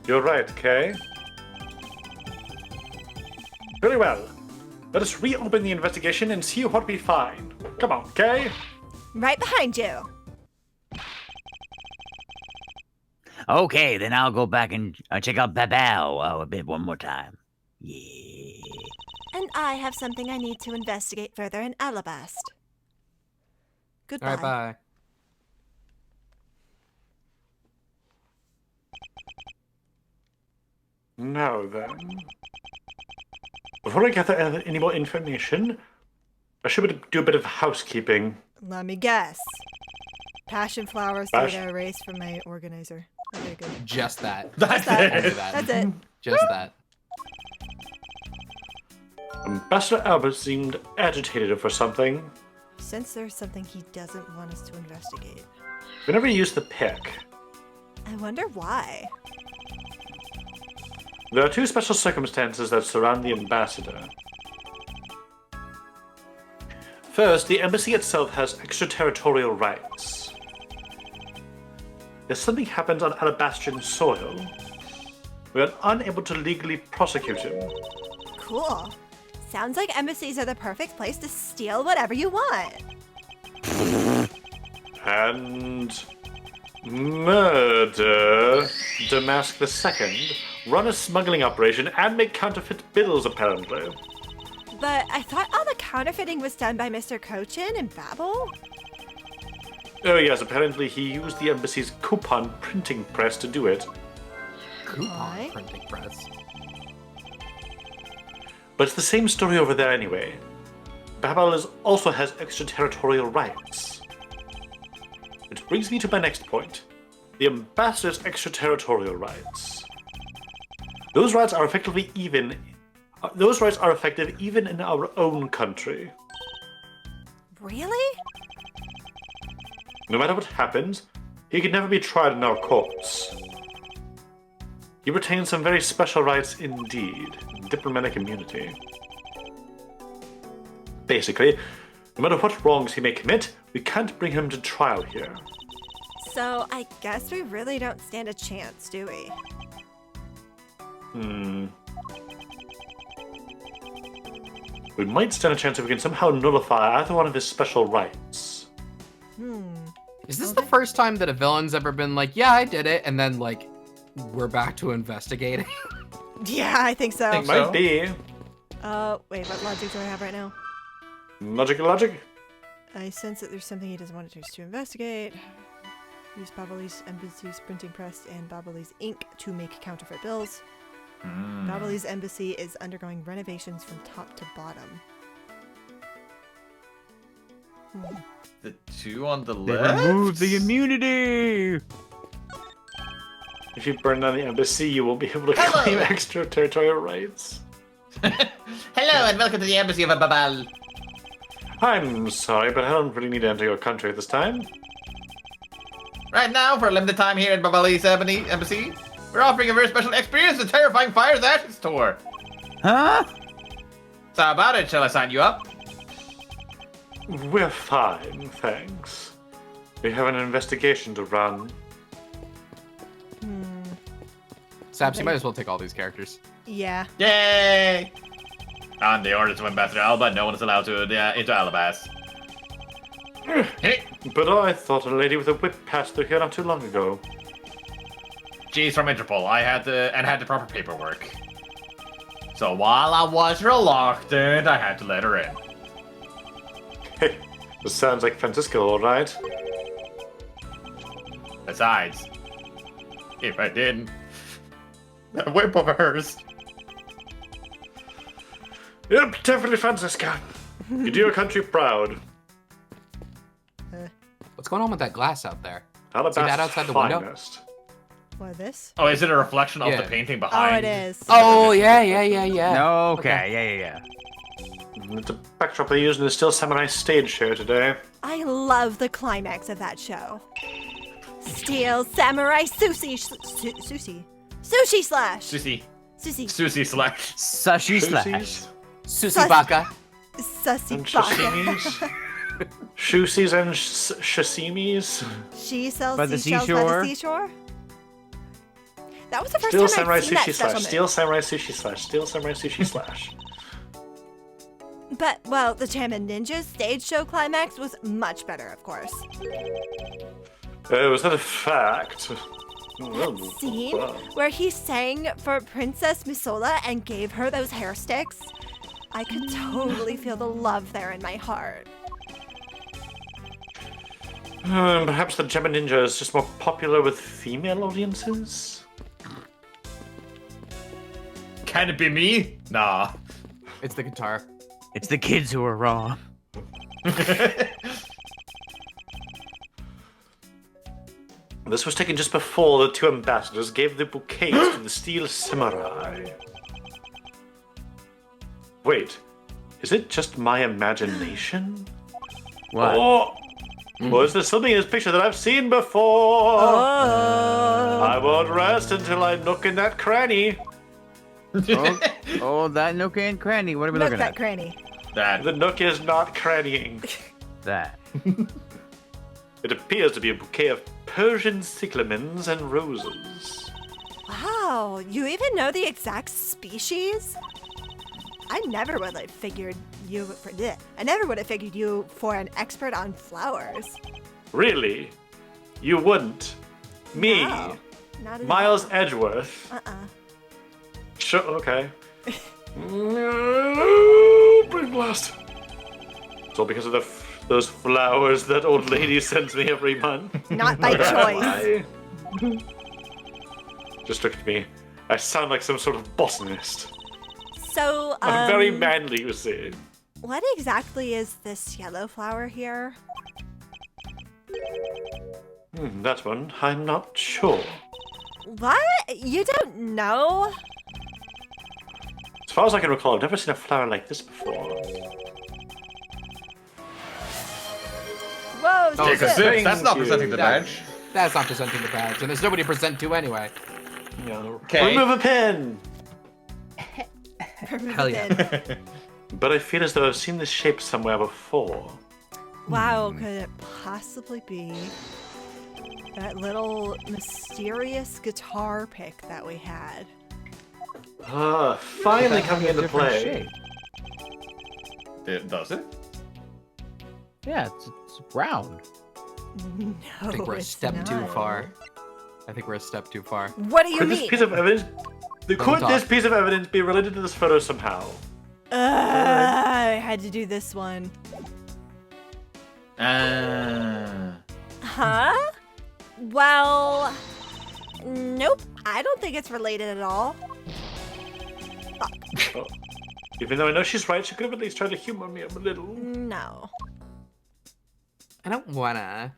You're right, Kay. Very well. Let us reopen the investigation and see what we find. Come on, Kay. Right behind you. Okay, then I'll go back and check out Babao a bit one more time. Yeah. And I have something I need to investigate further in Alabasta. Goodbye. Alright, bye. Now then. Before I gather any more information, I should do a bit of housekeeping. Let me guess. Passion flowers data erased from my organizer. Okay, good. Just that. That's Only it. that. That's it. Just that. Ambassador Albert seemed agitated for something. Since there's something he doesn't want us to investigate. We never used the pick. I wonder why. There are two special circumstances that surround the ambassador. First, the embassy itself has extraterritorial rights. If something happens on Alabastrian soil, we are unable to legally prosecute him. Cool. Sounds like embassies are the perfect place to steal whatever you want. And murder Damask II, run a smuggling operation, and make counterfeit bills, apparently. But I thought all the counterfeiting was done by Mr. Cochin and Babel? Oh yes, apparently he used the embassy's coupon printing press to do it. Coupon printing press. But it's the same story over there anyway. Babel also has extraterritorial rights. Which brings me to my next point. The ambassador's extraterritorial rights. Those rights are effective even in our own country. Really? No matter what happens, he can never be tried in our courts. He retains some very special rights indeed. Diplomatic immunity. Basically, no matter what wrongs he may commit, we can't bring him to trial here. So I guess we really don't stand a chance, do we? We might stand a chance if we can somehow nullify either one of his special rights. Is this the first time that a villain's ever been like, yeah, I did it, and then, like, we're back to investigating? Yeah, I think so. Think Might so. be. Wait, what logic do I have right now? Logic. I sense that there's something he doesn't want us to investigate. Use Babali's embassy's printing press and Babali's ink to make counterfeit bills. Babali's embassy is undergoing renovations from top to bottom. The two on the They left? removed the immunity! If you burn down the embassy, you won't be able to claim extraterritorial rights. Hello and welcome to the embassy of Babal. I'm sorry, but I don't really need to enter your country at this time. Right now, for a limited time here at Babali's embassy, we're offering a very special experience, the Terrifying Fire's Ashes Tour. Huh? So how about it? Shall I sign you up? We're fine, thanks. We have an investigation to run. Saps, you might as well take all these characters. Yeah. Yay! On the orders of Ambassador Alba, no one is allowed to into Alabas. Hey, But I thought a lady with a whip passed through here not too long ago. she's from Interpol. I had the proper paperwork. So while I was reluctant, I had to let her in. Hey, this sounds like Francisco, alright? Besides, if I didn't, that whip of hers. Yep, definitely Francisca. You do your country proud. What's going on with that glass out there? Alabast's that outside the window? finest. What, this? Oh, is it a reflection of Yeah. the painting Oh, behind? it is. Oh, yeah. Okay, yeah. It's a backdrop they used in the Still Samurai stage show today. I love the climax of that show. Steel Samurai Sushi Sushi Slash! Sushi. Sushi. Sushi slash. Sushi slash. Shoesies Susibaka. Sushi and Baka. sashimis. Shoesies and sashimi's. She sells By the seashells by seashore? the seashore? That was the first Still time Samurai I'd seen that Sushi slash. special Still Samurai Sushi slash. Still Samurai Sushi slash. But, well, the Chairman Ninja's stage show climax was much better, of course. Was that a fact? Scene where he sang for Princess Misola and gave her those hair sticks. I could totally feel the love there in my heart. Perhaps the Gemma Ninja is just more popular with female audiences? Can it be me? Nah. It's the guitar. It's the kids who are wrong. This was taken just before the two ambassadors gave the bouquets to the Steel Samurai. Wait, is it just my imagination? What? Or is there something in this picture that I've seen before? I won't rest until I look in that cranny. Oh, that nook and cranny. What are we Look, looking that at? cranny. That. The nook is not crannying. That. It appears to be a bouquet of Persian cyclamens and roses. Wow, you even know the exact species? I never would have figured you for this. I never would have figured you for an expert on flowers. Really? You wouldn't? Me? No, not at Miles all. Edgeworth? Sure, okay. Brain blast. It's all because of those flowers that old lady sends me every month. Not by choice. Why? Just look at me. I sound like some sort of botanist. So, I'm very manly, you see. what exactly is this yellow flower here? That one, I'm not sure. What? You don't know? As far as I can recall, I've never seen a flower like this before. Whoa, Oh, Take a Zip. sip. That's not you. presenting the badge. That's not presenting the badge, and there's nobody to present to anyway. Yeah. Okay. Remove a pin! Hell yeah. But I feel as though I've seen this shape somewhere before. Wow, could it possibly be that little mysterious guitar pick that we had? Finally coming into Different play. shape. Does it? Yeah, it's round. No, I think we're a it's step too not. far. I think we're a step too far. What do you Could this mean? piece of evidence could talk. this piece of evidence be related to this photo somehow? I had to do this one. Huh? Well, nope. I don't think it's related at all. Oh. Even though I know she's right, she could have at least tried to humor me a little. No. I don't wanna.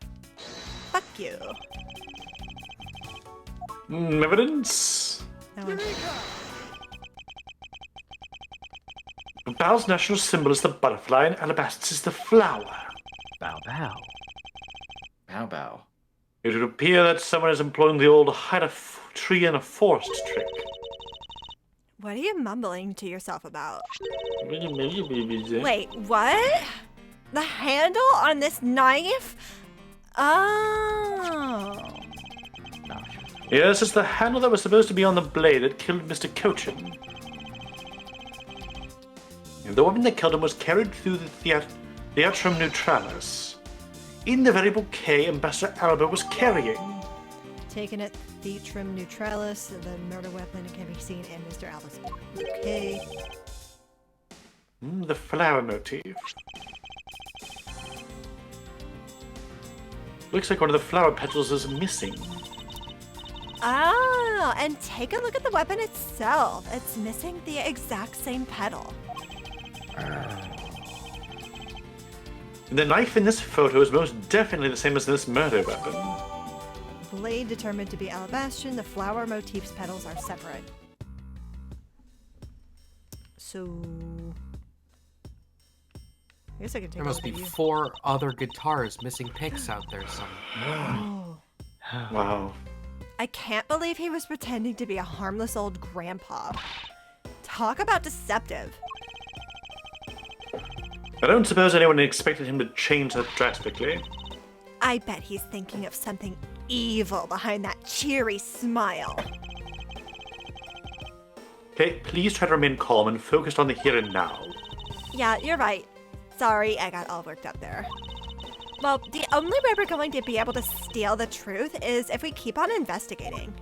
Fuck you. Evidence? That one. Bow's national symbol is the butterfly and Alabastus is the flower. Bow bow. Bow bow. It would appear that someone is employing the old hide a tree in a forest trick. What are you mumbling to yourself about? Wait. Wait, what? The handle on this knife? Oh. Yes, it's the handle that was supposed to be on the blade that killed Mr. Cochin. The woman that killed him was carried through the Theatrum Neutralis. In the very bouquet Ambassador Alba was carrying. Taken at Theatrum Neutralis, the murder weapon can be seen in Mr. Alba's bouquet. The flower motif. Looks like one of the flower petals is missing. Oh, and take a look at the weapon itself. It's missing the exact same petal. The knife in this photo is most definitely the same as this murder weapon. Blade determined to be alabastron. The flower motif's petals are separate. So, I guess I can take There a must look be at you. 4 other guitars missing picks out there somewhere. Oh. Wow. I can't believe he was pretending to be a harmless old grandpa. Talk about deceptive. I don't suppose anyone expected him to change that drastically. I bet he's thinking of something evil behind that cheery smile. Okay, please try to remain calm and focused on the here and now. Yeah, you're right. Sorry, I got all worked up there. Well, the only way we're going to be able to steal the truth is if we keep on investigating.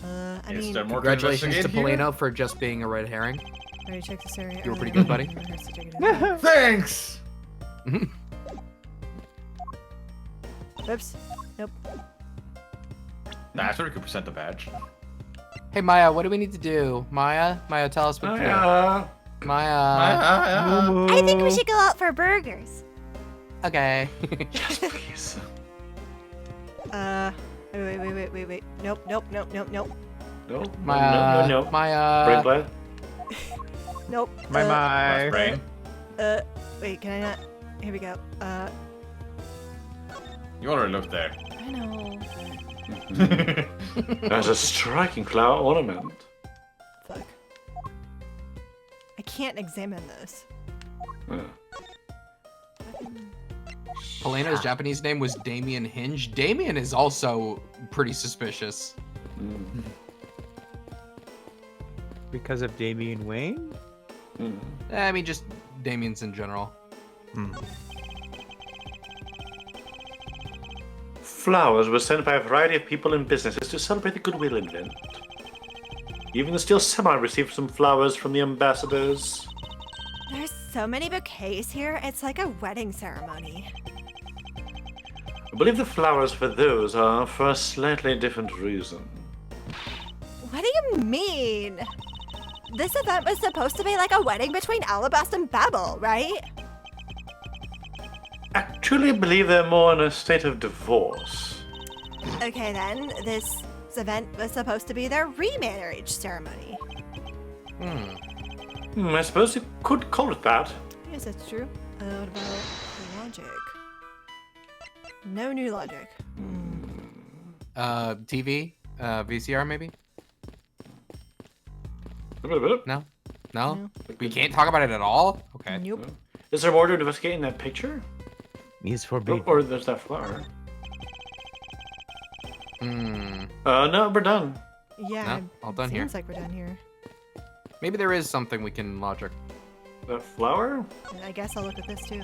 I Is mean, there more Congratulations to investigate here? Polino for just being a red herring. already checked this area. You were pretty good, buddy. Thanks! Oops. Nope. That's where we could present the badge. Hey Maya, what do we need to do? Maya, tell us what to do. Maya. I think we should go out for burgers. Okay. Yes, please. Wait. Nope. No, Maya. no. Maya. Brain blast. Nope. My. Brain. Wait, can I not? Here we go. You already looked there. I know. That's a striking flower ornament. Fuck. I can't examine this. Polino's Japanese name was Damien Hinge. Damien is also pretty suspicious. Because of Damian Wayne? I mean, just Damien's in general. Flowers were sent by a variety of people and businesses to celebrate the Goodwill event. Even the Steel Samurai received some flowers from the ambassadors. There's so many bouquets here, it's like a wedding ceremony. I believe the flowers for those are for a slightly different reason. What do you mean? This event was supposed to be like a wedding between Alabasta and Babel, right? Actually, I believe they're more in a state of divorce. Okay then, this event was supposed to be their remarriage ceremony. I suppose you could call it that. Yes, that's true. What about the logic? No new logic. TV? VCR maybe? No? No? We can't talk about it at all? Okay. Nope. Is there more to investigate in that picture? Needs forbidden. Or there's that flower? No, we're done. Yeah. No, all done here. Seems like we're done here. Maybe there is something we can logic. That flower? I guess I'll look at this too.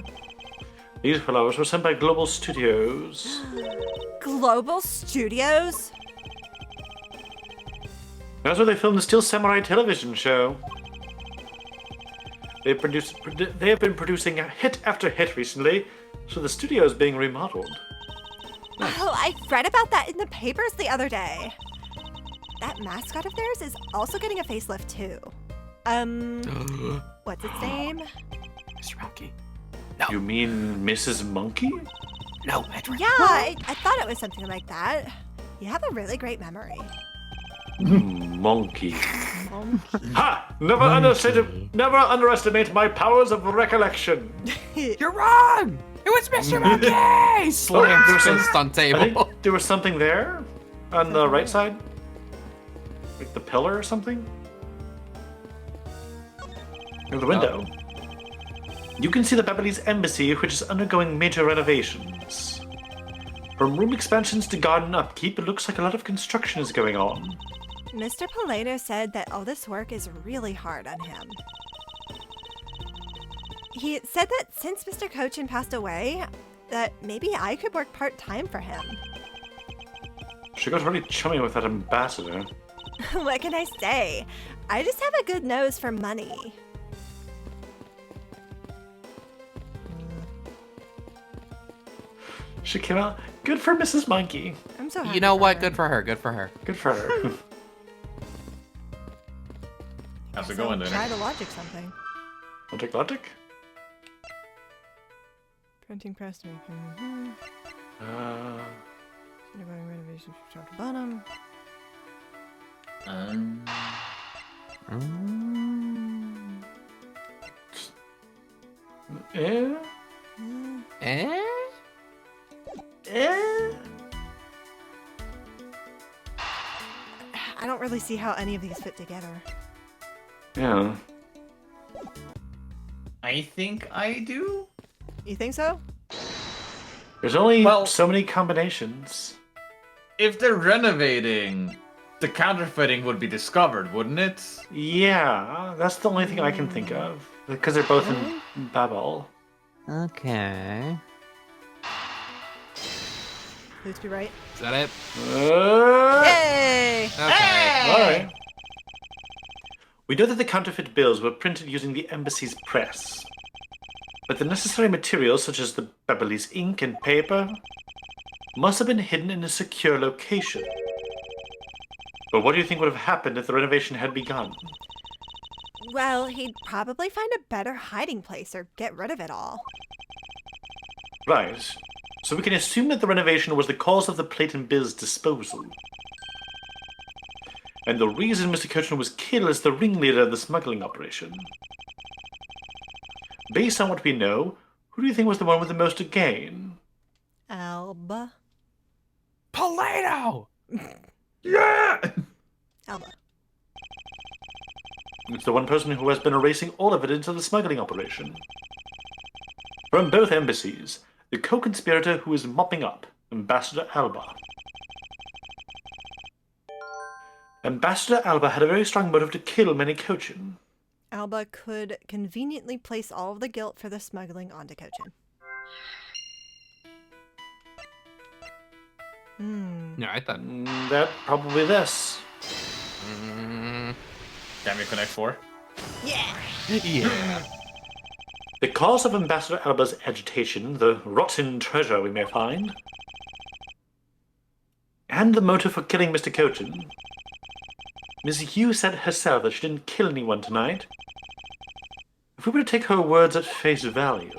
These flowers were sent by Global Studios. Global Studios? That's where they filmed the Steel Samurai television show. They have been producing hit after hit recently, so the studio is being remodeled. Oh, I read about that in the papers the other day. That mascot of theirs is also getting a facelift too. What's its name? Mr. Monkey. You mean Mrs. Monkey? No, Edward. Yeah, I thought it was something like that. You have a really great memory. Monkey. Ha! Never underestimate my powers of recollection. You're wrong! It was Mr. Monkey! Slams fist on I table. think there was something there on the right side. Like the pillar or something? Or the window. You can see the Babyliss embassy, which is undergoing major renovations. From room expansions to garden upkeep, it looks like a lot of construction is going on. Mr. Polano said that all this work is really hard on him. He said that since Mr. Cochin passed away, that maybe I could work part-time for him. She got really chummy with that ambassador. What can I say? I just have a good nose for money. She came out good for Mrs. Monkey. I'm so happy. You know for what? her. Good for her. Good for her. Good for her. How's it So going, try then? to logic something. Logic? Printing press to make Uh, undergoing renovations from top to bottom. eh? Eh? I don't really see how any of these fit together. Yeah. I think I do. You think so? There's only Well- so many combinations. If they're renovating, the counterfeiting would be discovered, wouldn't it? Yeah, that's the only thing I can think of. Because they're both in Babel. Okay. Please be right. Is that it? Yay! Okay. Alright. We know that the counterfeit bills were printed using the embassy's press. But the necessary materials, such as the Babyliss ink and paper, must have been hidden in a secure location. But what do you think would have happened if the renovation had begun? Well, he'd probably find a better hiding place or get rid of it all. Right. So we can assume that the renovation was the cause of the plate and bills disposal. And the reason Mr. Kirchner was killed is the ringleader of the smuggling operation. Based on what we know, who do you think was the one with the most to gain? Alba. Polano! Yeah! Alba. It's the one person who has been erasing all evidence of the smuggling operation. From both embassies, the co-conspirator who is mopping up, Ambassador Alba. Ambassador Alba had a very strong motive to kill Manny Cochin. Alba could conveniently place all of the guilt for the smuggling onto Cochin. No, I thought. That probably this. Damn it, Connect 4. Yeah. The cause of Ambassador Alba's agitation, the rotten treasure we may find, and the motive for killing Mr. Cochin. Ms. Yu said herself that she didn't kill anyone tonight. If we were to take her words at face value,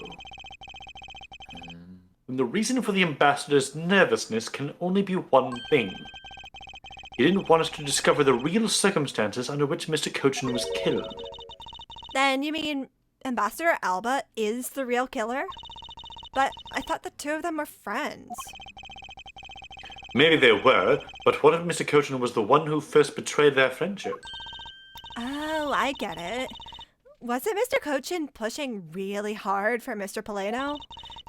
then the reason for the ambassador's nervousness can only be one thing. He didn't want us to discover the real circumstances under which Mr. Cochin was killed. Then you mean Ambassador Alba is the real killer? But I thought the two of them were friends. Maybe they were, but what if Mr. Cochin was the one who first betrayed their friendship? Oh, I get it. Wasn't Mr. Cochin pushing really hard for Mr. Polano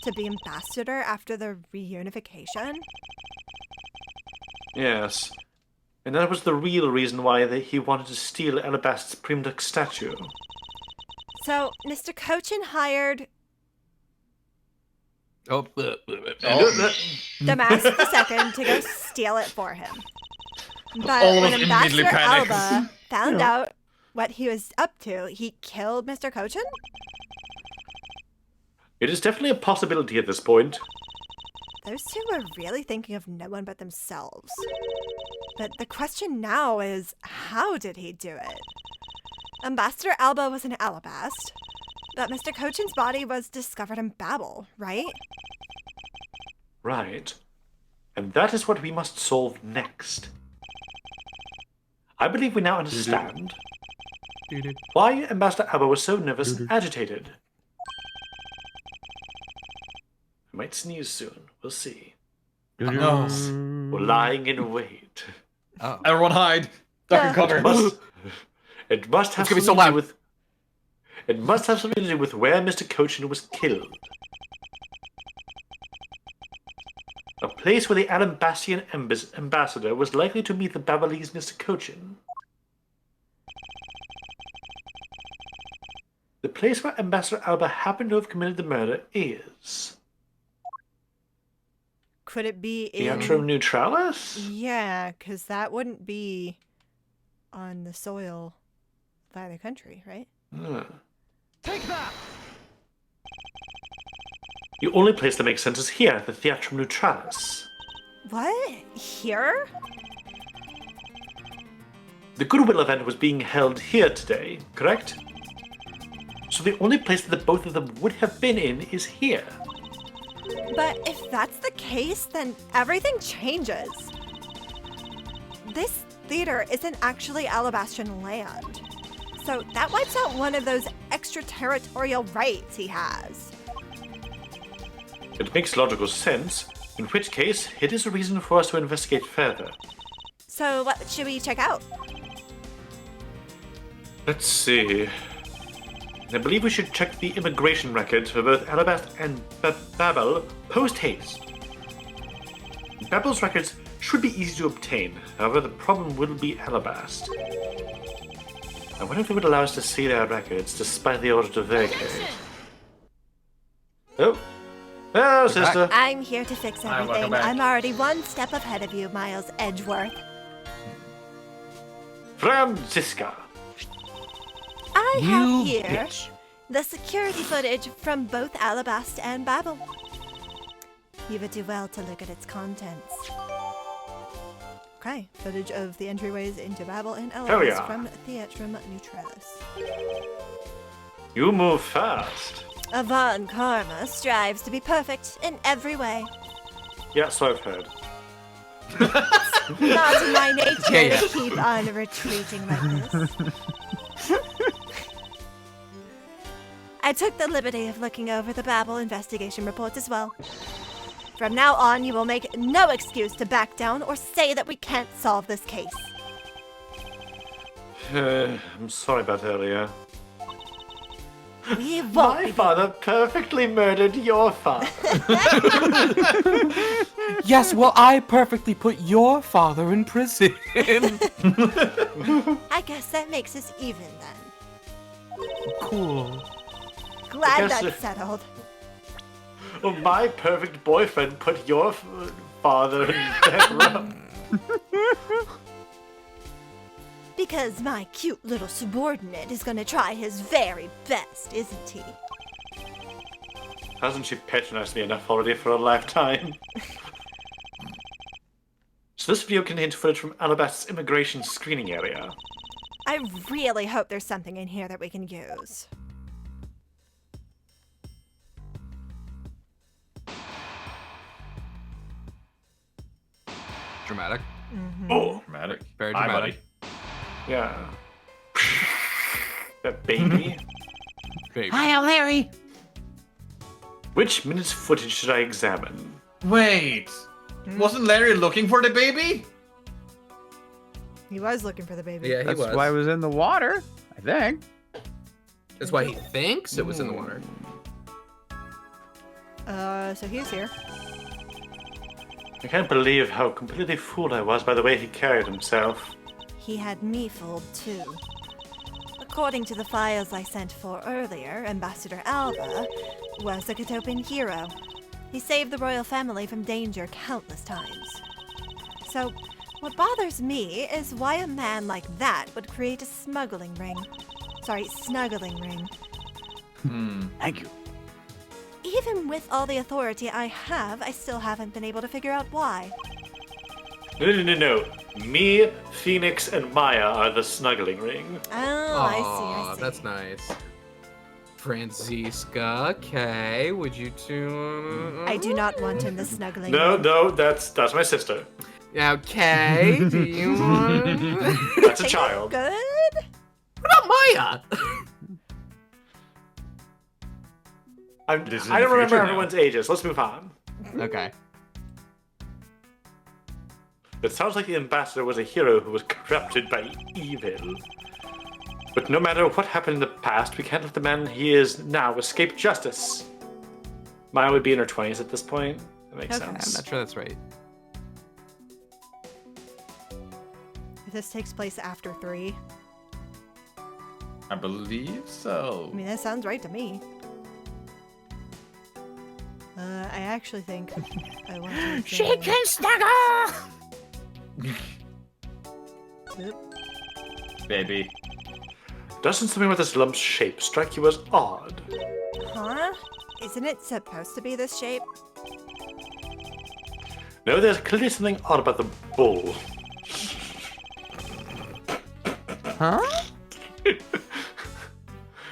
to be ambassador after the reunification? Yes. And that was the real reason why he wanted to steal Alabast's Primduck statue. So, Mr. Cochin hired Oh. the Mask II to go steal it for him. But All when of them immediately Ambassador panic. Alba found out what he was up to, he killed Mr. Cochin? It is definitely a possibility at this point. Those two were really thinking of no one but themselves. But the question now is, how did he do it? Ambassador Alba was in Alabast, but Mr. Cochin's body was discovered in Babel, right? Right. And that is what we must solve next. I believe we now understand why Ambassador Alba was so nervous and agitated. I might sneeze soon. We'll see. No. We're lying in wait. Oh. Everyone hide. Duck and cover. It must have It's gonna be so something to do loud. with. It must have something to do with where Mr. Cochin was killed. A place where the Alabastian ambassador was likely to meet the Babylese Mr. Cochin. The place where Ambassador Alba happened to have committed the murder is Could it be the in... Atrium Neutralis? Yeah, because that wouldn't be on the soil of either country, right? Take that. The only place that makes sense is here, the Theatrum Neutralis. What? Here? The Goodwill event was being held here today, correct? So the only place that the both of them would have been in is here. But if that's the case, then everything changes. This theater isn't actually Alabastian land. So that wipes out one of those extraterritorial rights he has. It makes logical sense, in which case it is a reason for us to investigate further. So what should we check out? Let's see. I believe we should check the immigration records for both Alabast and Babel post-haste. Babel's records should be easy to obtain, however the problem will be Alabast. I wonder if they would allow us to see their records despite the order to vacate. Oh. Hello, sister. I'm here to fix Hi, welcome everything. back. I'm already one step ahead of you, Miles Edgeworth. Franziska. I have You here bitch. the security footage from both Alabast and Babel. You would do well to look at its contents. Okay, footage of the entryways into Babel and Hell Alabast yeah. from Theatrum Neutralis. You move fast. Avant Karma strives to be perfect in every way. Yeah, so I've heard. Not in my nature Yeah. to keep on retreating like this. I took the liberty of looking over the Babel investigation report as well. From now on, you will make no excuse to back down or say that we can't solve this case. I'm sorry about earlier. We won't My be father perfectly murdered your father. Yes, well, I perfectly put your father in prison. I guess that makes us even then. Cool. Glad guess- that's settled. Well, my perfect boyfriend put your father in death row. Because my cute little subordinate is gonna try his very best, isn't he? Hasn't she patronized me enough already for a lifetime? So this video contains footage from Alabast's immigration screening area. I really hope there's something in here that we can use. Dramatic. Oh, Dramatic. Very Hi, dramatic. buddy. yeah. That baby. Baby. Hi, I'm Larry. Which minute's footage should I examine? Wait. Wasn't Larry looking for the baby? He was looking for the baby. Yeah, he That's was. why it was in the water, I think. That's why he thinks it was in the water. So he's here. I can't believe how completely fooled I was by the way he carried himself. He had me fooled too. According to the files I sent for earlier, Ambassador Alba was a Katopian hero. He saved the royal family from danger countless times. So, what bothers me is why a man like that would create a snuggling ring. Thank you. Even with all the authority I have, I still haven't been able to figure out why. No. Me, Phoenix, and Maya are the snuggling ring. Oh, I Aw, see. that's nice. Franziska, Kay, would you two? I do not want in the snuggling No, ring. that's my sister. Now, Kay, do you want? That's a child. Good? What about Maya? This is I don't the remember future now. everyone's ages. Let's move on. Okay. It sounds like the ambassador was a hero who was corrupted by evil. But no matter what happened in the past, we can't let the man he is now escape justice. Maya would be in her 20s at this point. That makes Okay. I'm sense. not sure that's right. This takes place after 3. I believe so. I mean, that sounds right to me. I actually think I want to. She can snuggle. Oop. Baby. Doesn't something with this lump's shape strike you as odd? Huh? Isn't it supposed to be this shape? No, there's clearly something odd about the bull. Huh?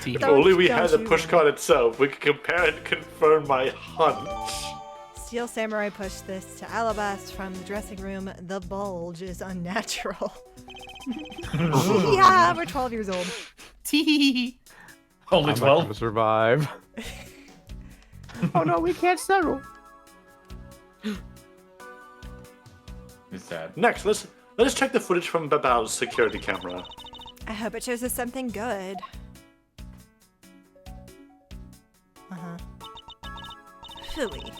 If Don't- only we had don't the you pushcart itself, we could compare and confirm my hunch. Steel Samurai pushed this to Alabast from the dressing room. The bulge is unnatural. Yeah, we're 12 years old. Tee. Only I'm not 12? gonna survive. Oh no, we can't snuggle. It's sad. Next, let's check the footage from Babal's security camera. I hope it shows us something good. Phooey.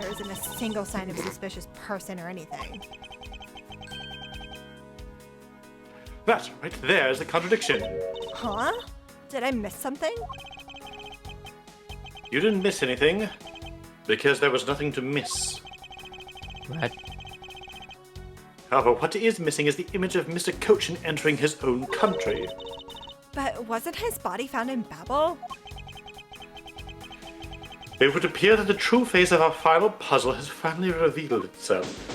There isn't a single sign of a suspicious person or anything. That right there is the contradiction. Huh? Did I miss something? You didn't miss anything, because there was nothing to miss. What? However, what is missing is the image of Mr. Cochin entering his own country. But wasn't his body found in Babel? It would appear that the true face of our final puzzle has finally revealed itself.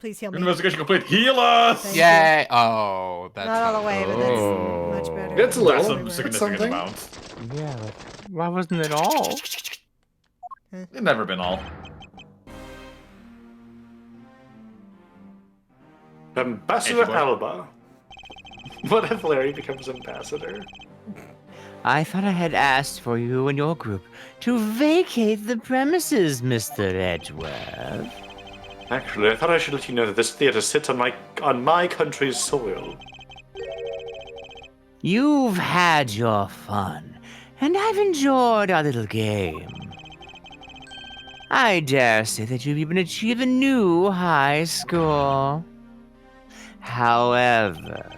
Please heal me. Investigation complete. Heal us! Thank Yay! Oh, that's Not all the way, but Oh. that's much better. It's a little. That's some Everywhere. significant something. amount. Yeah, but why wasn't it all? It's never been all. Ambassador Edgeworth. Alba. What if Larry becomes ambassador? I thought I had asked for you and your group to vacate the premises, Mr. Edgeworth. Actually, I thought I should let you know that this theater sits on my country's soil. You've had your fun, and I've enjoyed our little game. I dare say that you've even achieved a new high score. However,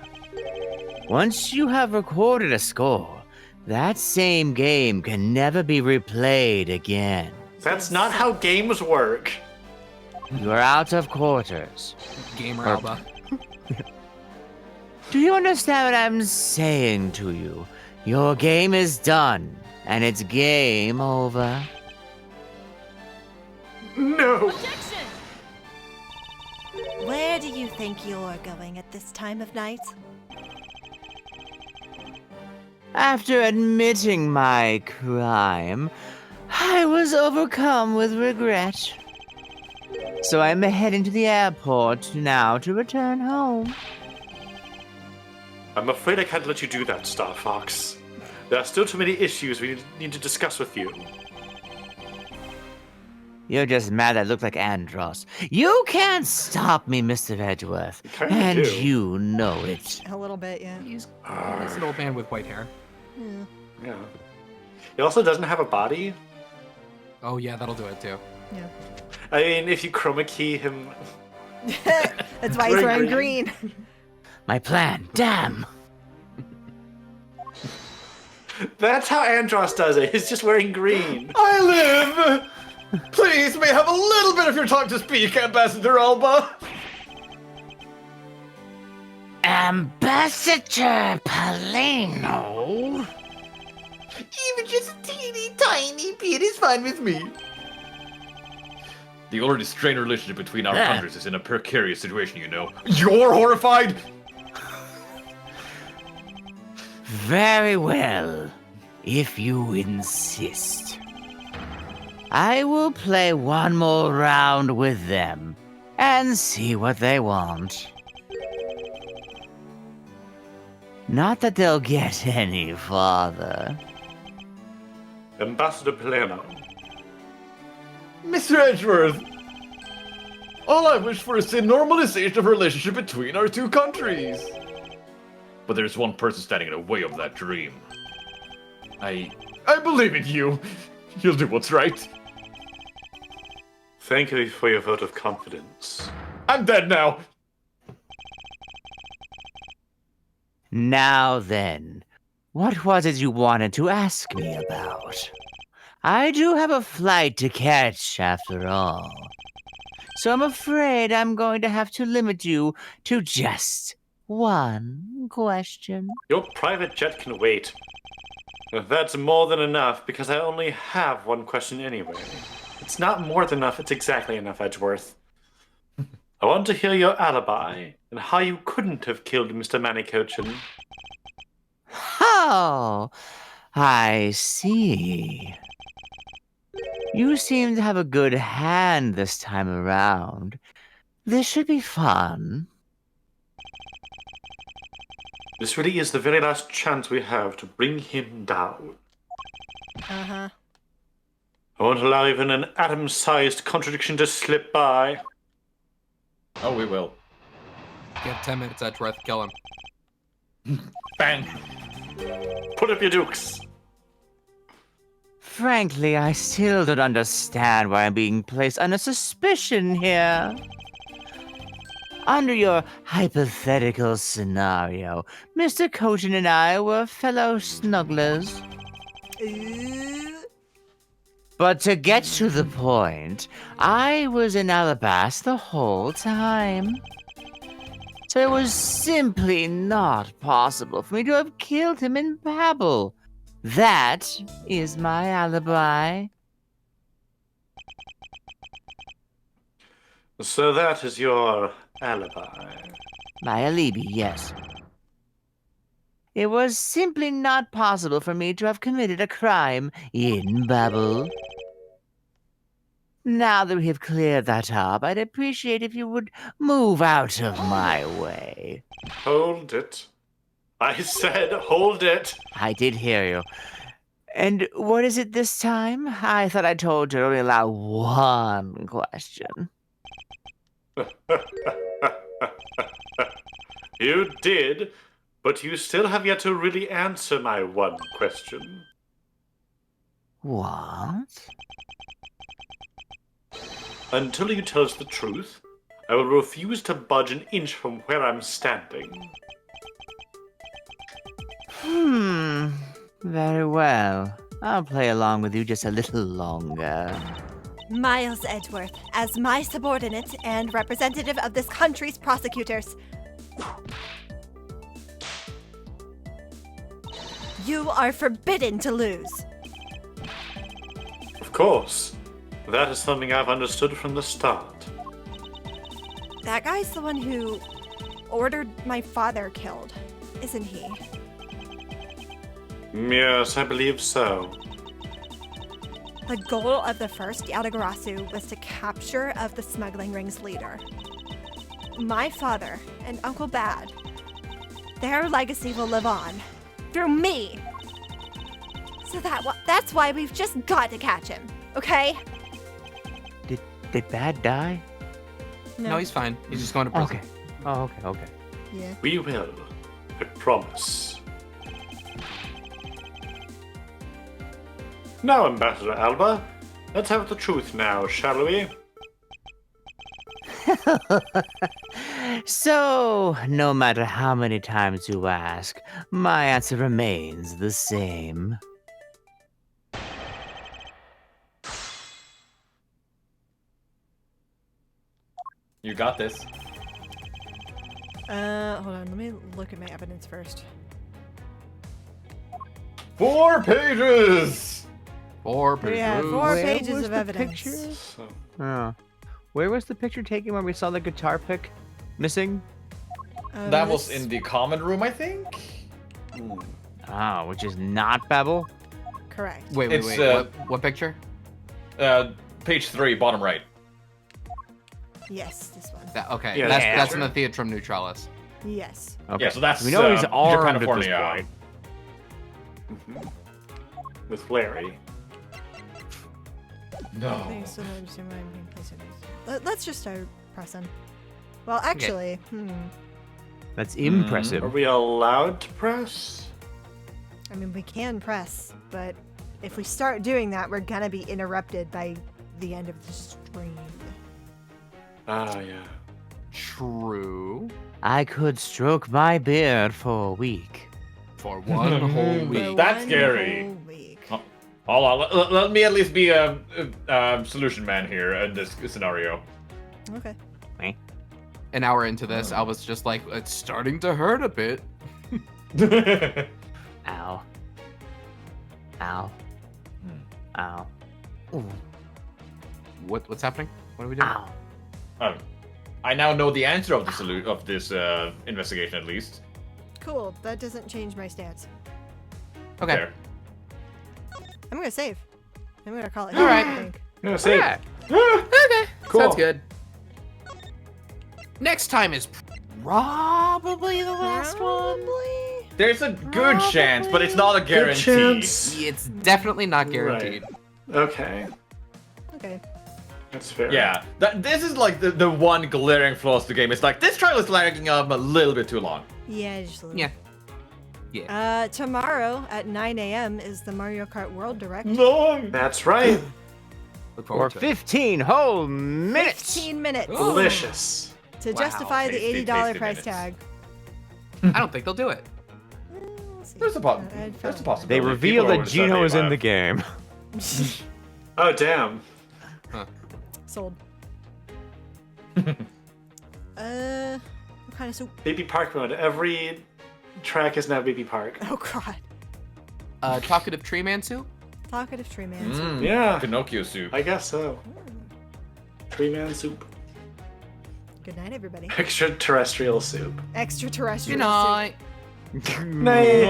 once you have recorded a score, that same game can never be replayed again. That's not how games work. You are out of quarters. Gamer Or- Alba. Do you understand what I'm saying to you? Your game is done, and it's game over. No. Where do you think you're going at this time of night? After admitting my crime, I was overcome with regret. So I'm heading to the airport now to return home. I'm afraid I can't let you do that, Star Fox. There are still too many issues we need to discuss with you. You're just mad I look like Andros. You can't stop me, Mr. Edgeworth. You kinda And do. you know it. A little bit, yeah. He's an old man with white hair. Yeah. He also doesn't have a body. Oh yeah, that'll do it too. Yeah. I mean, if you chroma key him, That's why he's wearing green. My plan, damn. that's how Andros does it. He's just wearing green. I live! Please, may I have a little bit of your time to speak, Ambassador Alba? Ambassador Palino? Even just a teeny tiny bit is fine with me. The already strained relationship between our countries is in a precarious situation, you know. You're horrified? Very well, if you insist. I will play one more round with them and see what they want. Not that they'll get any farther. Ambassador Plano. Mr. Edgeworth, all I wish for is the normalization of relationship between our two countries. But there's one person standing in the way of that dream. I believe in you. You'll do what's right. Thank you for your vote of confidence. I'm dead now. Now then, what was it you wanted to ask me about? I do have a flight to catch, after all. So I'm afraid I'm going to have to limit you to just one question. Your private jet can wait. That's more than enough, because I only have one question anyway. It's not more than enough, it's exactly enough, Edgeworth. I want to hear your alibi, and how you couldn't have killed Mr. Manicochin. Oh, I see. You seem to have a good hand this time around. This should be fun. This really is the very last chance we have to bring him down. Uh-huh. I won't allow even an atom-sized contradiction to slip by. Oh, we will. You have 10 minutes, Edgeworth. Kill him. Bang. Put up your dukes. Frankly, I still don't understand why I'm being placed under suspicion here. Under your hypothetical scenario, Mr. Cochin and I were fellow snugglers. But to get to the point, I was in Alabasta the whole time. So it was simply not possible for me to have killed him in Babel. That is my alibi. So that is your alibi. My alibi, yes. It was simply not possible for me to have committed a crime in Babel. Now that we have cleared that up, I'd appreciate if you would move out of my way. Hold it. I said hold it. I did hear you. And what is it this time? I thought I told you to only allow one question. You did, but you still have yet to really answer my one question. What? Until you tell us the truth, I will refuse to budge an inch from where I'm standing. Very well. I'll play along with you just a little longer. Miles Edgeworth, as my subordinate and representative of this country's prosecutors, you are forbidden to lose. Of course. That is something I've understood from the start. That guy's the one who ordered my father killed, isn't he? Yes, I believe so. The goal of the first Yatagarasu was to capture of the smuggling ring's leader. My father and Uncle Bad, their legacy will live on through me. So that's why we've just got to catch him, okay? Did Bad die? No, he's fine. He's just going to prison. Okay. Oh, okay. Yeah. We will. I promise. Now, Ambassador Alba, let's have the truth now, shall we? So, no matter how many times you ask, my answer remains the same. You got this. Hold on. Let me look at my evidence first. 4 pages! 4 pages. We have 4 Where pages was of the evidence. picture? So, Oh. Where was the picture taken when we saw the guitar pick missing? That was This- in the common room, I think? Ah, which is not Babel. Correct. Wait. It's, What picture? Page 3, bottom right. Yes, this one. Okay, Yeah, that's in sure. the Theatrum Neutralis. Yes. Okay. Yeah, so that's we know he's armed at this Japanifornia. point. with Larry. No. Thanks to Let's just start pressing. Well, actually, That's impressive. Are we allowed to press? I mean, we can press, but if we start doing that, we're gonna be interrupted by the end of the stream. Ah, yeah. True. I could stroke my beard for a week. For one whole For week. That's one scary. whole week. Hold on, let me at least be a solution man here in this scenario. Okay. An hour into this, I was just like, it's starting to hurt a bit. Ow. Ow. Ow. Ooh. What's happening? What are we doing? Ow. I now know the answer of this investigation at least. Cool. That doesn't change my stance. Okay. There. I'm gonna save. I'm gonna call it. All right. I think. Yeah, say Okay. Cool. Sounds good. Next time is probably the last one. Probably. There's a good chance, but it's not a Good guarantee. chance. It's definitely not guaranteed. Okay, Okay. that's fair. Yeah, this is like the one glaring flaw of the game. It's like this trial is lagging up a little bit too long. Yeah, just a little. Yeah. Tomorrow at 9 a.m. is the Mario Kart World Direct. No. That's right. Look For forward to it. 15 whole minutes. 15 minutes Delicious. to Wow. justify the Tasty, $80 tasty price minutes. tag. I don't think they'll do it. We'll see. There's a I'd find there's a out. possibility. They reveal People that always Gino say is in they the game. Oh, damn. Sold. What kind of soup? Baby Park mode. Every track is now Baby Park. Oh god. Talkative Tree Man soup? Talkative tree man. Mm, Yeah. Pinocchio soup. I guess so. Tree Man soup. Good night, everybody. Extraterrestrial soup. Extraterrestrial Good soup. night. Night.